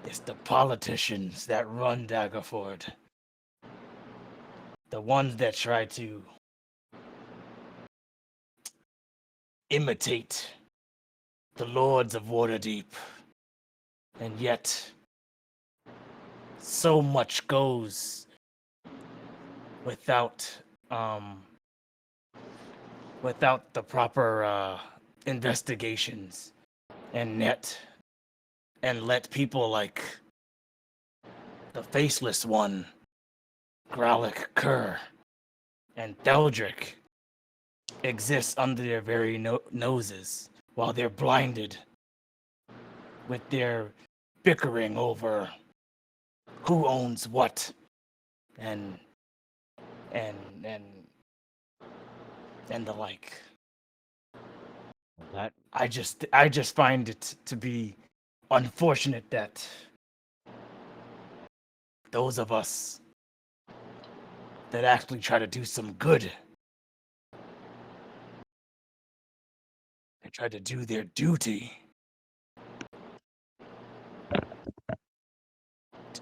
It's the politicians that run Daggerford. The ones that try to imitate the lords of Waterdeep. And yet, so much goes without without the proper investigations and let people like the Faceless One, Growlick Kerr, and Theldrick exist under their very noses while they're blinded with their bickering over who owns what and and and and the like. That I just find it to be unfortunate that those of us that actually try to do some good and try to do their duty,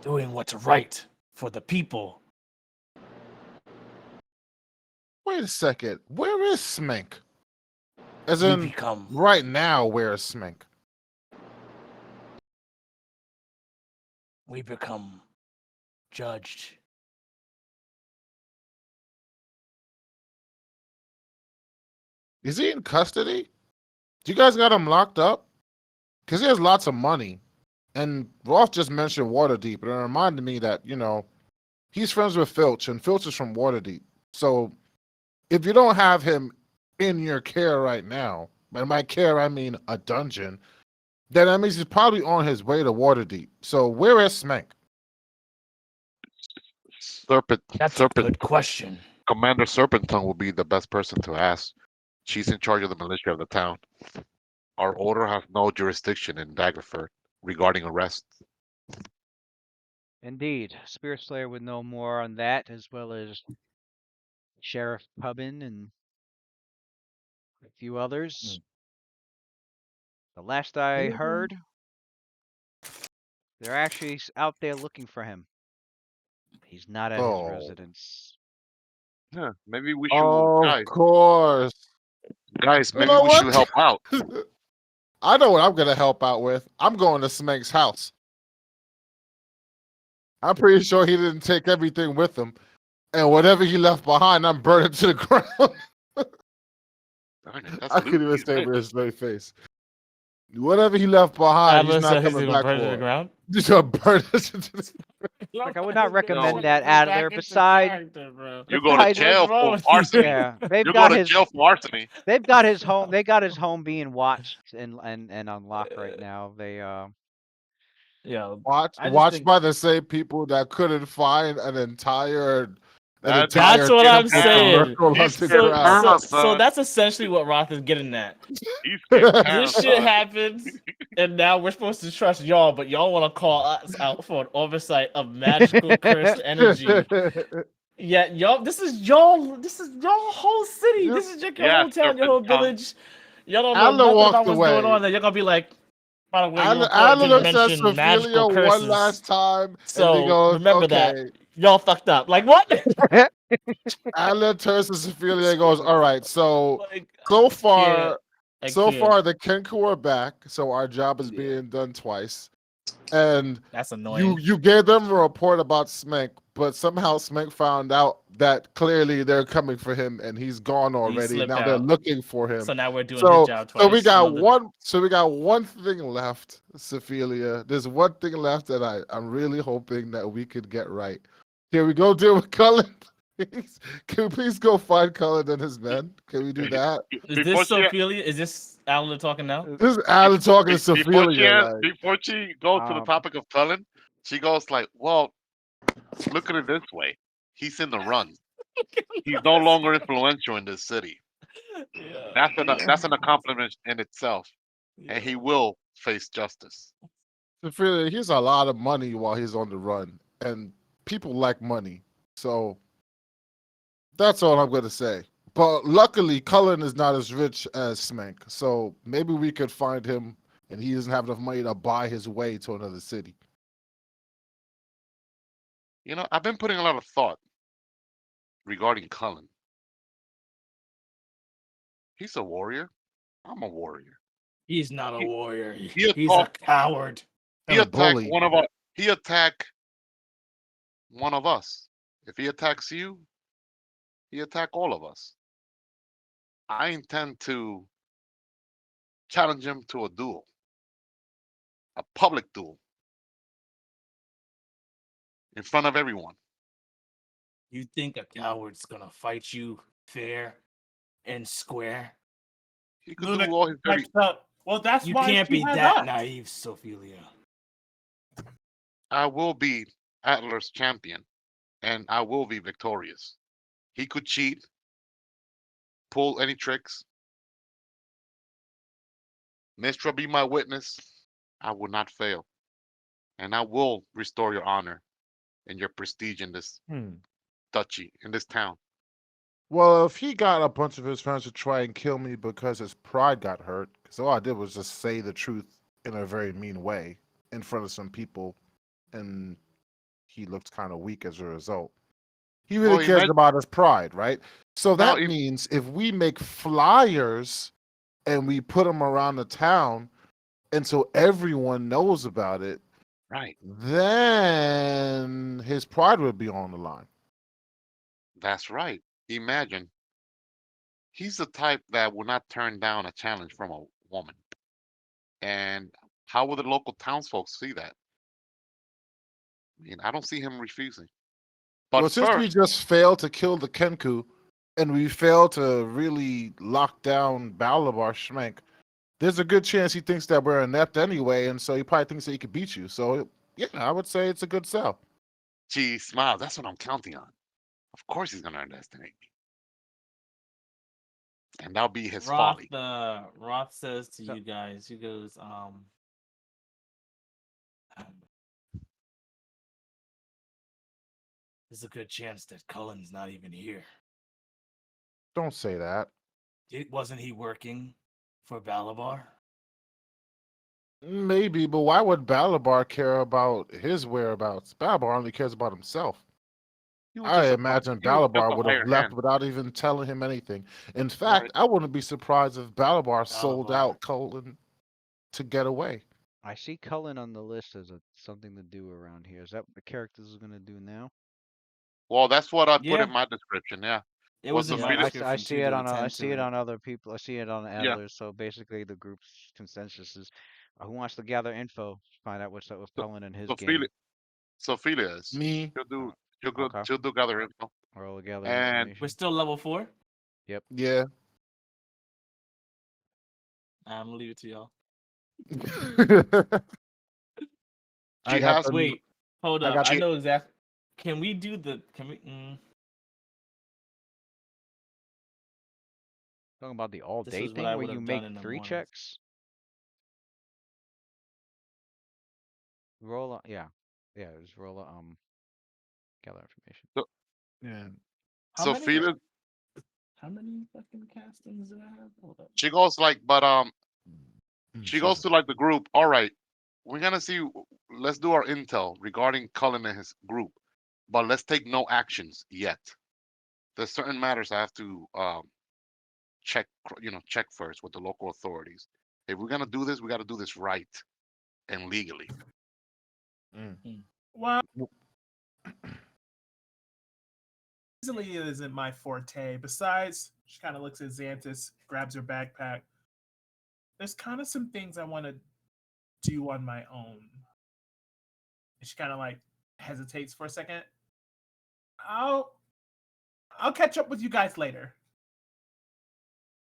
doing what's right for the people. Wait a second. Where is Smink? As We in, become right now, where is Smink? judged. Is he in custody? Do you guys got him locked up? Because he has lots of money. And Roth just mentioned Waterdeep, and it reminded me that, he's friends with Filch, and Filch is from Waterdeep. So if you don't have him in your care right now, and by care I mean a dungeon, then that means he's probably on his way to Waterdeep. So where is Smank? That's a Serpent. good question. Commander Serpent Tongue will be the best person to ask. She's in charge of the militia of the town. Our order has no jurisdiction in Daggerford regarding arrests. indeed, Spirit Slayer would know more on that, as well as Sheriff Pubbin and a few others. The last I heard, they're actually out there looking for him. He's not at his Oh, residence. Yeah, maybe we should, of course. guys, You maybe know we should what? help out. I know what I'm going to help out with. I'm going to Smank's house. I'm pretty sure he didn't take everything with him. And whatever he left behind, I'm burning to the ground. Darn it, that's I couldn't even He's stay rich. with his straight face. Whatever he left behind, he's Atlas not said he's coming gonna back burn it to the for. ground. He's gonna burn us into the. Like, I would not recommend No. that, Adler. Besides, You go to besides, jail What's wrong for with you? arson. yeah, they've You go got to his jail for arsony. they've got his home. They got his home being watched and on lock right now. They Yeah, I just Watched think by the same people that couldn't find an entire That's that's what I'm temple to saying. Miracle He's Hunting scared Ground. Tara, So son. that's essentially what Roth is getting at. He's scared Tara, This shit son. happens, and now we're supposed to trust y'all, but y'all want to call us out for an oversight of magical cursed energy. Yeah, y'all. This is y'all whole city. This is your Yeah, whole town, your Serpent whole Tongue. village. Y'all don't know Adler nothing walked about what's going away. on. Then you're gonna be like, by the way, you're reporting Adler to looks at mention magical Ophelia curses. one last time, and he So goes, remember "Okay." that y'all fucked up. Like what? Adler turns to Ophelia and goes, "All right, so Like, so I far, can't. so far the Kenku are back, so our job is Yeah. being done twice. and That's you annoying. you gave them a report about Smank, but somehow Smank found out that clearly they're coming for him, and he's gone He already. slipped Now they're out. looking for him. So now we're doing his So job so we twice. got Another. one. So we got one thing left, Sophia. There's one thing left that I'm really hoping that we could get right. Can we go deal with Cullen? Please? Can we please go find Cullen and his men? Can we do that? Is before this she Sophia? Is this Alan talking now? This is be- Alan talking to before Sophia. Like, before she goes to the Um, topic of Cullen, she goes like, "Well, look at it this way. He's in the run. He's no longer influential in this city. Yeah, That's an accomplishment in itself, and yeah. he will face justice." Sophia, he's a lot of money while he's on the run, and people like money. So that's all I'm gonna say. But luckily, Cullen is not as rich as Smank, so maybe we could find him, and he doesn't have enough money to buy his way to another city. You know, I've been putting a lot of thought regarding Cullen. He's a warrior. I'm a warrior. He's not a He warrior. he He's a attacked coward. And a bully. he attacked one of us. If he attacks you, he attack all of us. I intend to challenge him to a duel, a public duel, in front of everyone. You think a coward's gonna fight you fair and square? He could Luna do all his dirty. catch up. Well, that's You why can't she be has that us. naive, Sophia. I will be Adler's champion, and I will be victorious. He could cheat, pull any tricks. Mistra be my witness. I will not fail, and I will restore your honor and your prestige in this duchy, in this town. Well, if he got a bunch of his friends to try and kill me because his pride got hurt, because all I did was just say the truth in a very mean way in front of some people, and he looked kind of weak as a result. He really Well, cares imagine about his pride, right? So now. that means if we make flyers and we put them around the town, and so everyone knows about it, Right, then his pride would be on the line. that's right. Imagine he's the type that will not turn down a challenge from a woman. And how will the local townsfolk see that? I mean, I don't see him refusing. But Well, since we first, just failed to kill the Kenku, and we failed to really lock down Balabar Schmenk, there's a good chance he thinks that we're inept anyway, and so he probably thinks that he could beat you. So, yeah, I would say it's a good sell. gee, smiles. That's what I'm counting on. Of course, he's gonna underestimate me, and that'll be his folly. Roth says to so you guys, he goes, there's a good chance that Cullen's not even here. Don't say that. Wasn't he working for Balabar? Maybe, but why would Balabar care about his whereabouts? Balabar only cares about himself. I imagine He was just Balabar a would have hired left hand. without even telling him anything. In fact, Right. I wouldn't be surprised if Balabar sold Balabar. out Cullen to get away. I see Cullen on the list as something to do around here. Is that what the characters are gonna do now? Well, that's what I put Yeah, in my description. Yeah. it Was was the in Yeah, my Sophia? I description see too it to on I attend see to it it. on other people. I see it on Yeah. others. So basically, the group's consensus is who wants to gather info, find out what's up with So, Cullen and his Sophia. gang. Sophia is. Me, She'll do. Uh, She'll go. okay, She'll do gather info. we'll all gather And We're information. still level 4. Yep. yeah. I'm gonna leave it to y'all. I she got has. the Wait, hold I up. got I She. know exactly. Can we do the? Can we? Talking about the This all-day is what thing I where would you have done make in the 3 mornings. checks. Roll. Yeah, yeah. Just roll. Gather information. So, yeah. How many? Sophia. How many fucking castings do I have? Hold up. She goes like, but she goes Jesus. to like the group. All right, we're gonna see. Let's do our intel regarding Cullen and his group, but let's take no actions yet. There's certain matters I have to check. Check first with the local authorities. If we're gonna do this, we got to do this right and legally. Well, easily isn't my forte. Besides, she kind of looks at Xanthus, grabs her backpack. There's kind of some things I want to do on my own. And she kind of like hesitates for a second. I'll I'll catch up with you guys later.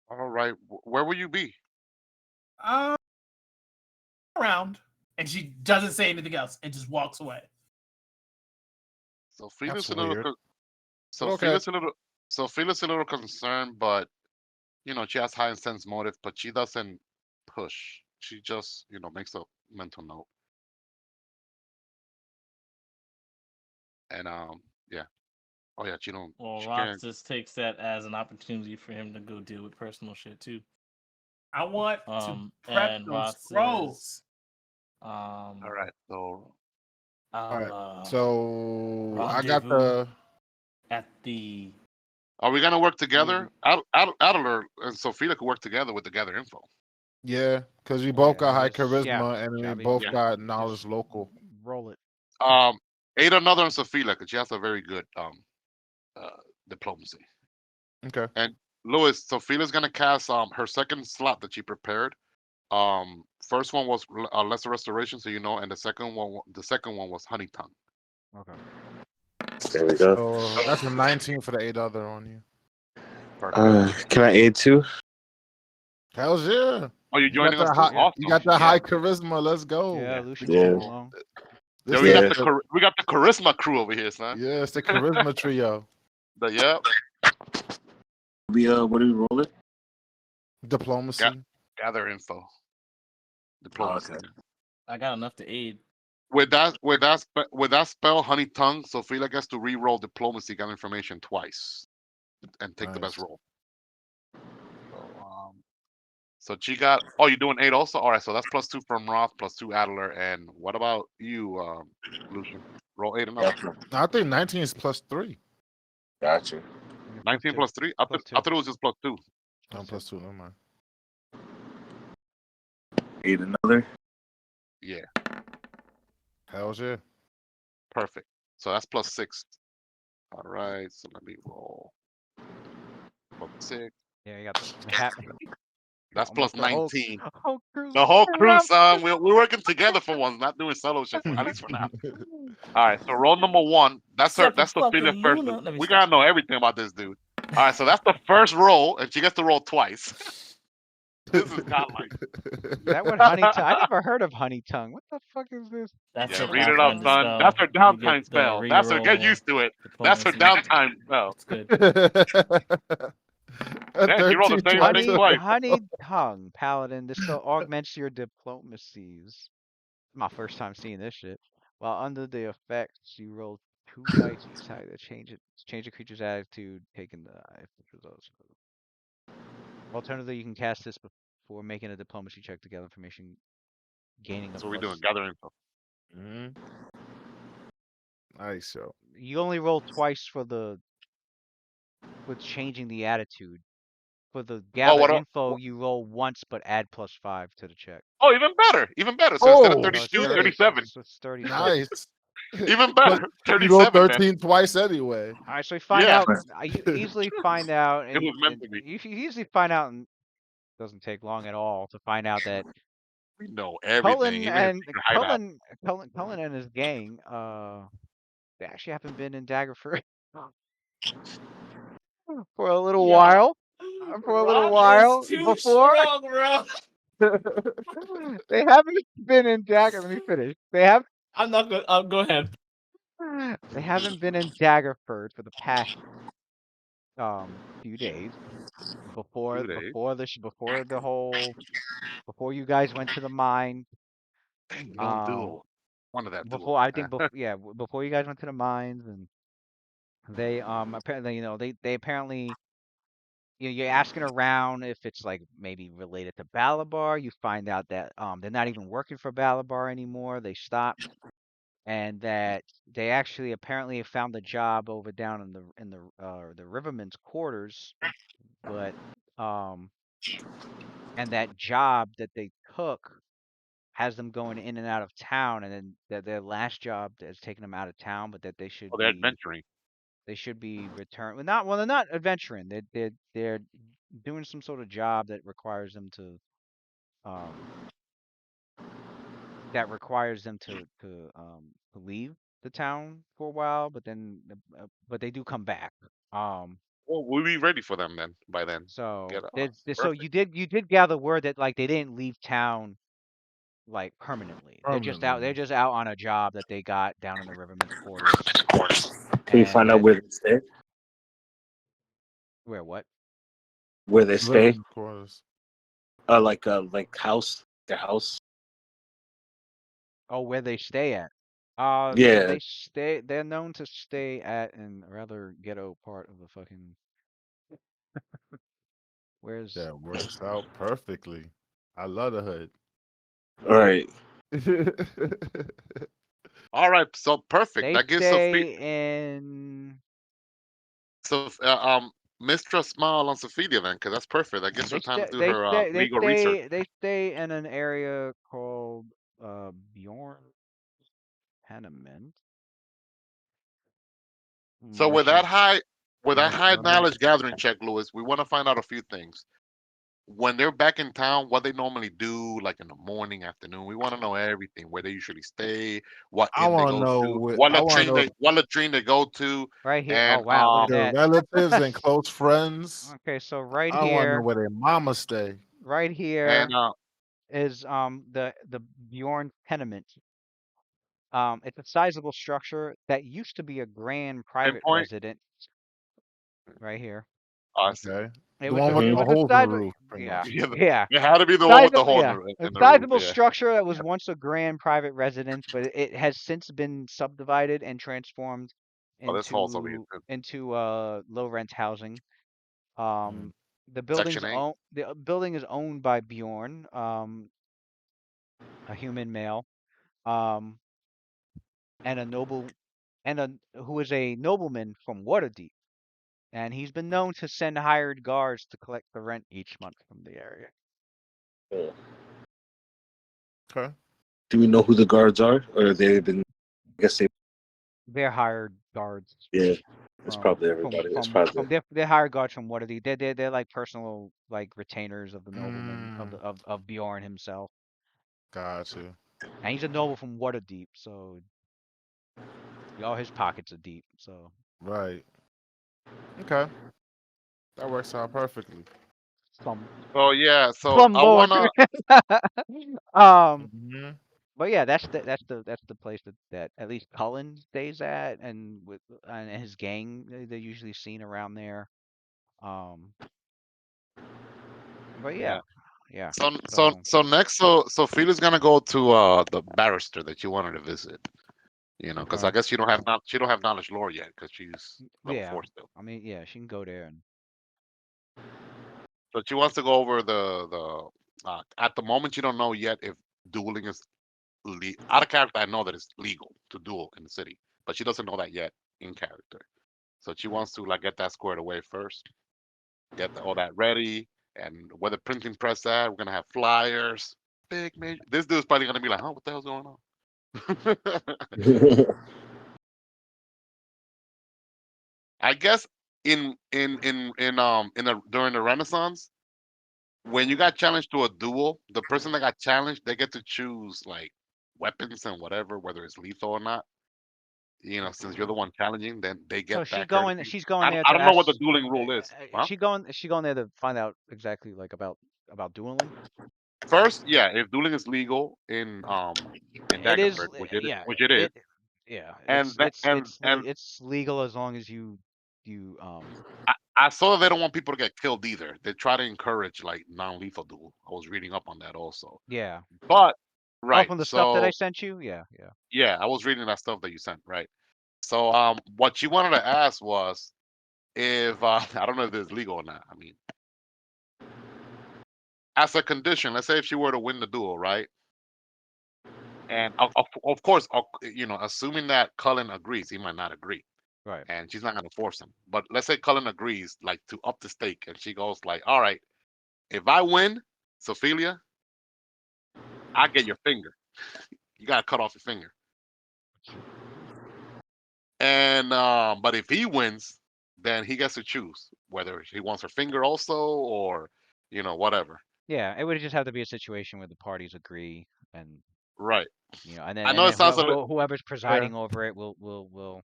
All right. Where will you be? Uh, around. And she doesn't say anything else and just walks away. Sophia's That's a little. weird. Okay. Sophia's a little. Sophia's a little concerned, but she has high sense motive, but she doesn't push. She just makes a mental note, and yeah. Oh yeah, she don't. Well, She can't. Roxas takes that as an opportunity for him to go deal with personal shit too. I want to prep And those Roxas, scrolls. All right. So All right. I'll So I got rendezvous the at the are we gonna work together? Maybe. Adler and Sophia could work together with the gather info. yeah, because we both got high Yeah, charisma and we shall we both Yeah. got just knowledge local. roll it? Ada another on Sophia because she has a very good uh diplomacy. Okay. And Louis, Sophia's gonna cast her second slot that she prepared. First one was lesser restoration, so and the second one was honey tongue. Okay. There we go. So that's a 19 for the 8 other on you. Perfect. Can I aid too? Hell's yeah. Oh, you're You got joining us that too? high. Yeah. You Awesome. got that Yeah. high charisma. Let's go. Yeah, Yeah. Lucian Cool, can Yeah. go cool. along. Yeah, This we got is Yeah. we got the charisma crew over here, son. yeah, it's the charisma trio. Yeah. What are we rolling? Diplomacy. Gather info. Diplomacy. Okay. I got enough to aid. With that spell, honey tongue, Sophia gets to re-roll diplomacy gather information twice and take the best Nice. roll. So she got. Oh, you're doing 8 also. All right, so that's +2 from Roth, +2 Adler, and what about you, Lucian? Roll 8 another. Gotcha. I think 19 is +3. Gotcha. Yeah, 19 +2. +3. I +2. thought it was just +2. No, +2. Never mind. Aid another. Yeah, Hell's yeah. perfect. So that's +6. All right, so let me roll. +6. Yeah, you got the hat. That's Almost the whole +19. whole crew's The whole tearing crew, up. son. We're working together for once, not doing solo shit at least for now. All right, so roll number 1. That's her. Except for That's Sophia's fucking first. Luna. Let me We stop. gotta know everything about this dude. All right, so that's the first roll, and she gets to roll twice. This is godlike. That what honey tongue? I never heard of honey tongue. What the fuck is this? That's Yeah, her read it up, Pathfinder son. That's spell. her You downtime get the spell. That's her. Get reroll used to it. That's her diplomacy. downtime spell. It's good. A Man, she rolled the 13 same twice. thing twice. Honey tongue, paladin. This spell augments your diplomacies. My first time seeing this shit. While under the effects, you roll 2 dice each side to change the creature's attitude, taking the if the results. Alternatively, you can cast this before making a diplomacy check to gather information, gaining a That's what we're doing. plus. Gathering info. Mhm. Nice, yo. You only roll twice for changing the attitude. For the Oh, gather what? info, you roll once but add +5 to the check. Oh, even better. Even better. So instead of Oh, So it's 32, shit. 30. 37. So it's 37. Nice. Even But better. you rolled 37 then. 13 twice anyway. All right, so you find Yeah, out. You easily find out, it was meant and to be. you easily find out, and it doesn't take long at all to find out that We know everything, even his secret hideout. Cullen and his gang, they actually haven't been in Daggerford for a little Yo, while. For a little Rock is while too before. strong, bro. They haven't been in Dagger. Let me finish. I'm not gonna. Go ahead. They haven't been in Daggerford for the past few days. Before 2 days. before you guys went to the mine. Dang, little Um, duel. One of that duel. before I think before you guys went to the mines, and they apparently they apparently you're asking around if it's like maybe related to Balabar. You find out that they're not even working for Balabar anymore. They stopped, and that they actually apparently have found a job over down in the Rivermen's quarters, but and that job that they took has them going in and out of town, and then their last job is taking them out of town, but that Oh, they're adventuring. they should be returned. Well, they're not adventuring. They're doing some sort of job that requires them to um to leave the town for a while, but then but they do come back. Um, Well, we'll be ready for them then. By then, so get so perfect. you did gather word that like they didn't leave town like permanently. They're Permanently. just out on a job that they got down in the Rivermen's quarters, Can you and find out that where they stay? where what? Where they stay? Living quarters. Like house, their house. Oh, where they stay at. Yeah. They're known to stay at in a rather ghetto part of the fucking. Where's That works out perfectly. I love the All right. hood. All right, so perfect. they That gives Sophie, stay in? so Mistress Smile on Sophia then, because that's perfect. That gives her time to do her legal research. They stay in an area called Bjorn Tenement, So which is with that high Right. knowledge gathering check, Lewis, we want to find out a few things. When they're back in town, what they normally do, like in the morning, afternoon. We want to know everything, where they usually stay, what I inn they want to go know to, what I want to know what latrine they go to, right here. Oh and wow, look at their that. relatives and close friends. Okay, so I want to know where their mama stay. right and here is the Bjorn Tenement. It's a sizable structure that used to be a grand private pinpoint. residence right here. Oh, I see. Okay. It The was one with it the Mhm. was a holes in the sizable, roof, pretty yeah, much. Yeah, yeah, it had to be the one with the sizable, hole yeah, a in the roof. sizable Yeah. structure that was once a grand private residence, but it has since been subdivided and transformed Oh, this hole's over here into too. low rent housing. Mm. Um, Section 8. the building is owned by Bjorn, a human male, um, and a noble and a who is a nobleman from Waterdeep, and he's been known to send hired guards to collect the rent each month from the area. Yeah. Okay. Do we know who the guards are, or they've been? I guess they. They're hired guards Yeah. It's probably everybody. It's probably. from they're hired guards from Waterdeep. They're like personal like retainers of the nobleman Mm, of Bjorn himself, gotcha. and he's a noble from Waterdeep, so all his pockets are deep. So Right. Okay. That works out perfectly. some So yeah, so some I lord. wanna. um, Hmm. but yeah, that's the place that at least Cullen stays at, and with and his gang, they're usually seen around there. Um, but yeah, Yeah. yeah. So So so next, so Philly's gonna go to the barrister that you wanted to visit. Because I Okay. guess she don't have knowledge lore yet because she's level yeah, 4 still. I mean, yeah, she can go there and So she wants to go over at the moment you don't know yet if dueling is out of character. I know that it's legal to duel in the city, but she doesn't know that yet in character. So she wants to like get that squared away first, get all that ready, and where the printing press at. We're gonna have flyers. Big major. This dude's probably gonna be like, "Huh, what the hell's going on?" I guess during the Renaissance, when you got challenged to a duel, the person that got challenged, they get to choose like weapons and whatever, whether it's lethal or not. Since you're the one challenging, then they get so that courtesy. she's going I don't, there I to don't know what ask. the dueling rule is. Huh? She going there to find out exactly like about dueling. First, yeah, if dueling is legal in It is, Daggerford, yeah, which it is, yeah. and th- and It's legal as long as you I saw that they don't want people to get killed either. They try to encourage like non-lethal duel. I was reading up on that also. yeah. But Oh, right, from the stuff that I so sent you, yeah, yeah. yeah, I was reading that stuff that you sent. Right. So what she wanted to ask was if I don't know if this is legal or not. I mean, as a condition, let's say if she were to win the duel, right? And of course, assuming that Cullen agrees, he might not agree, Right. and she's not going to force him. But let's say Cullen agrees, like to up the stake, and she goes like, "All right, if I win, Sophia, I get your finger. You gotta cut off your finger. And but if he wins, then he gets to choose whether he wants her finger also, or whatever. Yeah, it would just have to be a situation where the parties agree, and Right. and then I know it sounds a little. whoever's Yeah. presiding over it will.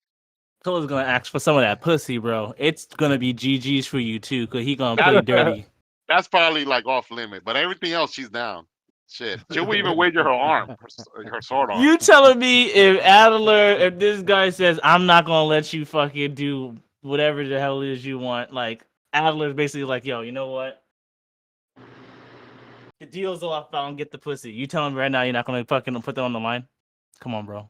Cole's gonna ask for some of that pussy, bro. It's gonna be GG's for you too, cause he gonna That, play dirty. that's probably like off limit, but everything else she's down. Shit, she'll even wager her arm, her sword arm. You telling me if this guy says I'm not gonna let you fucking do whatever the hell it is you want, like Adler's basically like, yo, you know what? The deal's off. I don't get the pussy. You telling me right now you're not gonna fucking put that on the line? Come on, bro.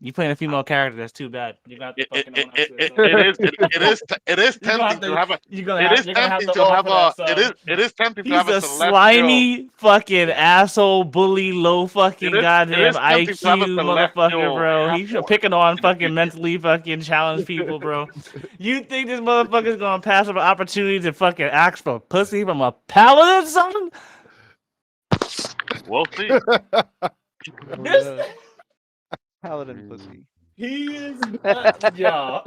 You playing a female character? That's too bad. You're gonna have to It, fucking it, own it, up to it, it, son. it is You're gonna have tempting to have a. It is you're gonna have tempting to to have offer that, a. son. It is tempting to He's have a a celestial. slimy fucking asshole bully, low fucking It goddamn is tempting to have a IQ motherfucker, celestial bro. half He's orc picking on in the fucking future. mentally fucking challenged people, bro. You think this motherfucker's gonna pass up an opportunity to fucking ask for pussy from a paladin, son? We'll see. This Paladin pussy. he is yo.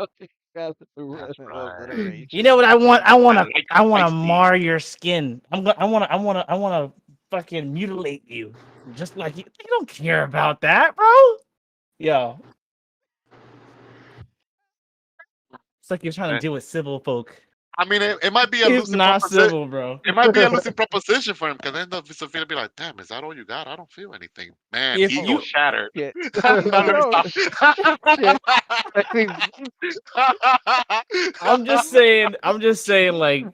Alliteration. You know what I want? I like I want to spicy. mar your skin. I want to fucking mutilate you. Just like you don't care about that, bro. Yo, it's like you're trying to Eh, deal with civil folk. I mean, it might be a It's losing not proposition. civil, bro. It might be a losing proposition for him because then Sophia be like, "Damn, is that all you got? I don't feel anything." Man, If ego you shattered. Shit. No, let me Oh stop. shit. Let me I'm just saying, like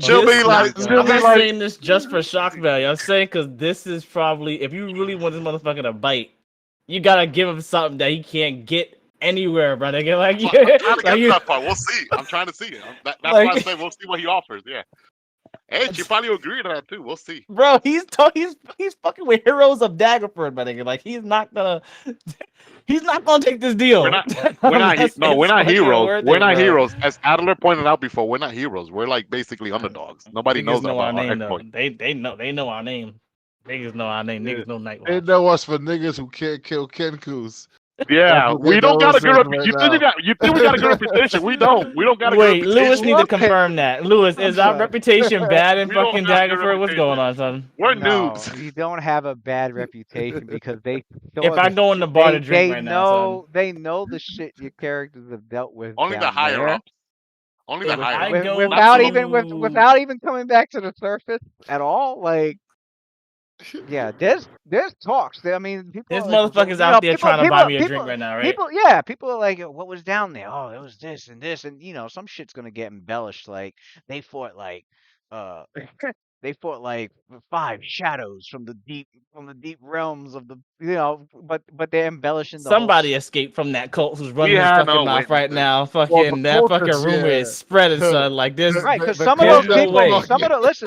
she'll this be is. like, she'll I'm be not like, saying this just for shock value. I'm saying because this is probably if you really want this motherfucker to bite, you gotta give him something that he can't get anywhere, bro. Nigga. Like, I'm trying to like get to you, that part. We'll see. I'm trying to see it. That's why I like, say we'll see what he offers. Yeah. Hey, she probably agree to that too. We'll see. bro. He's fucking with heroes of Daggerford, my nigga. Like, he's not gonna take this We're deal not. unless No, we're it's not fucking heroes. worth We're it, not bro. heroes. As Adler pointed out before, we're not heroes. We're like basically underdogs. Nobody Niggas knows know our about our name though. exploits. They know our name. Niggas know our name. Yeah. Niggas know Night They Watch. know us for niggas who can't kill Kenkus. That's Yeah, what they we don't know got a us good as rep. right You think now. you think we got a good reputation? We don't. We don't got a good Wait, Lewis need reputation. to What? confirm that. Lewis, I'm is our sorry. reputation bad in We don't fucking have good Daggerford? What's going reputation. on, son? We're No, noobs. you don't have a bad reputation because they If saw I the go in the shit. bar to drink right now, son. They know the shit your characters have dealt with Only the down higher there. ups. Only the If higher I ups. go Not the low. to Without even coming back to the surface at all. Like, yeah, there's talks. I mean, people there's are like, motherfuckers out there trying to buy me a drink right now, right? yeah, people are like, what was down there? Oh, there was this and this, and some shit's gonna get embellished. Like they fought like, uh, they fought like five shadows from the deep realms of the, but they're embellishing the whole. Somebody escaped from that cult who's We running his had fucking no mouth right witnesses. now. Well, the Fucking that fucking cultists, rumor is yeah. spreading, son. Like there's Right, because there's no way. The cultists.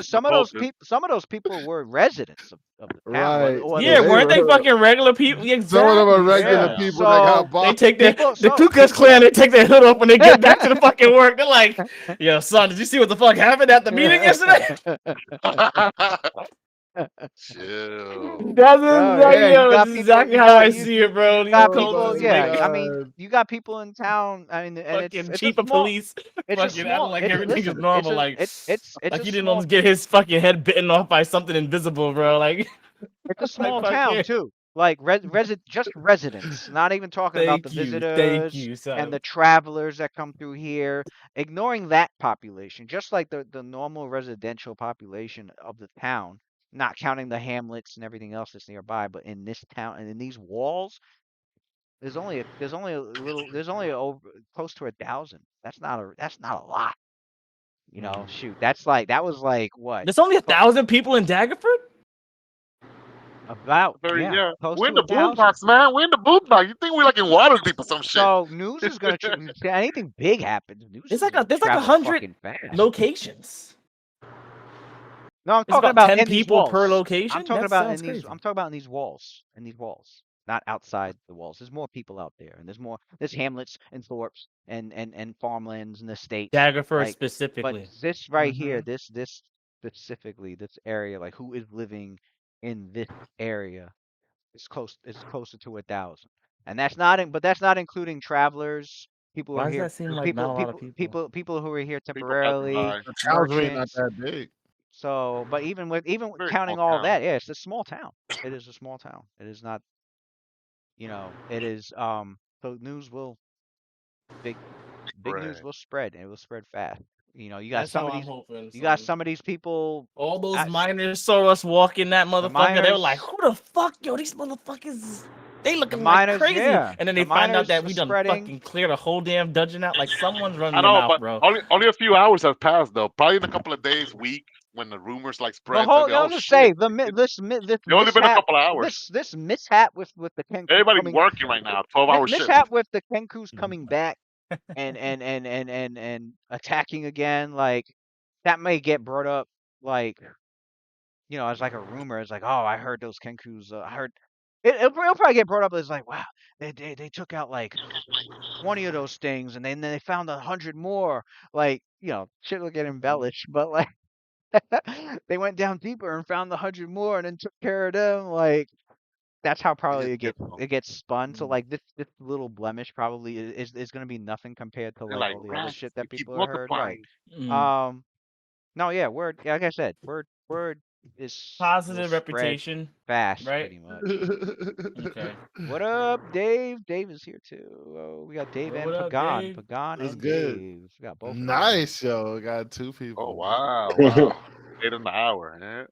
some of those people were residents of the town, Right. whether Yeah, They weren't they were. fucking regular people? Some of them are Exactly, regular son. Yeah. people that got So They bought. take people, the Ku so Klux Klan. They take their hood off when they get back to the fucking work. They're like, "Yo, son, did you see what the fuck happened at the meeting yesterday?" Chill. That's Oh exactly, yeah, yo, it's exactly how I see it, bro. you These got Oh people. cultists my is Yeah, like I mean, god. you got people in town. I mean, and fucking it's a chief of small, police, it's a fucking acting small, like it's everything is listen, it's normal, a, it's like a he didn't small, almost get his fucking head bitten off by something invisible, bro. Like, it's a like small town fucking. too. Like just residents, not even talking about the Thank visitors you, and son. the travelers that come through here. Ignoring that population, just like the normal residential population of the town, not counting the hamlets and everything else that's nearby, but in this town and in these walls. There's only over close to 1,000. That's not a lot. Shoot, that was like what? There's only Clo- 1,000 people in Daggerford. About, Very yeah, yeah. close We're in to a the thousand. boondocks, man. We're in the boondocks. You think we're like in Waterdeep or some shit? So news is gonna anything big happens. News There's is like gonna there's like travel 100 fucking fast. locations. No, I'm There's talking about about 10 in these people per walls. I'm location. talking That about sounds in these. crazy. I'm talking about in these walls. In these walls, not outside the walls. There's more people out there, and there's more. There's hamlets and thorps and farmlands and estates. Daggerford Like, but specifically. this right here, Hmm. this specifically this area, like who is living in this area. It's closer to 1,000, and but that's not including travelers, people who are Why does here, that seem like not a lot of people? people who are here People passing temporarily, by. The town's really not merchants. that big. So, but even with Very counting small all town. that, yeah, it's a small town. It is a small town. It is not, it is so news will big big news Right. will spread, and it will spread fast. That's how I'm hoping. You got Son. some of these people. All those I, miners saw us walking that the motherfucker. They were like, miners, "Who the fuck, yo? These motherfuckers, they the looking like miners, crazy." yeah, And then the they find out miners that are we done spreading. fucking cleared a whole damn dungeon out. Like someone's running I their know, mouth, but bro. only a few hours have passed though. Probably in a couple of days, week, when the rumors like The spread. They'll whole, be, I oh was gonna say shit! this It only been a mishap, couple of hours. this mishap with the Kenkus Everybody's coming, working right now. 12-hour shifts. mishap with the Kenkus coming back and attacking again, like that may get brought up, like as like a rumor. It's like, oh, I heard those Kenkus. I heard it'll probably get brought up as like, wow, they took out like 20 of those things, and then they found 100 more. Like, shit will get embellished, but like they went down deeper and found 100 more, and then took care of them. Like that's how It probably just gets them. it gets spun. So like this little blemish probably is gonna be nothing compared to They're like like all the other rats. shit They that keep people have heard. Right. multiplying. Mm. Um. No. Yeah. Word. Yeah, like I said, word will Positive spread reputation, fast, right? pretty much. Okay. What up, Dave? Dave is here too. We got Dave Yo, and what up, Pagan. Dave? Pagan That's and good. Dave. We got both of them here. Nice, yo. Got two Oh people. wow, wow. 8 in the hour. Eh?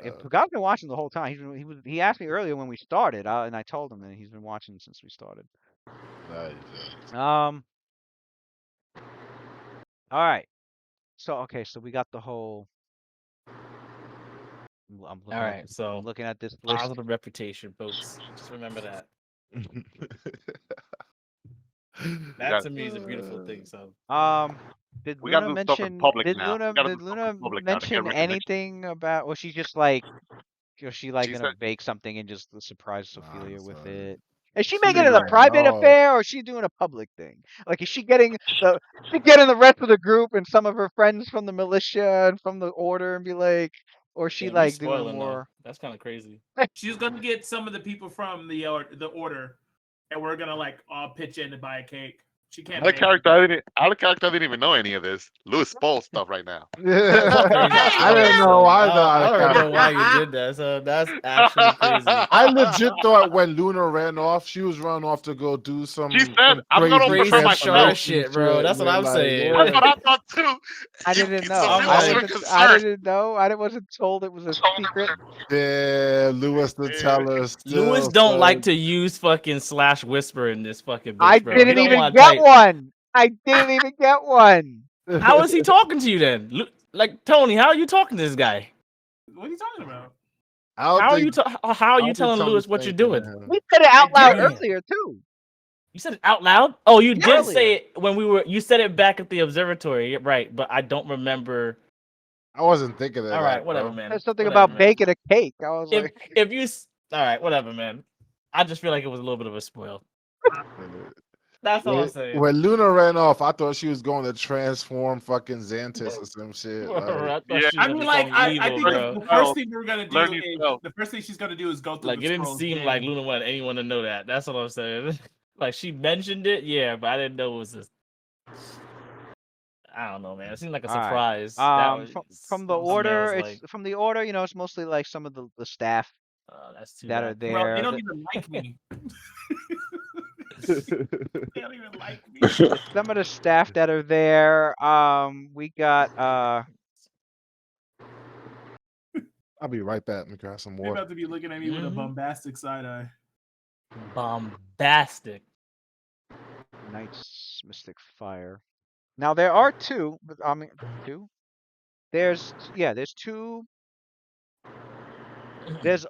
If Uh, Pagan's been watching the whole time. He asked me earlier when we started, and I told him that he's been watching since we started. nice. Um. All right. So okay. So we got the whole. I'm All looking at right, this. I'm so looking at this list. positive reputation, folks. Just remember that. We That got to me is a beautiful thing. So Did we got to Luna do stuff in mention? public now. We got to do Did stuff in Luna public now to get mention recognition. anything about? Was she just like? Was she like She gonna said, bake something and just surprise Nah, Sophia with son. it? Is she She making didn't it a even private know. affair, or is she doing a public thing? Like, is she getting the rest of the group and some of her friends from the militia and from the order and be like, or is she damn, you like doing spoiling though. more? That's kind of crazy. She's gonna get some of the people from the order, and we're gonna like all pitch in to buy a cake. She can't other bake. character, I didn't. Other character didn't even know any of this. Louis spoiled stuff right now. That's crazy as I didn't fuck, know son. either. I Out of don't even know why you character. did that. So that's actually crazy. I legit thought when Luna ran off, she was running off to go do She some said, some "I'm gonna crazy prepare Crazy my star shell." transformation shit, bro. shit. That's what Yeah, I'm like, saying. That's yeah. what I thought too. I didn't know. I'm Sophia was like, even concerned. didn't know. I wasn't told it was a secret. Yeah, Lewis the Yeah. Teller Lewis still don't like said, to use fucking slash whisper in this fucking I bitch, bro. He didn't don't even want to get type. one. I didn't even get one. How is he talking to you then? Like Tony, how are you talking to this guy? What are you talking about? I don't How are think you how are I you don't think telling Tony's Lewis what you're saying to doing? him. We said it I out loud didn't. earlier too. You said it out loud? Oh, you Yeah. did say it when you said it back at the observatory, right? But I don't remember. I wasn't thinking of All right, that, whatever, bro. man. Said something Whatever, about man. baking a cake. I was If like, if you all right, whatever, man. I just feel like it was a little bit of a spoil. That's all I'm saying. When Luna ran off, I thought she was going to transform fucking Xantis or some shit. Like, I thought Yeah. she was I gonna mean, do like, something I evil, think bro. the first thing we're gonna Learn do is yourself. the first thing she's gonna do is go through Like the it didn't scrolls seem again. like Luna wanted anyone to know that. That's what I'm saying. Like she mentioned it, yeah, but I didn't know it was this. I don't know, man. It seemed like a all right. surprise. That was From the to me, I was order, like, it's from the order. It's mostly like some of the staff that's too that are bad. Bro, they there. don't even like me. They don't even like me. Some of the staff that are there. We got I'll be right back. Let me grab some They're more. about to be looking at me with a Mhm. bombastic side eye. Bombastic. Knight's Mystic Fire. Now there are two. I mean, two. There's two. There's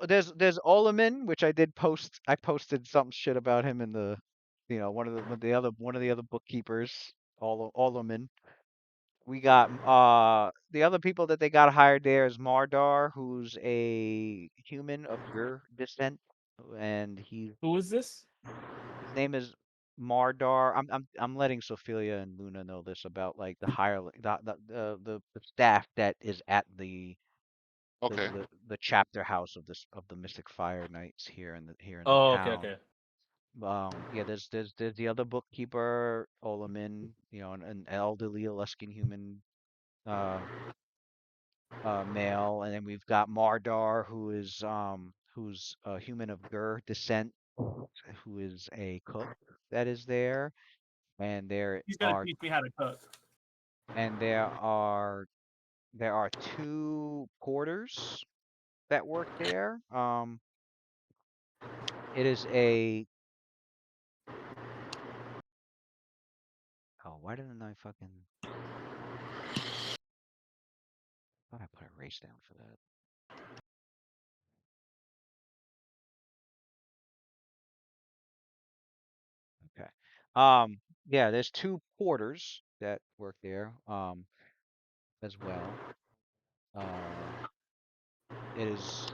Olaman, which I did post. I posted some shit about him in the, one of the other bookkeepers. Olaman. We got the other people that they got hired there is Mardar, who's a human of Gur descent, and Who is this? his name is Mardar. I'm letting Sophia and Luna know this about like the higher the staff that is at Okay. the chapter house of this of the Mystic Fire Knights here in the Oh, okay, town. okay. Yeah, there's the other bookkeeper, Olamin, an elderly Alaskan human uh male, and then we've got Mardar, who's a human of Gur descent, who is a cook that is there, and He's gonna teach me how to cook. and there are two porters that work there. It is a oh, why didn't I fucking thought I put a race down for that. Okay. Yeah, there's two porters that work there, as well. Uh, it is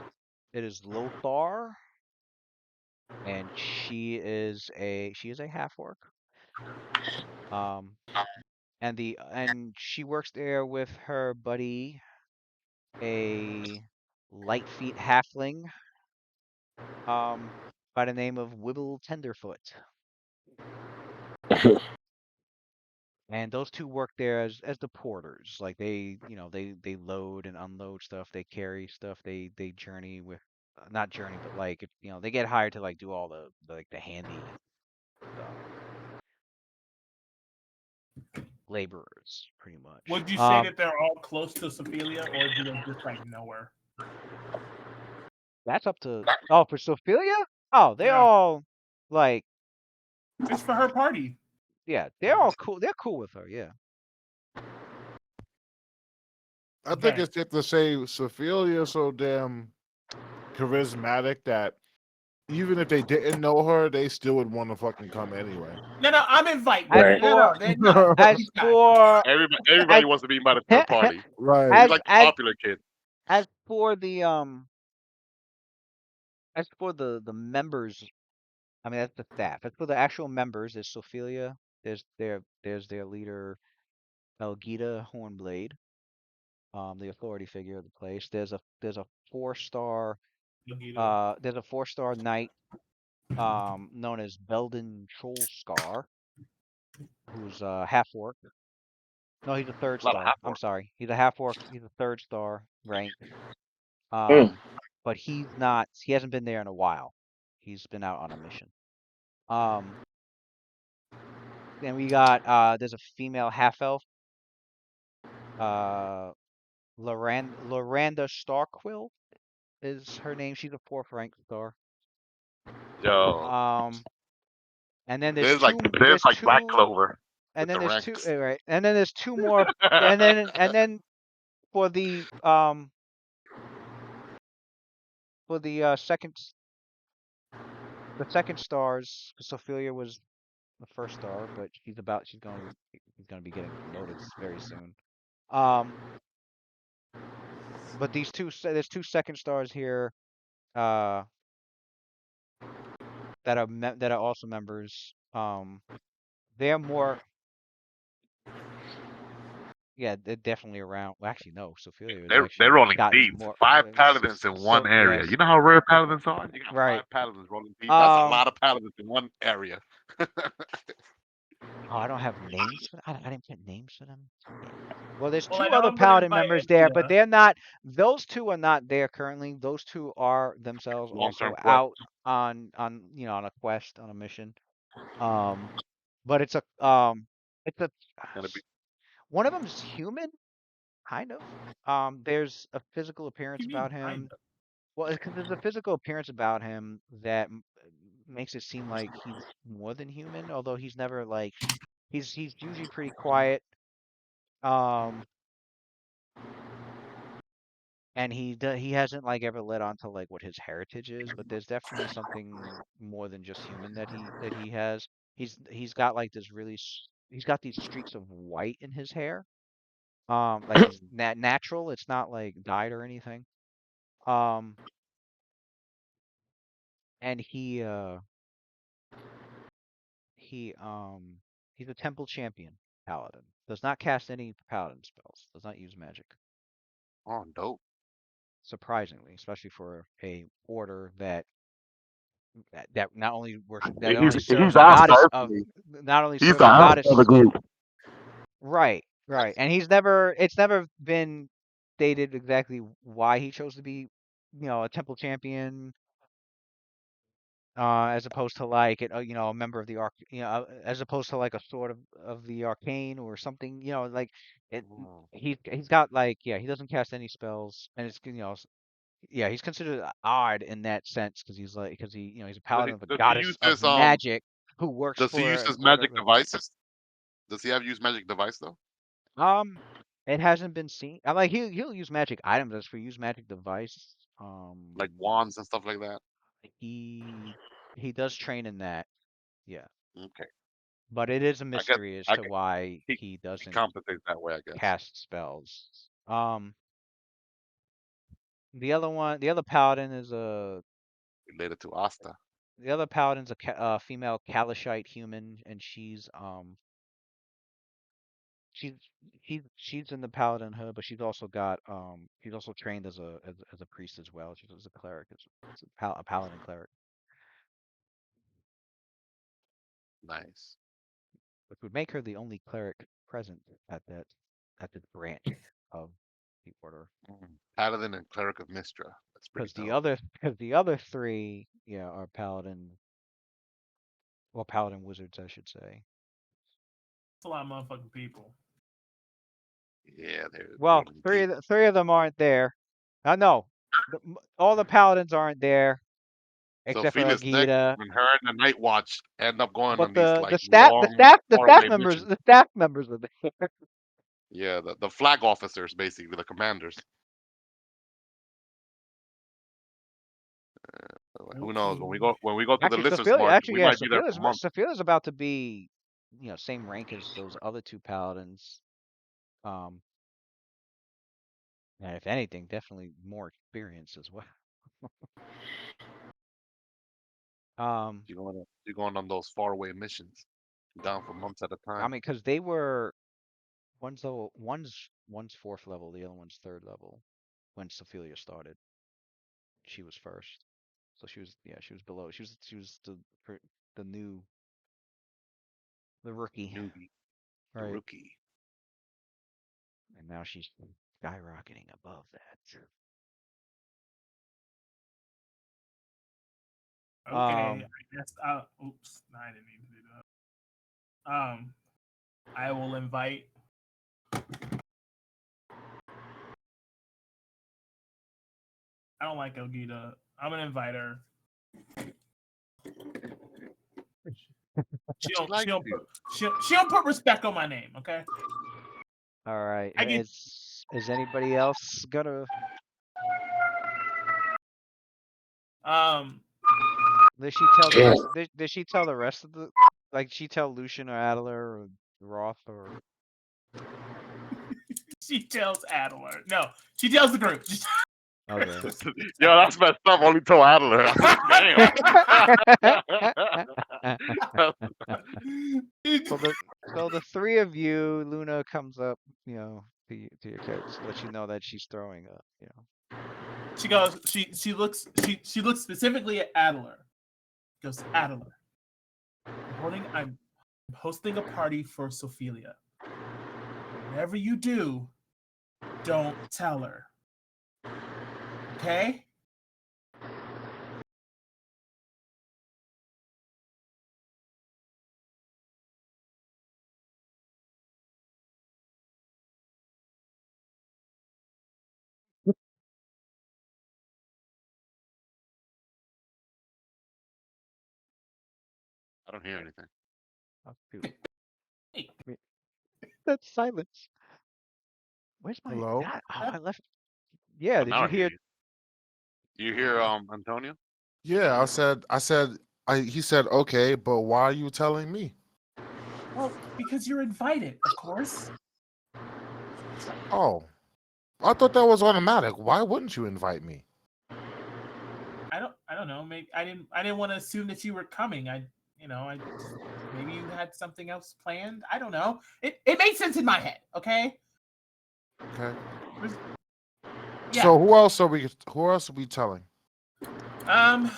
it is Lothar, and she is a half orc. Um, and she works there with her buddy, a light feet halfling, by the name of Wibble Tenderfoot. And those two work there as the porters. Like they load and unload stuff, they carry stuff, they journey with not journey, but like they get hired to like do all the handy laborers pretty much. Would you say that they're all close to Sophia, or do they just like know her? That's up to for Sophia? Oh, they Yeah, all like it's for her party. yeah, they're all cool. They're cool with her, yeah. I think Okay. it's safe to say Sophia is so damn charismatic that even if they didn't know her, they still would want to fucking come anyway. No, I'm inviting. As Right. for No, they're not. as He's not. for Everybody as wants to be invited to the party. Right. He's as like the as popular kid. as for the as for the members, I mean that's the staff. As for the actual members, there's Sophia, there's their leader Elgita Hornblade, the authority figure of the place. There's a 4-star Lagito. there's a 4-star knight known as Belden Trollscar, who's half orc. No, he's a third A lot of star. hot I'm work. sorry. He's a half orc. He's a third star rank. Mm. But he hasn't been there in a while. He's been out on a mission. Um, then we got there's a female half elf, uh Loranda Starquill is her name. She's a 4th rank star. Yo, Um, and then there's like Black Clover and with then the there's two, ranks. right, and then there's two more, and then for the second stars, 'cause Sophia was the 1st star, but she's going to be getting promoted very soon. Um, but there's two second stars here, uh, that are also members. They're more, yeah, they're definitely around. Well, actually, no, Sophia has They're actually rolling gotten deep. more. 5 paladins in one So area. yes, You know how rare paladins are? You got right. 5 paladins rolling deep. That's a Um, lot of paladins in one area. oh, I don't have names for. I didn't put names for them. Damn. Well, there's Well, I two know other I'm gonna paladin invite members there, but India. they're not. Those two are not there currently. Those two are themselves Long term also quest. out on a quest on a mission. Um, but it's a Gonna be one of them's human, kind of. There's a physical What do appearance you mean, about kind him. of? Well, because there's a physical appearance about him that makes it seem like he's more than human, although he's never like he's usually pretty quiet. Um, and he hasn't like ever led on to like what his heritage is, but there's definitely something more than just human that he has. He's got like this he's got these streaks of white in his hair. Like he's natural. It's not like dyed or anything. Um, and he's a temple champion paladin. Does not cast any paladin spells. Does not use magic. Oh, dope. Surprisingly, especially for a order that not only that He's only serves he's a Asta. goddess of Isn't he? not only He's serves the a Asta of the goddess. group. Right, right. And it's never been stated exactly why he chose to be, a temple champion, as opposed to like a member of the as opposed to like a sword of the arcane or something, like it. Oh. He's got like, yeah, he doesn't cast any spells, and it's, yeah, he's considered odd in that sense because he's a Does paladin he of a does he goddess use of his magic who works does he for use an his order. magic devices? Does he have used magic device though? Um, it hasn't been seen. I'm like he'll use magic items as for use magic device. Like wands and stuff like that? He he does train in that, yeah. Okay. But it is a I guess mystery as I to guess why he, he he doesn't compensates that way, I guess. cast spells. The other paladin is Related to Asta. the other paladin's a female Kalashite human, and she's she's in the paladin hood, but she's also trained as a priest as well. She's a cleric, as a paladin cleric, Nice. which would make her the only cleric present at this branch of the order. Paladin and cleric of Mistra. That's pretty Because dope. the other three, yeah, are paladin, well, paladin wizards, I should say. It's a lot of motherfucking people. Yeah, they're Well, rolling deep. three of them aren't there. No, all the paladins aren't there So except for Felix Deck Agita. and her and the Night Watch end up going But on these the like staff long faraway missions. the staff members are there. Yeah, the flag officers basically, the commanders. Who knows? When we go to the Actually, Lister's March, we yeah, might be there for months. Sophia's about to be, same rank as those other two paladins. Um, and if anything, definitely more experience as well. You're going on those faraway missions, down for months at a I time. mean, because they were one's fourth level, the other one's third level. When Sophia started, she was first, so she was below. She was the new the rookie, Newbie, the right? rookie. And now she's skyrocketing above that. Okay, I guess. Oops, no, I didn't need to do that. I will invite. I don't like Elgita. I'm gonna invite her. She don't. likes She don't. you. She don't put respect on my name. Okay. All right. I get. Is anybody else gonna? Did she tell the rest? Did she tell the rest of the? Like, she tell Lucian or Adler or Roth or? She tells Adler. No, she tells the group. Okay. Yo, that's messed up. Only to Adler. Damn. So the three of you, Luna comes up, to your character to let you know that she's throwing up. She goes. She looks. She looks specifically at Adler. She goes, Adler. I'm hosting a party for Sophelia. Whatever you do, don't tell her. Okay? I don't hear anything. Oh, dude. Hey. That's silence. Where's my? Hello? God, I left. Yeah, Oh, did now you I hear hear? you. You hear Antonio? Yeah, he said, okay, but why are you telling me? Well, because you're invited, of course. Oh, I thought that was automatic. Why wouldn't you invite me? I don't know. Maybe I didn't want to assume that you were coming. maybe you had something else planned. I don't know. It made sense in my head. Okay. Okay. Yeah. So who else are we telling? Um.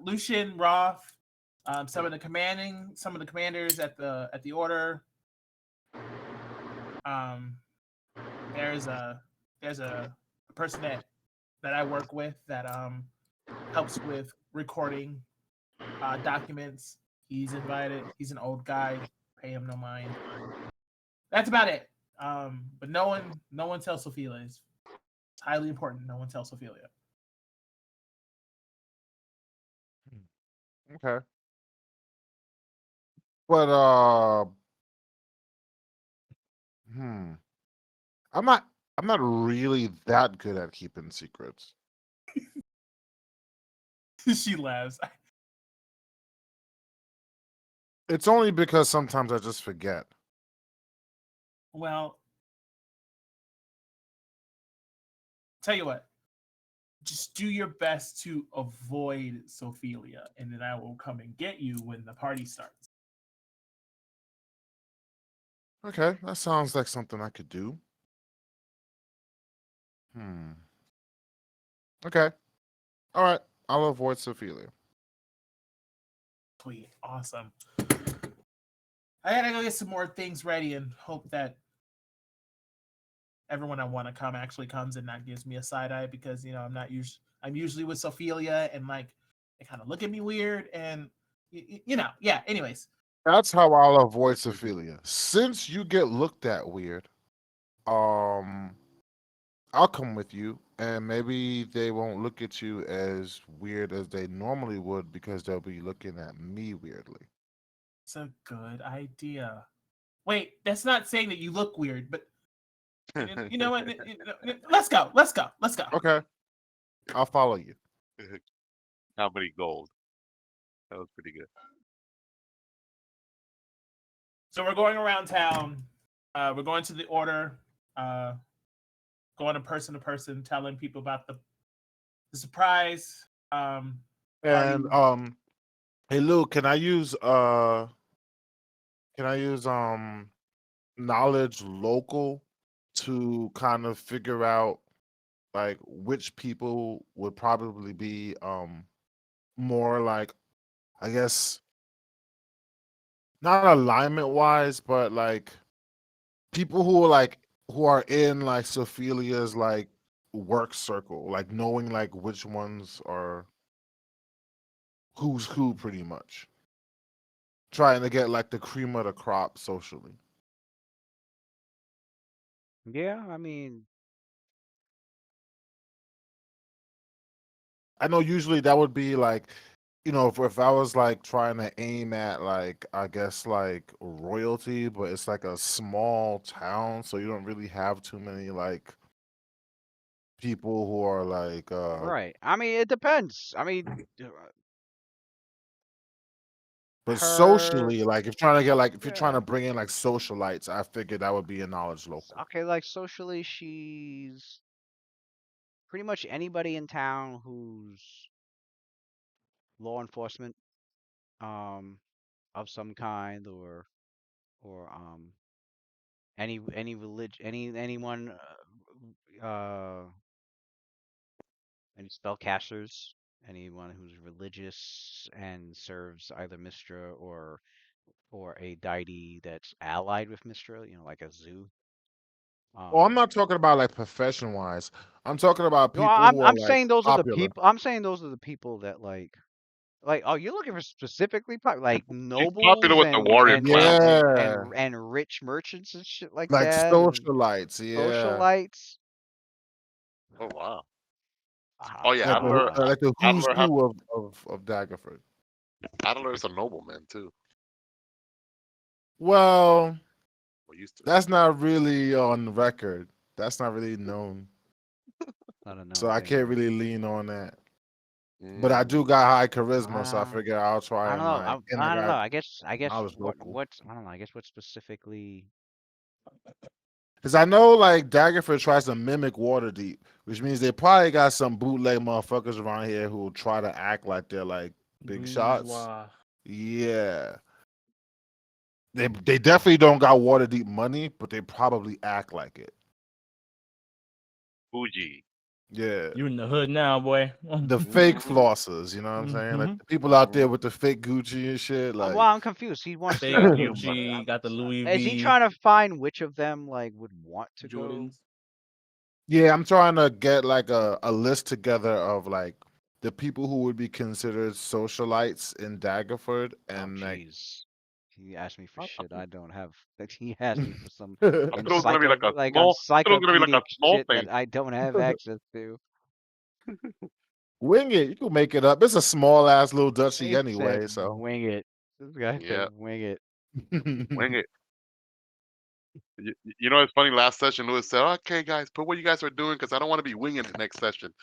Lucian Roth. Some of the commanders at the order. Um. There's a there's a person that I work with that helps with recording documents. He's invited. He's an old guy. Pay him no mind. That's about it. But no one tells Sophia. It's highly important. No one tells Sophia. Okay. But hmm. I'm not I'm not really that good at keeping secrets. She laughs. It's only because sometimes I just forget. Well, tell you what. Just do your best to avoid Sophelia, and then I will come and get you when the party starts. Okay, that sounds like something I could do. Hmm. Okay. All right. I'll avoid Sophia. Sweet, awesome. I gotta go get some more things ready and hope that everyone I want to come actually comes and not gives me a side eye because I'm usually with Sophelia and like they kind of look at me weird and yeah. Anyways, That's how I'll avoid Sophia. Since you get looked at weird, um, I'll come with you, and maybe they won't look at you as weird as they normally would because they'll be looking at me weirdly. it's a good idea. Wait, that's not saying that you look weird, but you know what? Let's go. Let's go. Let's go. Okay, I'll follow you. How many gold? That was pretty good. So we're going around town. We're going to the order. Uh, Going to person, telling people about the surprise party. And hey Lou, can I use knowledge local to kind of figure out like which people would probably be more like, I guess, not alignment wise, but like people who are in like Sophilia's like work circle, like knowing like which ones are who's who pretty much. Trying to get like the cream of the crop socially. Yeah, I mean, I know usually that would be like, if I was like trying to aim at like, I guess like royalty, but it's like a small town, so you don't really have too many like people who are like right. I mean, it depends. I mean, but her, socially, like if you're trying yeah. to bring in like socialites, I figured that would be a knowledge local. Okay, like socially, she's pretty much anybody in town who's law enforcement, um, of some kind, or any religion, anyone, any spellcasters, anyone who's religious and serves either Mistra or a deity that's allied with Mistra, like a zoo. Well, I'm Um, not talking about like profession wise. I'm talking about no, people who are I'm like saying those are the popular. people. I'm saying those are the people that like oh, you're looking for specifically like He's popular nobles with the warrior clan. Yeah, and rich merchants and shit like like that and socialites. Yeah, socialites. Oh wow. Oh I yeah, like don't the know. like the who's Adler have who of Daggerford. Adler is a nobleman too. Well, Or used to. that's not really on record. That's not really known, Not a so known I thing, can't huh? really lean on that. But I do Mm. got high charisma, so I Uh, figure I'll I try don't and know. like, and I I don't know. got I guess knowledge local. what's I don't know. I guess what specifically. Because I know like Daggerford tries to mimic Waterdeep, which means they probably got some bootleg motherfuckers around here who will try to act like they're like big shots. Bourgeois. Yeah. They definitely don't got water deep money, but they probably act like it. Fuji. Yeah. You in the hood now, boy. The fake Mhm. flossers, you know what I'm saying? Like Mhm. the people out there with the fake Gucci and shit. Well, Like, I'm confused. He wants Fake to. Gucci, got the Louis Is he V. trying to find which of them like would want to go? Jordans. yeah, I'm trying to get like a list together of like the people who would be considered socialites in Daggerford, Oh, and like jeez. He asked me for shit I don't have. Like, he asked me for some I thought it was gonna be like a small. I thought it was gonna be like a encyclopedic small shit thing. that I don't have access to. wing it. You can make it up. It's a small ass little duchy He anyway, said, so "Wing it." This guy said, Yeah, "Wing it." wing it. You know, it's funny. Last session, Lewis said, "Okay, guys, put what you guys are doing because I don't want to be winging it next session."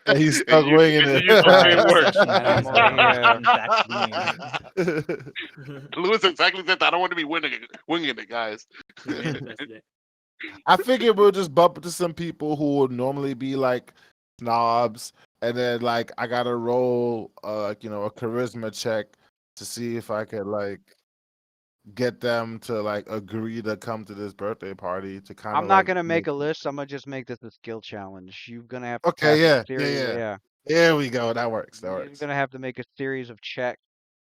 and he's and stuck winging you it. used the same Next word. session, And I'm he's over here. in fact winging it. Lewis exactly said that. I don't want to be winging it, guys. He manifested it. I figured we'll just bump into some people who would normally be like snobs, and then like I gotta roll, a charisma check to see if I could like get them to like agree to come to this birthday party to kind I'm of not like gonna make make. a list. I'm gonna just make this a skill challenge. You're gonna have to Okay, pass a yeah, series. yeah. Yeah, There we go. That works. That you're works. gonna have to make a series of checks.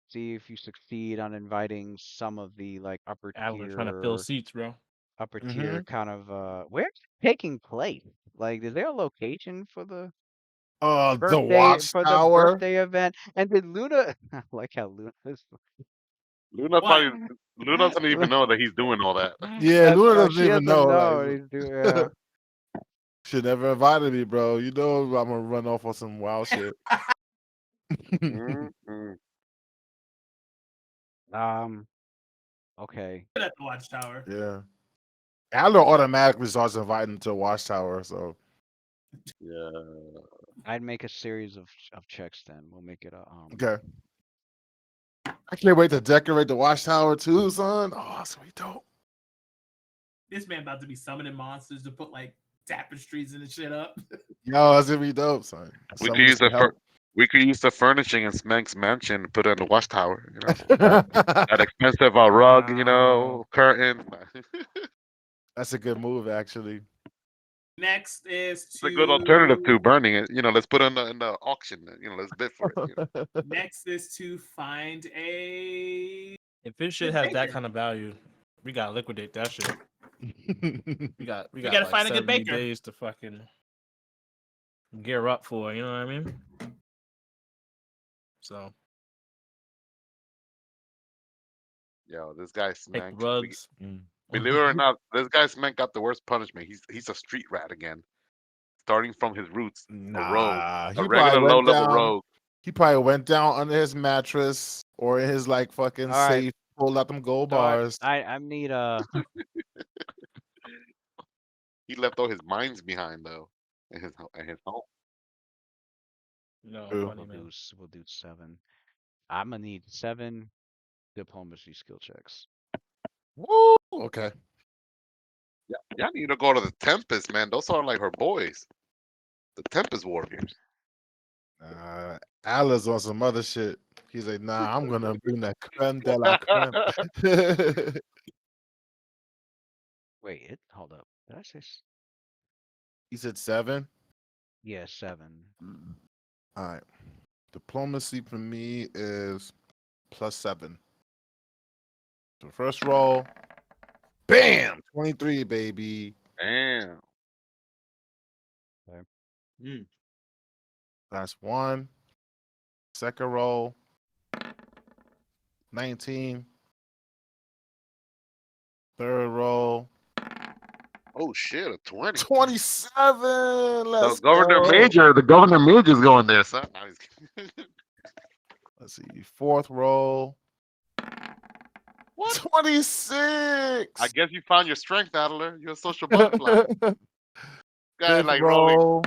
See if you succeed on inviting some of the like Adler trying to fill seats, bro. Mm-hmm. kind of where's it taking place? Like, is there a location for the The Watchtower. birthday event? And did Luna I like how Luna's Luna What? probably Luna doesn't even know that he's doing all that. Yeah, That's Luna right, doesn't she even doesn't know. know what he's doing. Yeah. Should never invited me, bro. You know I'm gonna run off on some wild shit. Mm-mm. Okay. At the Watchtower. Yeah. Adler automatically starts inviting to Watchtower, so Yeah. I'd make a series of checks then. We'll make it a okay. I can't wait to decorate the Watchtower too, son. Oh, that's gonna be dope. This man about to be summoning monsters to put like tapestries and shit up. Yo, that's gonna be dope, son. We could Someone use some help. we could use the furnishing in Smank's mansion and put it in the watchtower. You know, that expensive rug. You know, Wow. curtain. That's a good move, actually. Next is It's a good alternative to to burning it. You know, let's put it in the auction. You know, let's bid for it. You know. next is to find a If this shit good has that baker. kind of value, we gotta liquidate that shit. We got gotta like find a good 70 baker. days to fucking gear up for it, you know what I mean? So Yo, this guy take Smank. rugs. Believe it or not, this guy Smank got the worst punishment. He's a street rat again, starting from his roots. A rogue, Nah, a he regular probably low went level down. rogue. He probably went down under his mattress or in his like fucking All right. safe, pulled out them gold Start. bars. I need He left all his mines behind though, in his home. No, True. funny man. we'll do 7. I'm gonna need 7 diplomacy skill checks. Woo! Okay. Yeah, y'all need to go to the Tempest, man. Those are like her boys, the Tempest warriors. Alice on some other shit. He's like, nah, I'm gonna bring that creme de la creme. Wait, hold up. Did I say? He said 7. Yeah, 7. All right. Diplomacy for me is +7. The first roll, bam, 23, baby. Damn. That's 1. Second roll, 19. Third roll, Oh shit, a 20. 27. The Let's governor go. major, the governor major's going there, son. Nah, he's kidding. Let's see. Fourth roll, What? 26. I guess you found your strength, Adler. You're a social butterfly. Guy Fifth like rolling roll,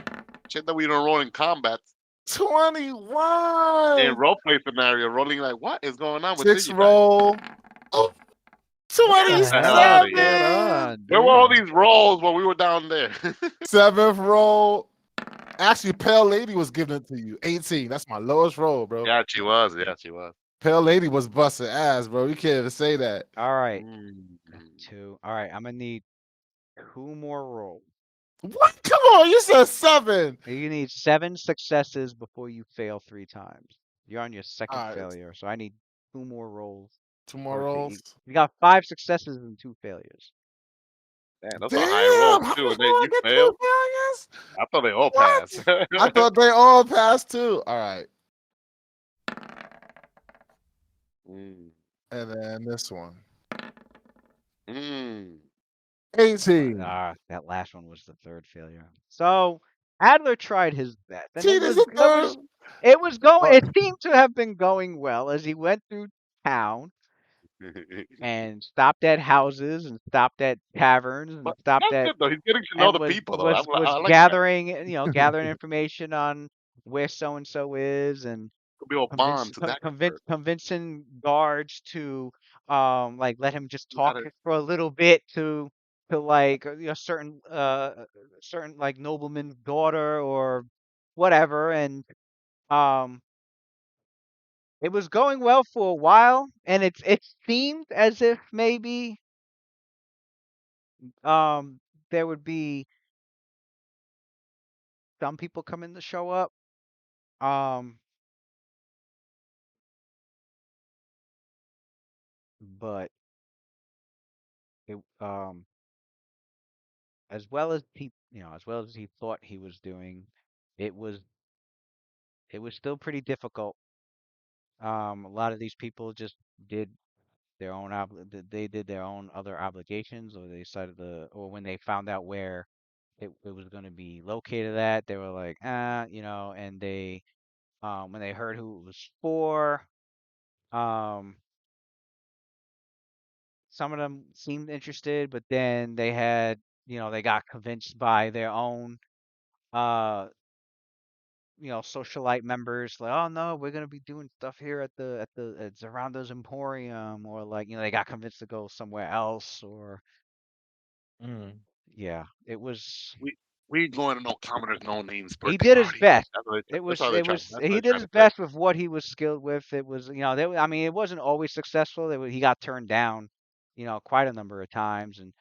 shit that we don't roll in combat. 21. In roleplay scenario, rolling like what is going on with Sixth Digitype? roll, What the Get the hell outta 27. here. Going on, Where were all dude? these rolls when we were down there? Seventh roll, Actually, Pale Lady was giving it to you. 18. That's my lowest roll, bro. Yeah, she was. Yeah, she was. Pale Lady was busting ass, bro. You can't even say that. All right, Mm. two. All right, I'm gonna need two more rolls. What? Come on, you said 7. You need 7 successes before you fail 3 times. You're on your second All right, failure, so I need 2 more rolls. 2 more Or rolls. you got 5 successes and 2 failures. Man, those are high rolls Damn, how too. the And hell then I you get 2 failed. failures? I thought they all passed. What? I thought they all passed too. All right, Mm. and then this one. Mm. 18. That last one was the third failure. So Adler tried his best, and See, this is third. it was going. But It seemed to have been going well as he went through town and stopped at houses and stopped at taverns and But stopped that's at good though. He's getting to know and the was people though. was was I like that. gathering gathering information on where so and so is and Could be a bond to that convert. convincing guards to like let him just You talk gotta for a little bit to like certain like nobleman's daughter or whatever, and um it was going well for a while, and it seemed as if maybe um there would be some people coming to show up, um but it as well as as well as he thought he was doing, it was it was still pretty difficult. A lot of these people just did their own they did their own other obligations, or they decided to, or when they found out where it was going to be located at, they were like, and they when they heard who it was for, um, some of them seemed interested, but then they had, they got convinced by their own uh socialite members, like, oh no, we're gonna be doing stuff here at Zerando's Emporium, or like, they got convinced to go somewhere else, or mm, yeah, it was. we we ain't going to no commoners, no names He birthday did his party. best. That's how they try. That's what He they're did trying his to say. best with what he was skilled with. It was, I mean, it wasn't always successful. He got turned down, quite a number of times, and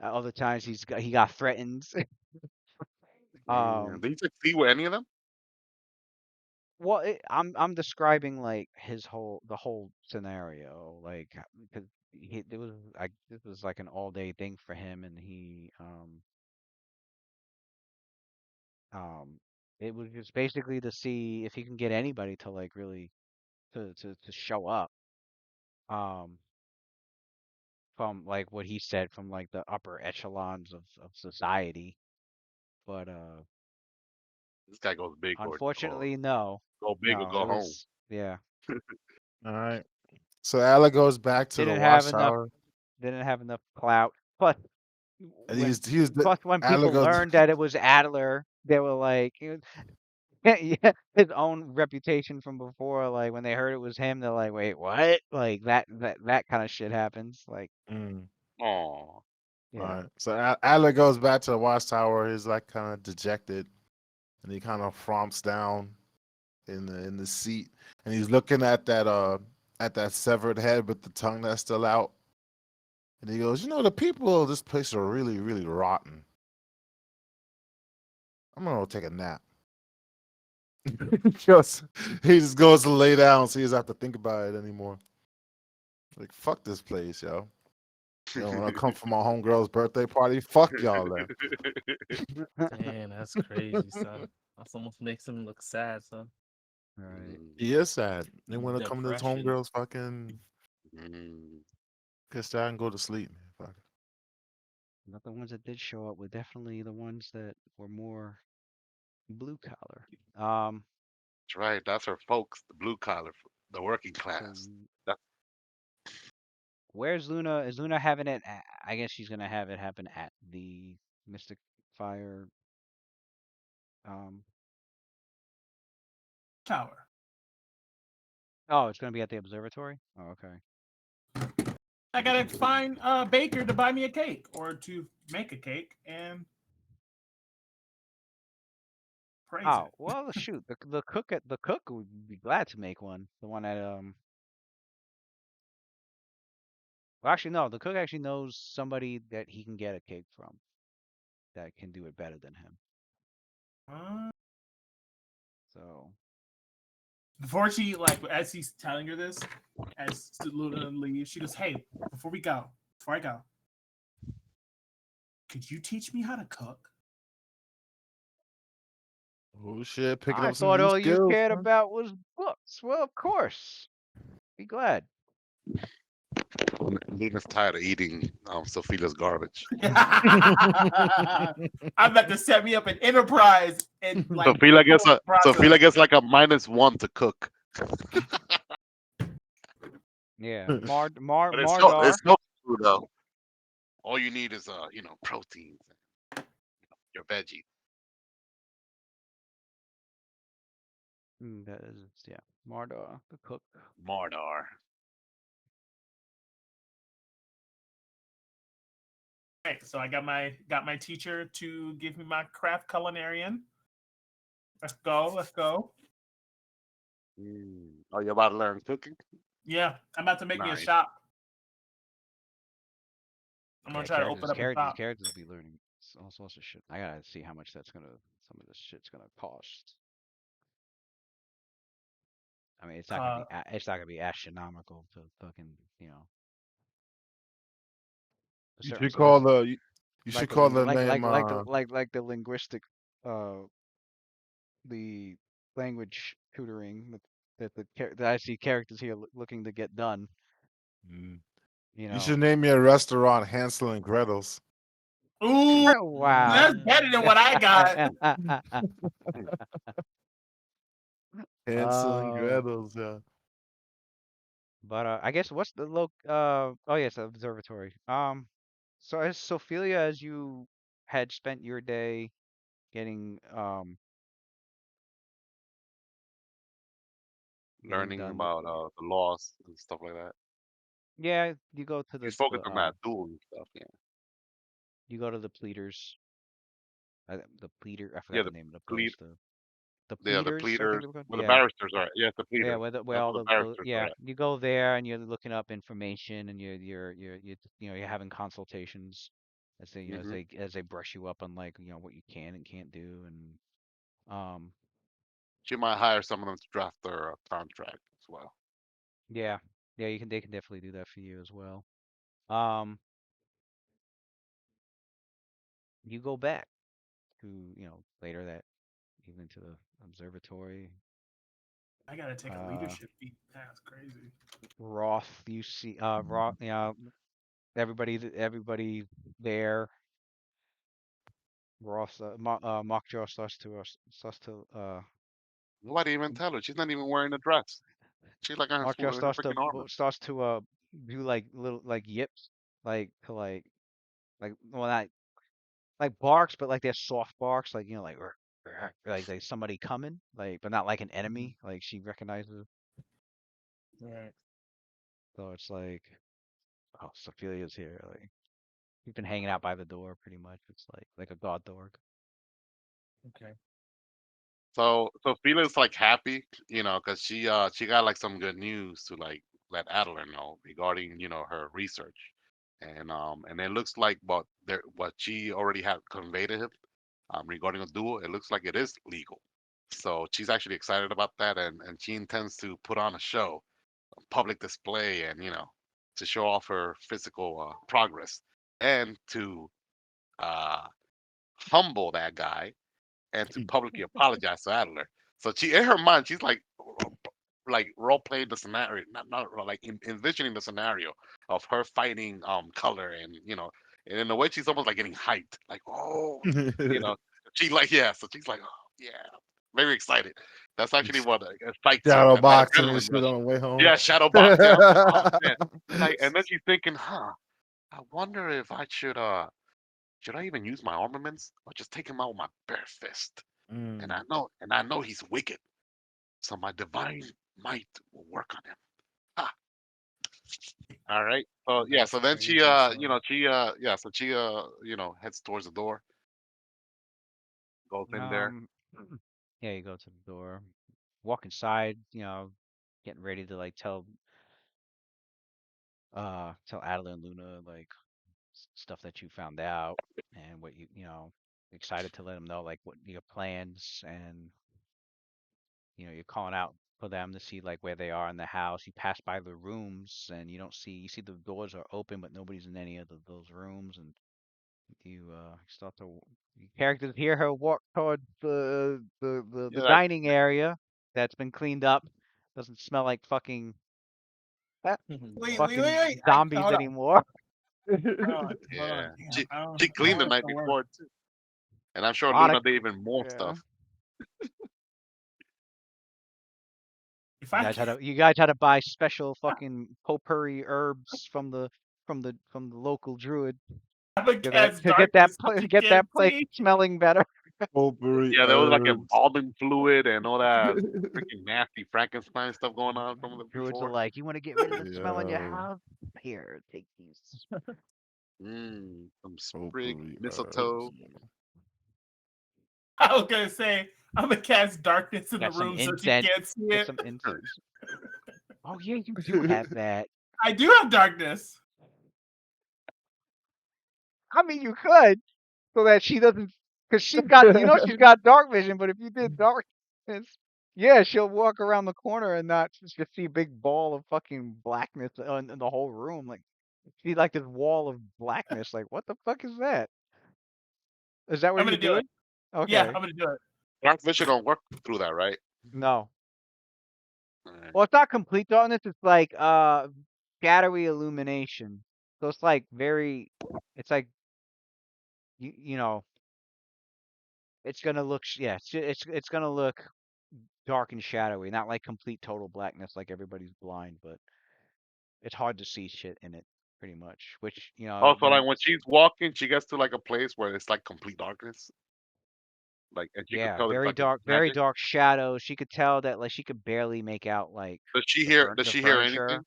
other times he got threatened. Damn. um, Did you succeed with any of them? well, I'm describing like the whole scenario, like because this was like an all day thing for him, and um it was just basically to see if he can get anybody to like really to show up, um from like what he said, from like the upper echelons of society, but This guy goes big or unfortunately no. go big or No, go it home. was, yeah, all right. So Alec goes back to the didn't have enough watchtower, didn't have enough clout. Plus and when he's the plus when Alec people goes. learned that it was Adler, they were like, yeah, his own reputation from before, like when they heard it was him, they're like, wait, what? Like that kind of shit happens, like, Mm, Oh, all yeah. right. So Alec goes back to the watchtower. He's like kind of dejected, and he kind of frumps down in the seat, and he's looking at that severed head with the tongue that's still out. And he goes, the people of this place are really, really rotten. I'm gonna go take a nap. Just, he just goes to lay down so he doesn't have to think about it anymore. Like, fuck this place, yo. You don't want to come for my homegirl's birthday party? Fuck y'all then. Damn, that's crazy, son. That's almost makes him look sad, son. Right. mm, He is sad. They want to come to his Depression. homegirl's fucking mm. piss out and go to sleep. Fuck. But the ones that did show up were definitely the ones that were more blue collar. That's right. That's her folks, the blue collar, the working So class. That, where's Luna? Is Luna having it? I guess she's gonna have it happen at the Mystic Fire. Um. Tower. Oh, it's gonna be at the observatory. Oh, okay. I gotta find a baker to buy me a cake or to make a cake, and Praise Oh it. well, shoot, the cook would be glad to make one. The one that well, actually no, the cook actually knows somebody that he can get a cake from that can do it better than him. Uh, So Before she like, as he's telling her this, as Luna leaves, she goes, "Hey, before I go, could you teach me how to cook?" Oh shit, picking I up some thought new all you skills, cared man. about was books. Well, of course, be glad. Luna's tired of eating Sophia's garbage. I'm about to set me up an enterprise and like Sophia process. gets like a -1 to cook. Yeah, But Mardar. it's no food though. All you need is proteins and your veggies. That is yeah, Mardar the cook. Mordor. Okay, so I got my teacher to give me my craft culinarian. Let's go. Let's go. Oh, you're about to learn cooking? Yeah, I'm about to make me a Nice. shop. I'm gonna Yeah, try to open up a shop. characters be learning all sorts of shit. I gotta see how much some of this shit's gonna cost. I mean, Uh, it's not gonna be astronomical to fucking a You certain should call source the you should like the call the like name the linguistic uh the language tutoring that I see characters here looking to get done. mm, You you should know, name your restaurant Hansel and Gretel's. ooh, wow. that's better than what I got. Hansel and uh, Gretel's, yeah. but I guess what's the oh yes, observatory. So as Sophia, as you had spent your day getting Learning done with about the laws and stuff like that. yeah, you go to He's focused on that duel and stuff. Yeah. the pleaders. The pleader, I forgot Yeah. the name of the place. The The pleaders, I think pleaders, they were called. where the Yeah, barristers are. Yeah, the yeah. pleaders. Where That's all where the the barristers are yeah, at. you go there and you're looking up information and you're having consultations as they Hmm. as they brush you up on like what you can and can't do and um She might hire some of them to draft their contract as well. yeah, yeah, you can they can definitely do that for you as well. Um, you go back to later that evening to the observatory. I gotta take a Uh, leadership beat. That's crazy. Roth, you see, Roth, everybody there. Roth, Mockjaw starts to Nobody even tell her. She's not even wearing a dress. She's like on Mockjaw her freaking armor. starts to do like little like yips, like to like well not like barks, but like they're soft barks, like like like somebody coming, like but not like an enemy, like she recognizes. Right. So it's like, oh, Sophilia's here. Like he's been hanging out by the door pretty much. It's like a god dog. Okay. So Felix like happy, because she got like some good news to like let Adler know regarding her research, and it looks like what she already had conveyed to him regarding a duel. It looks like it is legal, so she's actually excited about that, and she intends to put on a show, a public display, and to show off her physical progress and to uh, humble that guy and to publicly apologize to Adler. So she, in her mind, she's like role playing the scenario, not like envisioning the scenario of her fighting color, and and in a way she's almost like getting hyped, like you know, she like yeah, so she's like yeah, very excited. That's actually what excites her, Shadow that boxing and adrenaline shit rush. on the way home. Yeah, shadow box. Yeah, I'm like oh man, like and then she's thinking, I wonder if I should I even use my armaments or just take him out with my bare fist? And Mm. I know he's wicked, so my divine might will work on him. Ha! All right. So yeah. So That's then she crazy. So yeah. So she heads towards the door, goes in there. Um, Yeah, you go to the door, walk inside, getting ready to like tell Adler and Luna like stuff that you found out and what excited to let them know like what your plans and you're calling out for them to see like where they are in the house. You pass by the rooms and you see the doors are open but nobody's in any of those rooms and you start to your characters hear her walk toward the Yeah, dining area that's been cleaned up. Doesn't smell like fucking Wait. zombies Hold on. anymore. Hold on. yeah. Damn, She I don't she know cleaned the what's night the word. before too, and I'm sure Lot of Luna did even more yeah. stuff. If You I guys had can, to you guys had to buy special fucking potpourri herbs from the local druid I'm a to that cast to get that darkness so she get can't that place see. smelling better. Potpourri Yeah, there was like herbs. embalming fluid and all that freaking nasty Frankenstein stuff going on from the Druids are before. like, you want to get rid of the smell in your Yo, house? Here, take these. Some sprig, potpourri herbs. mistletoe. I was gonna say I'm gonna cast darkness in the Got some room so she incense. can't see Get it. some incense. Oh yeah, you do have that. I do have darkness. I mean, you could so that she doesn't, because she's got dark vision. But if you did darkness, yeah, she'll walk around the corner and not just see a big ball of fucking blackness in the whole room. Like, see like this wall of blackness. Like, what the fuck is that? Is that what I'm you're gonna do it. doing? Yeah, Okay. I'm gonna do it. Dark vision don't work through that, right? No. Alright. Well, it's not complete darkness. It's like shadowy illumination. So it's like it's like you know, it's gonna look yeah, it's gonna look dark and shadowy, not like complete total blackness like everybody's blind, but it's hard to see shit in it pretty much. Which Also, like when she's walking, she gets to like a place where it's like complete darkness, like, and she could yeah, tell it's like it's very magic. dark shadows. She could tell that like she could barely make out like Does she hear? Does the she hear furniture. anything?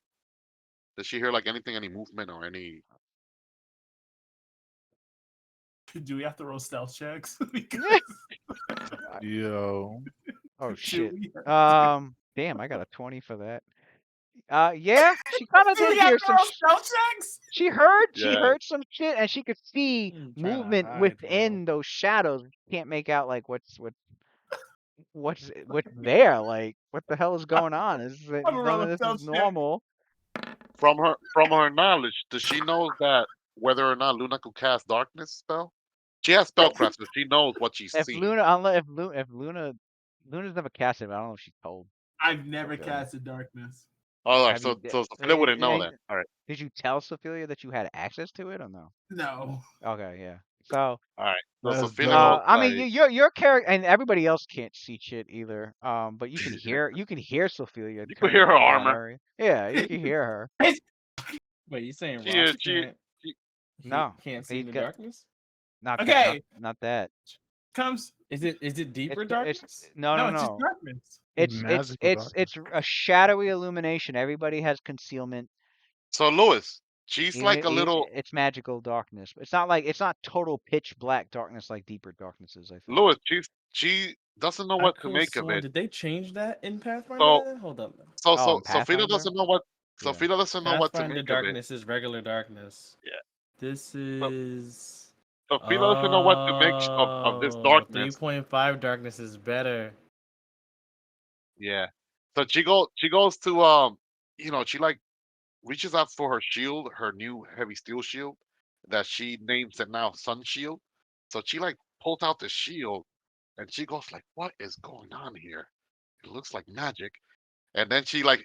Does she hear like anything, any movement or any? Do we have to roll stealth checks? Because Yo, Oh do shit. we? Damn, I got a 20 for that. Yeah, she kind of Do did we have hear to some. roll stealth checks? She Yeah. heard some shit, and she could see I'm trying to movement hide, bro. within those shadows. Can't make out like what's there. Like what the hell is going on? I'm gonna None roll of a this is stealth check. normal. From her knowledge, does she know that whether or not Luna could cast darkness spell? She has spellcraft, so she knows what she's If seeing. Luna, unless if Luna's never cast it, but I don't know if she's told. I've never Sophia. casted darkness. All right, Have you? so Sophia wouldn't know then. All right, Did you tell Sophia that you had access to it or no? No. Okay, yeah. So all right. So that's Sophia knows dope. I mean, like your character and everybody else can't see shit either. But you can hear Sophia you could turning hear her the armor. corner. Yeah, you can hear her. Wait, you saying She is Ross she. No, can't see he's in the got darkness? not that, Okay, not that. comes. Is it deeper It's darkness? no, No, no, it's just no. darkness. Magical darkness. It's a shadowy illumination. Everybody has concealment. So Lewis, she's like a little It's magical darkness. It's not total pitch black darkness like deeper darknesses, I think. Lewis. She doesn't know I what to could have make of sworn. it. Did they change that in So Pathfinder? Hold up. Oh, and Sophia Pathfinder? doesn't know what Yeah. Sophia doesn't know what to Pathfinder make of it. darkness is regular darkness. Yeah. This So is Sophia doesn't know what to make of this darkness. 3.5 darkness is better. Yeah. So she goes to she like reaches out for her shield, her new heavy steel shield that she names it now Sun Shield. So she like pulls out the shield and she goes like, "What is going on here? It looks like magic." And then she like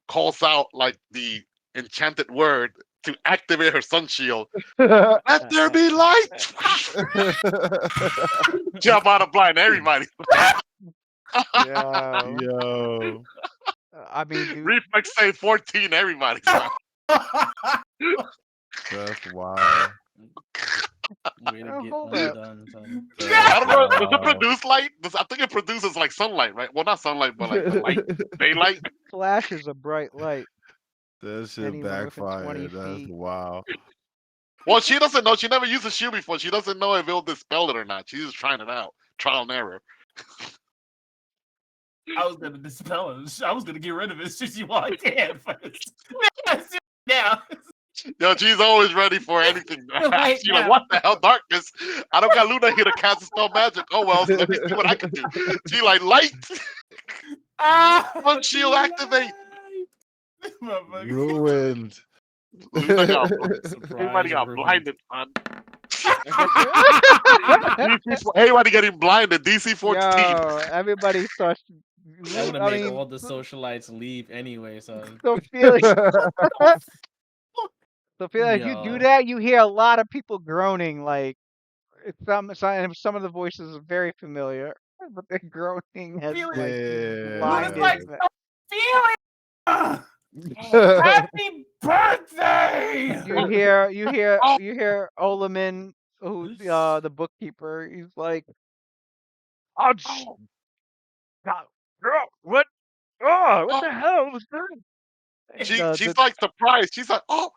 calls out like the enchanted word to activate her Sun Shield. Let there be light. Jump out of blind everybody. Yeah. Yo, I mean, dude. Reflex save 14. Everybody. that's wild. Way to get Hold up. undone, son. I That's don't know. Does it wild. produce light? I think it produces like sunlight, right? Well, not sunlight, but like the light, daylight. Flashes a bright light That shit anyone within 20 backfired. That's feet. wild. Well, she doesn't know. She never used a shield before. She doesn't know if it'll dispel it or not. She's just trying it out, trial and error. I was gonna dispel it. I was gonna get rid of it. She walked in first. Now, Yo, she's always ready for anything. Right She's like, now. what the hell, darkness? I don't got Luna here to cast a spell magic. Oh well, so let me see what I can do. She like light. One shield activate. Motherfucker. Ruined. Luna got Surprise everybody got ruined. blinded, son. Everybody getting blinded. DC 14. Yo, everybody starts. That would have I made mean, all the socialites leave anyway, son. Sophia, Sophia, if you do Yo. that, you hear a lot of people groaning. Like some of the voices are very familiar, but the groaning has Feeling- like Yeah. Luna's blinded. like, them. happy birthday! You hear Olaman, who's the bookkeeper. He's like, oh, God, girl, what? Oh, what the hell was that? And, She's like surprised. She's like, oh,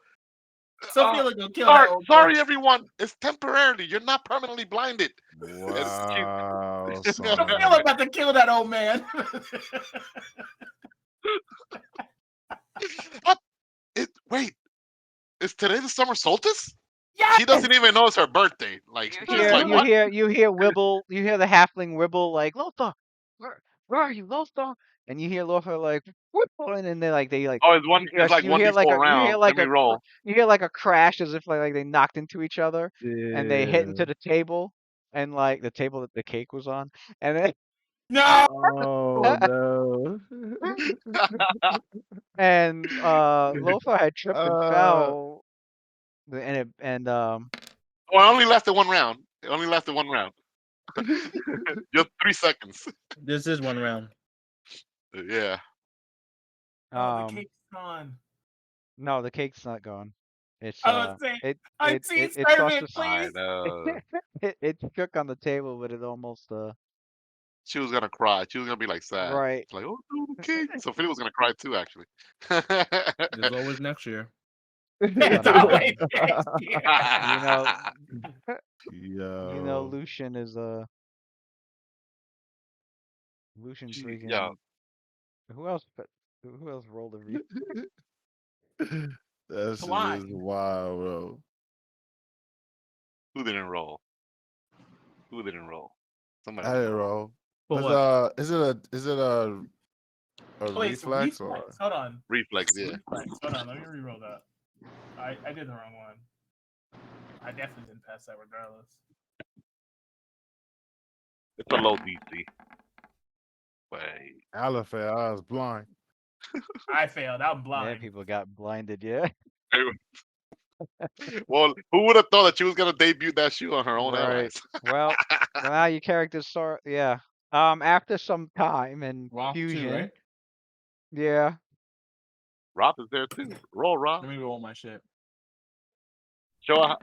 Sophia gonna kill that old girl. sorry everyone. It's temporarily. You're not permanently blinded. Wow. Sophia son. about to kill that old man. What? Wait, is today the summer solstice? Yes! She doesn't even know it's her birthday. Like she's like, what? you hear Wibble, you hear the halfling Wibble like, Lothar, where are you, Lothar? And you hear Lothar like, Wibble, and then they like Oh, it's one. It's like you one hear like d4 a you hear round. like Let me roll. you hear like a crash as if like they knocked into each other and they hit Yeah. into the table and like the table that the cake was on, and then No! Oh no. and Lothar had tripped and Uh, fell, and Oh, it only lasted one round. It only lasted one round. Just 3 seconds. This is one round. Yeah. Oh, the cake's gone. no, the cake's not gone. It's I was saying, it I it see it, it crossed servant, the I please. know. it shook on the table, but it almost She was gonna cry. She was gonna be like sad. right. It's like, oh no, the king. Sophia was gonna cry too, actually. There's always next year. It's But always next year. you know Yo. Lucian is Lucian freaking Yeah. who else rolled a re That shit Blind. is wild, bro. Who didn't roll? Who didn't roll? Somebody I didn't don't roll. know. For Is what? is it a Oh, wait, so reflex or reflex. Hold on. Reflex, yeah. Reflex. Hold on, let me re-roll that. I did the wrong one. I definitely didn't pass that regardless. It's a low DC. Wait. Aliphae? I was blind. I failed. I'm Yeah, blind. people got blinded, yeah. Well, who would have thought that she was gonna debut that shoe on her own Right. allies? Well, now your characters start yeah. After some time and Rock fusion. 2, right? Yeah. Roth is there too. Roll, Roth. Let me roll my shit. Show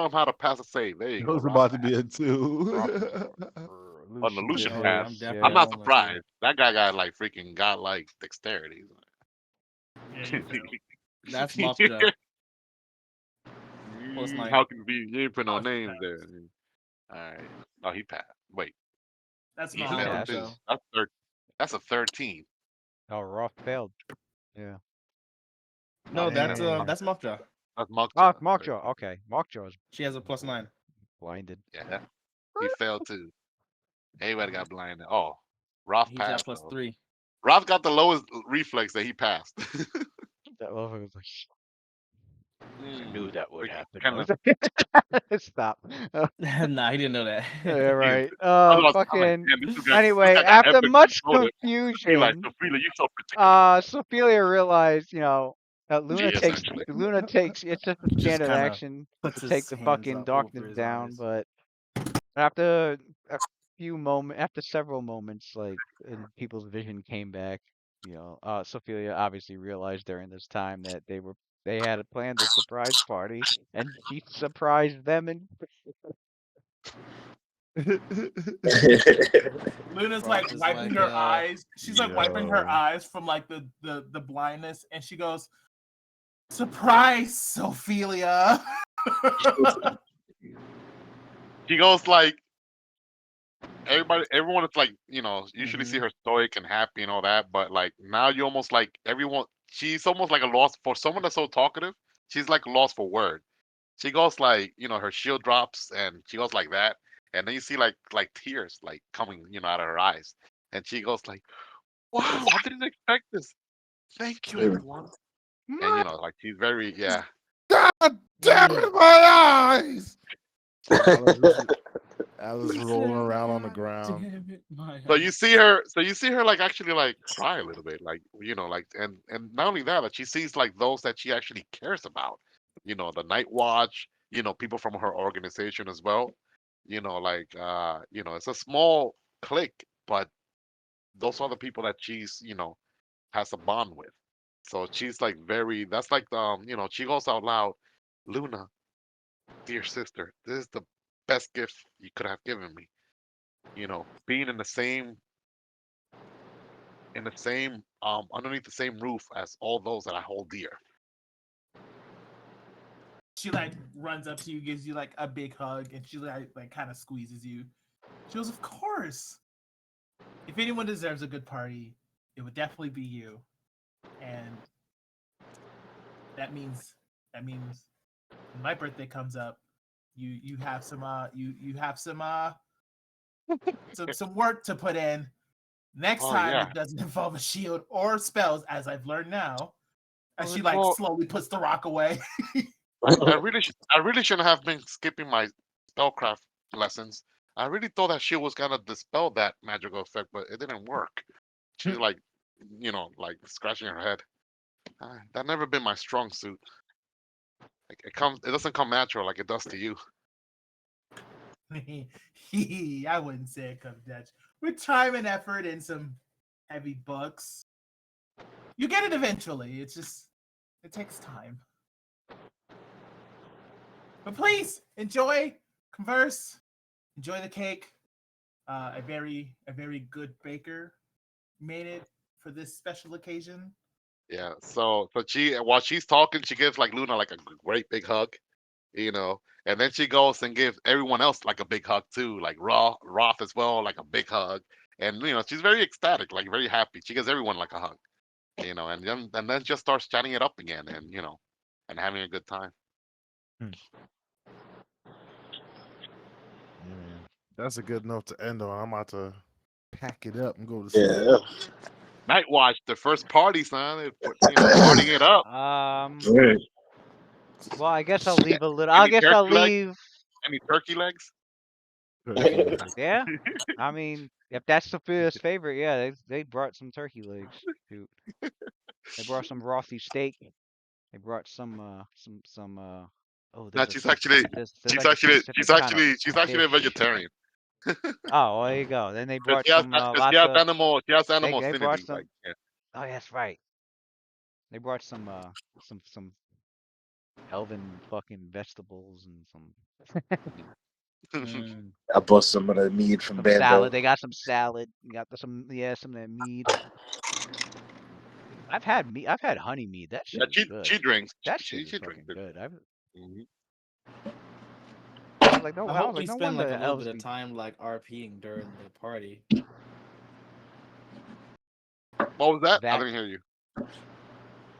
him how to pass a save. There you It go. was Roth. about to be a 2. On the Lucian Yeah, pass. I'm definitely I'm not rolling a 2. surprised. That guy got like freaking godlike dexterity. Yeah, you failed. That's Muffja. Plus nine. How can be? You ain't put no Oh, names snap. there. All right. Oh, he passed. Wait, That's he not Yeah, failed that's- too. so. That's a 13. Oh, Roth failed. Yeah. No, that's Dang. that's Muffja. That's Mockjaw. Oh, it's Mockjaw. Okay. Mockjaw is She has a plus 9. blinded. Yeah, he failed too. Everybody got blinded. Oh, Roth He's got passed. plus though. 3. Roth got the lowest reflex that he passed. That motherfucker was like, I knew that would happen. Kinda- Stop. Nah, he didn't know that. Yeah, right. I was like, Fucking. "Damn, this guy Anyway, got after epic much motive." He confusion, like, Sophia, you so particular. Sophia realized, that Luna Yes, takes actually. it's just a Just standard kinda action puts to his take the hands fucking up darkness over his down, eyes. but after a after several moments, like and people's vision came back, Sophia obviously realized during this time that they had planned a surprise party, and she surprised them and Luna's Roth like is wiping like, her eyes. She's like wiping her Yo. eyes from like the blindness, and she goes, "Surprise, Ophelia." He goes like, everyone is like, usually see Mhm. her stoic and happy and all that, but like now you almost like everyone. She's almost like a lost for someone that's so talkative. She's like lost for word. She goes like, her shield drops and she goes like that, and then you see like tears like coming, out of her eyes, and she goes like, "Wow, I didn't expect this. Thank you, everyone." And like she's very, yeah. God damn Mm. it, my eyes! Alice, Yeah. is- Alice rolling around on the ground. Damn it, my So you see her like actually like cry a little bit, like like and not only that, but she sees like those that she actually cares about. The Night Watch. People from her organization as well. Like it's a small clique, but those are the people that she's has a bond with. So she's like very. That's like she goes out loud, Luna, dear sister, this is the best gift you could have given me. Being in the same underneath the same roof as all those that I hold dear. She like runs up to you, gives you like a big hug, and she like kind of squeezes you. She goes, "Of course. If anyone deserves a good party, it would definitely be you." And that means when my birthday comes up, you have some work to put in. Next Oh time yeah. it doesn't involve a shield or spells, as I've learned now. As she like Well, slowly puts the rock away. I really shouldn't have been skipping my spellcraft lessons. I really thought that she was gonna dispel that magical effect, but it didn't work. She's like, like scratching her head. That never been my strong suit. Like, it doesn't come natural like it does to you. I wouldn't say it comes Dutch. With time and effort and some heavy books, you get it eventually. It takes time. But please enjoy, converse, enjoy the cake. A very good baker made it for this special occasion. Yeah. So she while she's talking, she gives like Luna like a great big hug, and then she goes and gives everyone else like a big hug too, like Roth as well, like a big hug, and she's very ecstatic, like very happy. She gives everyone like a hug, and then just starts chatting it up again, and having a good time. Yeah, man. That's a good note to end on. I'm about to pack it up and go to sleep. Yeah. Night Watch, the first party, son. Partying it up. Right. Well, I guess I'll leave a little. I Any guess I'll turkey legs? leave. Any turkey legs? Turkey leg. Yeah. I mean, if that's Sophia's favorite, yeah, they brought some turkey legs. Shoot. They brought some Rothy steak. They brought some. Oh, No, there's a she's actually, there's she's like a actually, she's specific kind of actually, she's actually a fish. vegetarian. Oh, well, there you go. Then they Because brought she has, some because she lots has of. animal They brought affinity. some. Like, yeah. Oh, yeah, that's right. They brought some elven fucking vegetables and Mm. I bought some of the meat from some salad. Bando. They got some salad. You got some of that mead. I've had meat. I've had honey mead. That Yeah, shit is good. she drinks. That shit She is drinks fucking it. good. Mhm. I was like, no. I I was hope like, we no spend wonder like a the little elves bit of be. time like RPing during the party. What was that? I That didn't hear you.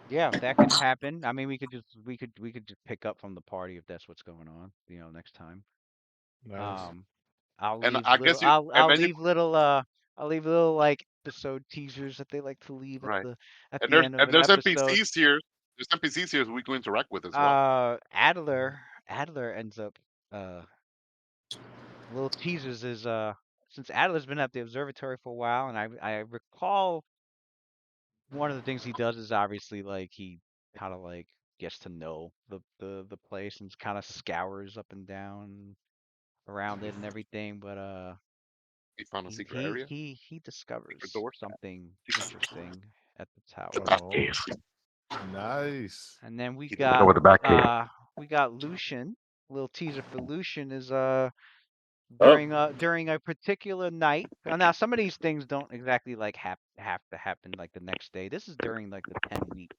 yeah, that could happen. I mean, we could just pick up from the party if that's what's going on. Next time. Nice. Um, I'll And leave I little. guess you, and I'll then you, leave little. I'll leave little like episode teasers that they like to leave right. at And the there's end of and an there's episode. NPCs here. There's NPCs here we can interact with as well. Adler ends up uh little teasers is since Adler's been at the observatory for a while, and I recall one of the things he does is obviously like he kind of like gets to know the place and kind of scours up and down around it and everything, but We found a he secret he area, he he secret discovers door. something Secret. interesting at the tower. Oh, nice. And then we He discovered got the back cave. Lucian. Little teaser for Lucian is Oh, during a particular night. Now some of these things don't exactly like have to happen like the next day. This is during like the 10 week.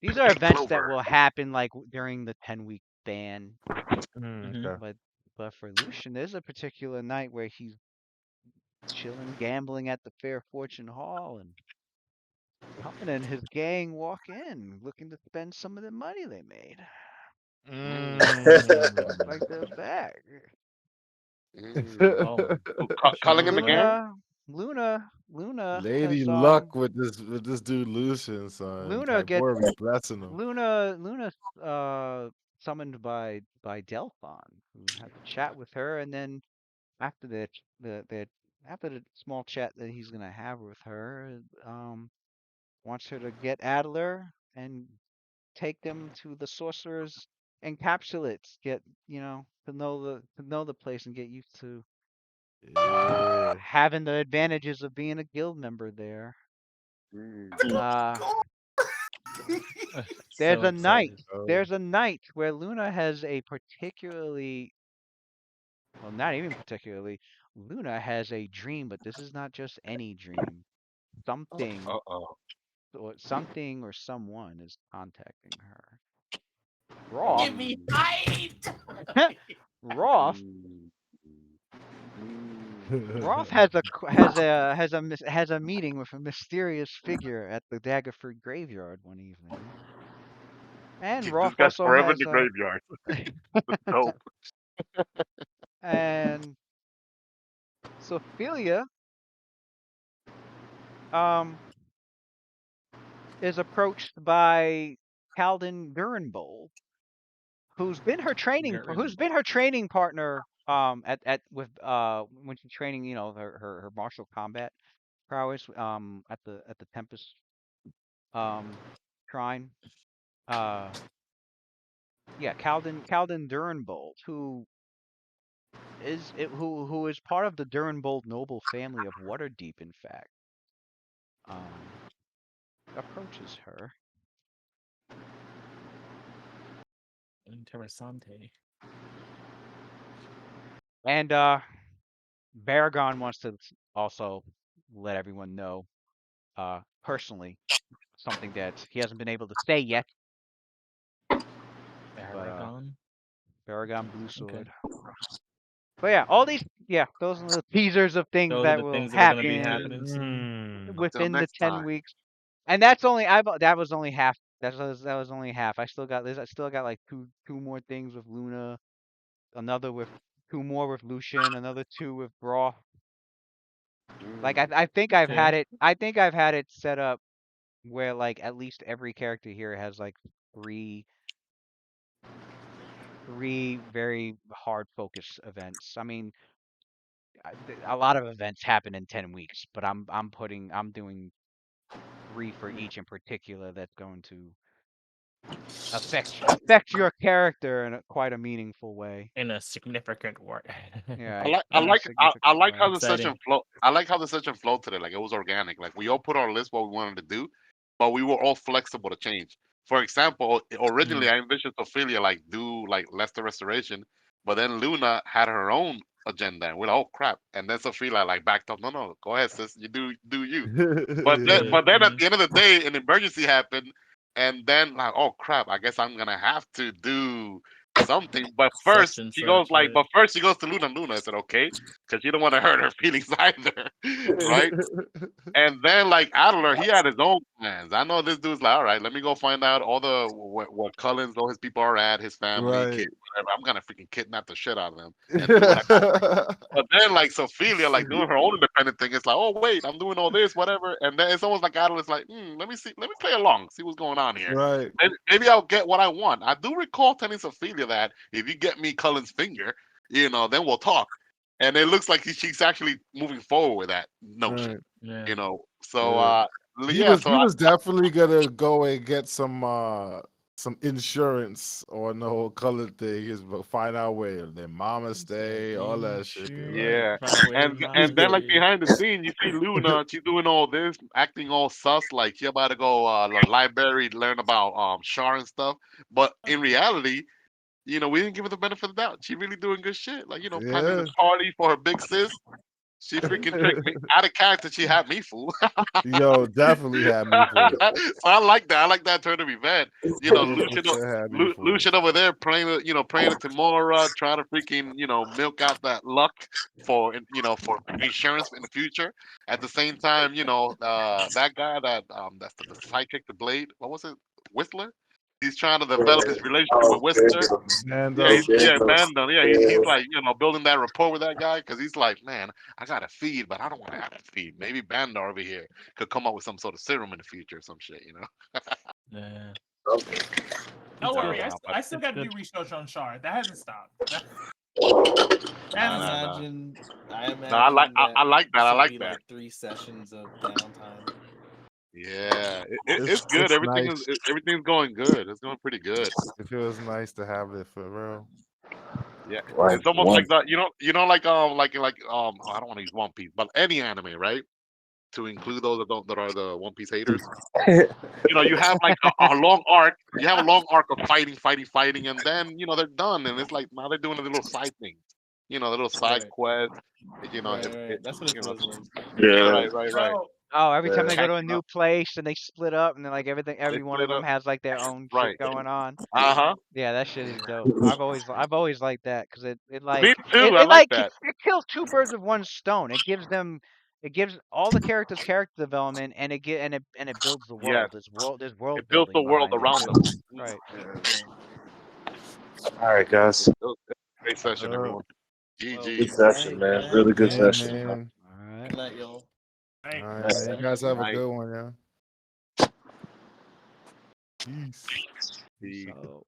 These are Pink events that clover. will happen like during the 10-week span. Mm, Hmm. okay. But for Lucian, there's a particular night where he's chilling, gambling at the Fair Fortune Hall, and Cullen and his gang walk in, looking to spend some of the money they made. Looks Mm. like they're back. Mm. Oh, Culling in the shots fired. gang? Luna Lady has Luck with this dude Lucian, son. Luna Type gets boy be blessing him. Luna summoned by Delphon, who has a chat with her, and then after the after the small chat that he's gonna have with her, wants her to get Adler and take them to the sorcerer's encapsulates, get to know the place and get used to Yeah. having the advantages of being a guild member there. Mm. Uh, there's So a night. excited. Oh. There's a night where Luna has a particularly, well, not even particularly, Luna has a dream, but this is not just any dream. Something Uh-oh. something or someone is contacting her. Give Roth, me Mm. height. Roth, Mm. Mm. Roth has a meeting with a mysterious figure at the Daggerford graveyard one evening, and This Roth guy's also forever in has the a graveyard. That's dope. and Sophia um is approached by Calden Durenbold, who's been her training partner at with when she's training, her martial combat prowess at the Tempest um shrine. Uh yeah, Calden Durenbold, who is part of the Durenbold noble family of Waterdeep, in fact, um approaches her. Interessante. And Baragon wants to also let everyone know personally something that he hasn't been able to say yet, but Aragon. Baragon Blue Okay. Sword. But yeah, all these, yeah, those are the teasers of things Those are that the will things that are gonna be happen happening soon. Mm. Until within the next 10 time. weeks. And that's only that was only half. That was only half. I still got like two more things with Luna, another with two more with Lucian, another two with Broth. Like Mm. I think Okay. I think I've had it set up where like at least every character here has like three three very hard focus events. I mean, a lot of events happen in 10 weeks, but I'm doing three for each in particular that's going to affect your character in quite a meaningful way. In a significant way. Yeah, I like I in a like I, I significant like way. how the session Exciting. flow. I like how the session flowed today. Like it was organic. Like we all put our list what we wanted to do, but we were all flexible to change. For example, originally Mm. I envisioned Ophelia like do like Lester Restoration, but then Luna had her own agenda, and we're like, oh crap. And then Sophia like backed up. No, no, go ahead, sis. You do you. But then Yeah. but then at Mm. the end of the day, an emergency happened, and then like, oh crap, I guess I'm gonna have to do something. But Such first and she goes such, like, right? but first she goes to Luna. Luna, I said, okay, because you don't want to hurt her feelings either, right? And then like Adler, he had his own plans. I know this dude's like, all right, let me go find out all the where Cullens, all his people are at, his family, Right. kids, whatever. I'm gonna freaking kidnap the shit out of them and do what I got. But then, like Sophia, like doing her own independent thing, it's like, oh wait, I'm doing all this, whatever. And then it's almost like Adler's like, let me see, let me play along, see what's going on here. Right. Maybe I'll get what I want. I do recall telling Sophia that if you get me Cullen's finger, then we'll talk. And it looks like she's actually moving forward with that notion, Right. you Yeah. know. So Yeah. He yeah, was so he was definitely gonna go and get some insurance on the whole color thing. He's find out where their mama It's like stay, all that shit. Like, insurance. yeah, Find out where his and mama then like stay. behind the scene, you see Luna. She's doing all this, acting all sus, like she about to go the library learn about Char and stuff. But in reality, we didn't give her the benefit of the doubt. She really doing good shit. Like planning yeah. this party for her big sis. She freaking tricked me. Out of character, she had me fool. Yo, definitely had me fooled. So I like that. I like that turn of event. You know, 100% had me fooled. Lucian over there praying, praying to Timora, trying to freaking, milk out that luck for, for insurance in the future. At the same time, that guy that's the psychic, the Blade. What was it, Whistler? He's trying to develop his relationship with Whistler. Yeah, Mando. Bandon. Yeah, he's like, building that rapport with that guy because he's like, man, I gotta feed, but I don't want to have to feed. Maybe Bandar over here could come up with some sort of serum in the future or some shit. Yeah. Don't It's worry, good. I still It's got to good. do research on Shard. That hasn't stopped. That I hasn't stopped. imagine. I No, I like imagine that I like that. this I will like be that. like 3 sessions of downtime. Yeah, it's It's good. it's nice. Everything's going good. It's going pretty good. It feels nice to have it for real. Yeah, Like it's almost one. like that. I don't want to use One Piece, but any anime, right? To include those that are the One Piece haters. You have like a long arc. You have a long arc of fighting, fighting, fighting, and then they're done, and it's like now they're doing the little side things. The little side Right. quests. Right. That's what it feels like. Yeah. Right. Bro, Oh, every time Yeah. they go to a Catching new up. place and they split up and then like They every one of split them up. has like their own shit Right. going on. Uh-huh. Yeah, that shit is dope. I've always liked that because it like Me too. I like that. it kills two birds with one stone. It gives all the characters character development and it builds the Yes. world. There's world It builds the building world behind it around them. too. Right. All right, guys. It was a great session, Uh, everyone. Well, Good GG. session, man. Really good yeah, session. man. All right. Good night, y'all. hey, All right, Nice man. You session. guys have a Night. good one, yeah. Peace. Peace Peace. out.